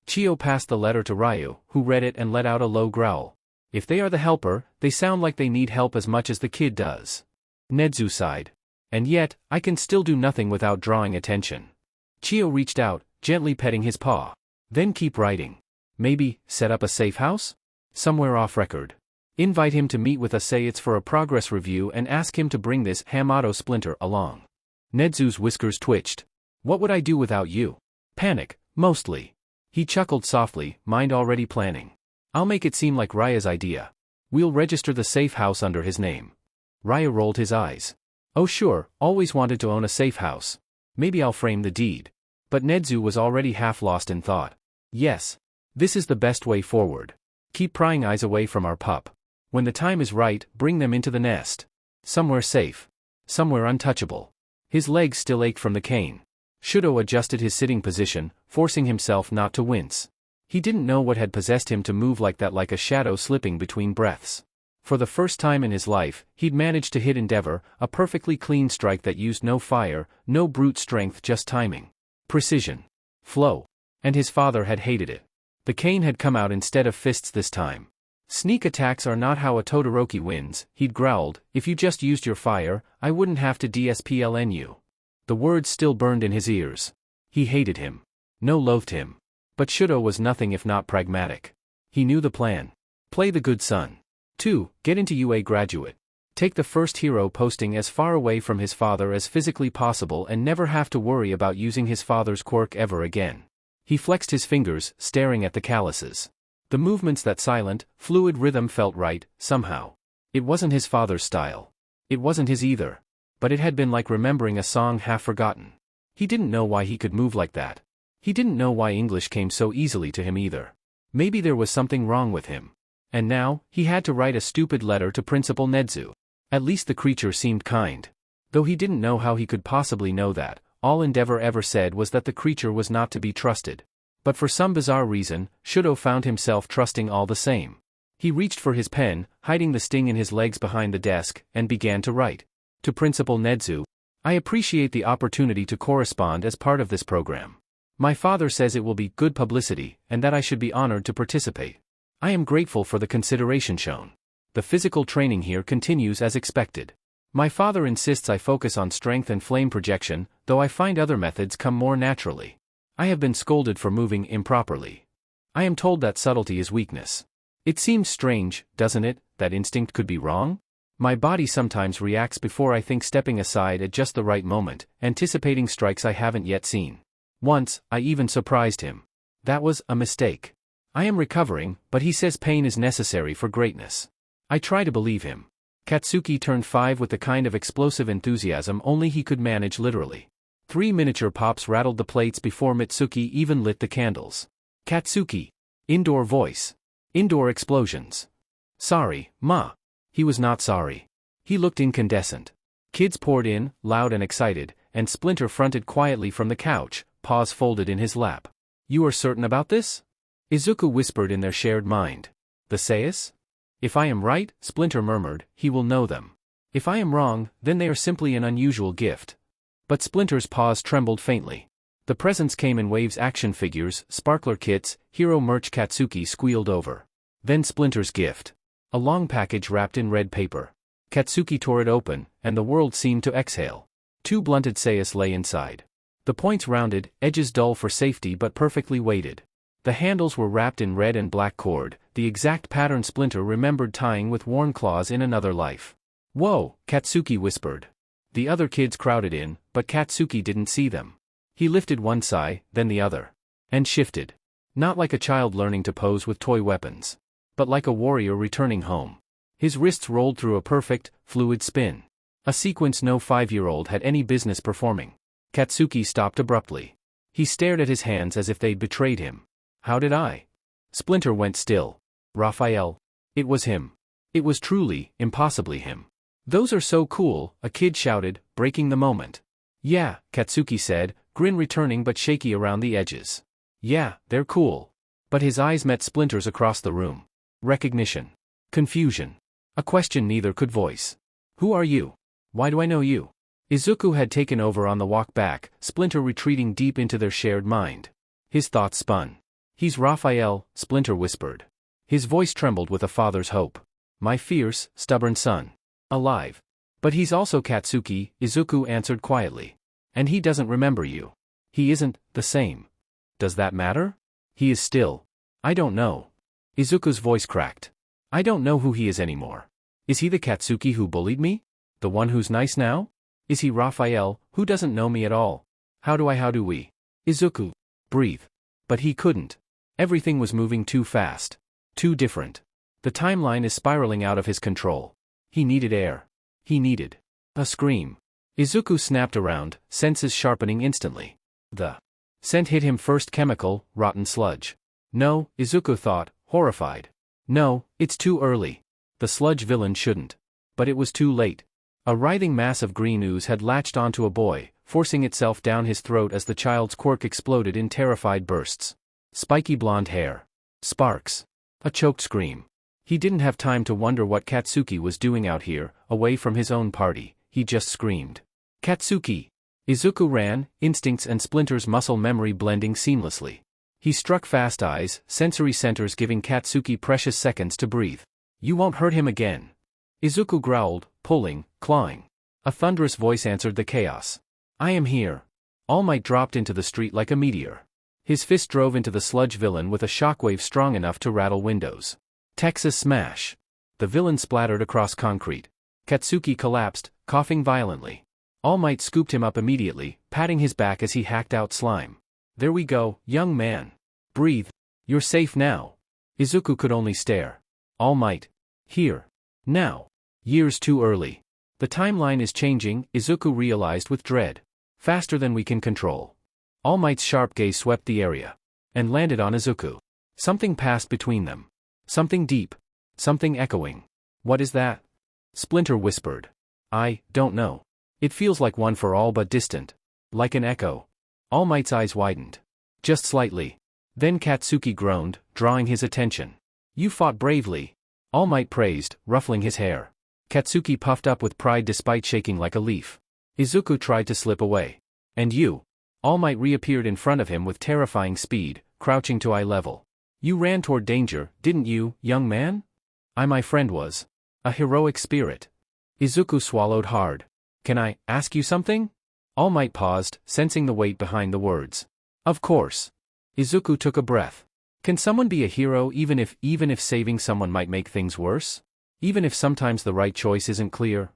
Chio passed the letter to Ryu, who read it and let out a low growl. If they are the helper, they sound like they need help as much as the kid does. Nedzu sighed. And yet, I can still do nothing without drawing attention. Chio reached out, gently petting his paw. Then keep writing. Maybe, set up a safe house? Somewhere off record. Invite him to meet with us, say it's for a progress review, and ask him to bring this Hamato Splinter along. Nedzu's whiskers twitched. What would I do without you? Panic, mostly. He chuckled softly, mind already planning. I'll make it seem like Raya's idea. We'll register the safe house under his name. Raya rolled his eyes. Oh sure, always wanted to own a safe house. Maybe I'll frame the deed. But Nedzu was already half lost in thought. Yes. This is the best way forward. Keep prying eyes away from our pup. When the time is right, bring them into the nest. Somewhere safe. Somewhere untouchable. His legs still ached from the cane. Shudo adjusted his sitting position, forcing himself not to wince. He didn't know what had possessed him to move like that, like a shadow slipping between breaths. For the first time in his life, he'd managed to hit Endeavor, a perfectly clean strike that used no fire, no brute strength, just timing. Precision. Flow. And his father had hated it. The cane had come out instead of fists this time. Sneak attacks are not how a Todoroki wins, he'd growled. If you just used your fire, I wouldn't have to DSPLN you. The words still burned in his ears. He hated him. No, loathed him. But Shudo was nothing if not pragmatic. He knew the plan. Play the good son. 2. Get into UA graduate. Take the first hero posting as far away from his father as physically possible and never have to worry about using his father's quirk ever again. He flexed his fingers, staring at the calluses. The movements, that silent, fluid rhythm felt right, somehow. It wasn't his father's style. It wasn't his either. But it had been like remembering a song half forgotten. He didn't know why he could move like that. He didn't know why English came so easily to him either. Maybe there was something wrong with him. And now, he had to write a stupid letter to Principal Nedzu. At least the creature seemed kind. Though he didn't know how he could possibly know that. All Endeavor ever said was that the creature was not to be trusted. But for some bizarre reason, Shudo found himself trusting all the same. He reached for his pen, hiding the sting in his legs behind the desk, and began to write. To Principal Nedzu, I appreciate the opportunity to correspond as part of this program. My father says it will be good publicity, and that I should be honored to participate. I am grateful for the consideration shown. The physical training here continues as expected. My father insists I focus on strength and flame projection, though I find other methods come more naturally. I have been scolded for moving improperly. I am told that subtlety is weakness. It seems strange, doesn't it, that instinct could be wrong? My body sometimes reacts before I think, stepping aside at just the right moment, anticipating strikes I haven't yet seen. Once, I even surprised him. That was a mistake. I am recovering, but he says pain is necessary for greatness. I try to believe him. Katsuki turned 5 with the kind of explosive enthusiasm only he could manage literally. 3 miniature pops rattled the plates before Mitsuki even lit the candles. Katsuki. Indoor voice. Indoor explosions. Sorry, Ma. He was not sorry. He looked incandescent. Kids poured in, loud and excited, and Splinter fronted quietly from the couch, paws folded in his lap. You are certain about this? Izuku whispered in their shared mind. The Sais? If I am right, Splinter murmured, he will know them. If I am wrong, then they are simply an unusual gift. But Splinter's paws trembled faintly. The presents came in waves: action figures, sparkler kits, hero merch. Katsuki squealed over. Then Splinter's gift. A long package wrapped in red paper. Katsuki tore it open, and the world seemed to exhale. 2 blunted Sais lay inside. The points rounded, edges dull for safety but perfectly weighted. The handles were wrapped in red and black cord, the exact pattern Splinter remembered tying with worn claws in another life. Whoa, Katsuki whispered. The other kids crowded in, but Katsuki didn't see them. He lifted one Sai, then the other. And shifted. Not like a child learning to pose with toy weapons. But like a warrior returning home. His wrists rolled through a perfect, fluid spin. A sequence no 5-year-old had any business performing. Katsuki stopped abruptly. He stared at his hands as if they'd betrayed him. How did I? Splinter went still. Raphael. It was him. It was truly, impossibly him. Those are so cool, a kid shouted, breaking the moment. Yeah, Katsuki said, grin returning but shaky around the edges. Yeah, they're cool. But his eyes met Splinter's across the room. Recognition. Confusion. A question neither could voice. Who are you? Why do I know you? Izuku had taken over on the walk back, Splinter retreating deep into their shared mind. His thoughts spun. He's Raphael, Splinter whispered. His voice trembled with a father's hope. My fierce, stubborn son. Alive. But he's also Katsuki, Izuku answered quietly. And he doesn't remember you. He isn't the same. Does that matter? He is still. I don't know. Izuku's voice cracked. I don't know who he is anymore. Is he the Katsuki who bullied me? The one who's nice now? Is he Raphael, who doesn't know me at all? How do we? Izuku. Breathe. But he couldn't. Everything was moving too fast. Too different. The timeline is spiraling out of his control. He needed air. He needed a scream. Izuku snapped around, senses sharpening instantly. The scent hit him first: chemical, rotten sludge. No, Izuku thought, horrified. No, it's too early. The sludge villain shouldn't. But it was too late. A writhing mass of green ooze had latched onto a boy, forcing itself down his throat as the child's quirk exploded in terrified bursts. Spiky blonde hair. Sparks. A choked scream. He didn't have time to wonder what Katsuki was doing out here, away from his own party. He just screamed. Katsuki. Izuku ran, instincts and Splinter's muscle memory blending seamlessly. He struck fast eyes, sensory centers giving Katsuki precious seconds to breathe. You won't hurt him again. Izuku growled, pulling, clawing. A thunderous voice answered the chaos. I am here. All Might dropped into the street like a meteor. His fist drove into the sludge villain with a shockwave strong enough to rattle windows. Texas smash. The villain splattered across concrete. Katsuki collapsed, coughing violently. All Might scooped him up immediately, patting his back as he hacked out slime. There we go, young man. Breathe. You're safe now. Izuku could only stare. All Might. Here. Now. Years too early. The timeline is changing, Izuku realized with dread. Faster than we can control. All Might's sharp gaze swept the area. And landed on Izuku. Something passed between them. Something deep. Something echoing. What is that? Splinter whispered. I don't know. It feels like one for all but distant. Like an echo. All Might's eyes widened. Just slightly. Then Katsuki groaned, drawing his attention. You fought bravely. All Might praised, ruffling his hair. Katsuki puffed up with pride despite shaking like a leaf. Izuku tried to slip away. And you? All Might reappeared in front of him with terrifying speed, crouching to eye level. You ran toward danger, didn't you, young man? My friend was. A heroic spirit. Izuku swallowed hard. Can I ask you something? All Might paused, sensing the weight behind the words. Of course. Izuku took a breath. Can someone be a hero even if saving someone might make things worse? Even if sometimes the right choice isn't clear?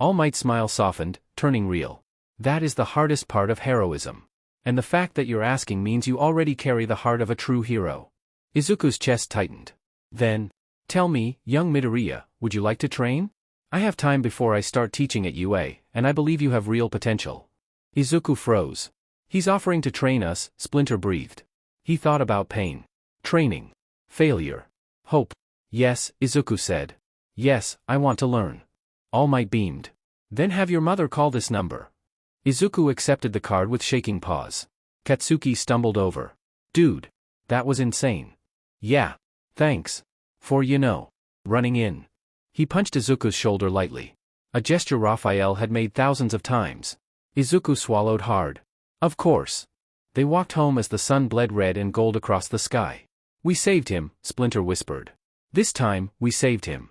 All Might's smile softened, turning real. That is the hardest part of heroism. And the fact that you're asking means you already carry the heart of a true hero. Izuku's chest tightened. Then, tell me, young Midoriya, would you like to train? I have time before I start teaching at UA, and I believe you have real potential. Izuku froze. He's offering to train us, Splinter breathed. He thought about pain. Training. Failure. Hope. Yes, Izuku said. Yes, I want to learn. All Might beamed. Then have your mother call this number. Izuku accepted the card with shaking paws. Katsuki stumbled over. Dude. That was insane. Yeah. Thanks. For running in. He punched Izuku's shoulder lightly. A gesture Raphael had made thousands of times. Izuku swallowed hard. Of course. They walked home as the sun bled red and gold across the sky. We saved him, Splinter whispered. This time, we saved him.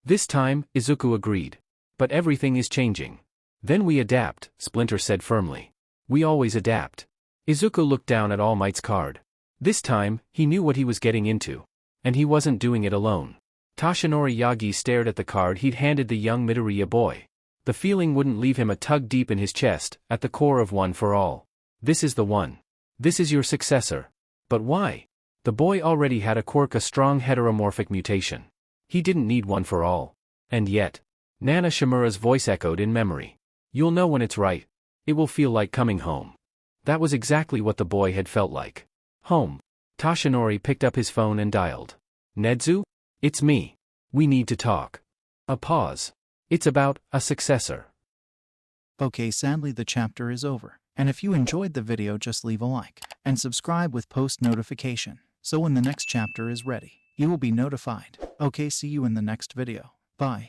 This time, Izuku agreed. But everything is changing. Then we adapt, Splinter said firmly. We always adapt. Izuku looked down at All Might's card. This time, he knew what he was getting into. And he wasn't doing it alone. Toshinori Yagi stared at the card he'd handed the young Midoriya boy. The feeling wouldn't leave him a tug deep in his chest, at the core of One for All. This is the one. This is your successor. But why? The boy already had a quirk, a strong heteromorphic mutation. He didn't need One for All. And yet. Nana Shimura's voice echoed in memory. You'll know when it's right. It will feel like coming home. That was exactly what the boy had felt like. Home. Toshinori picked up his phone and dialed. Nedzu? It's me. We need to talk. A pause. It's about a successor. Okay, sadly the chapter is over. And if you enjoyed the video, just leave a like and subscribe with post notification. So when the next chapter is ready, you will be notified. Okay, see you in the next video. Bye.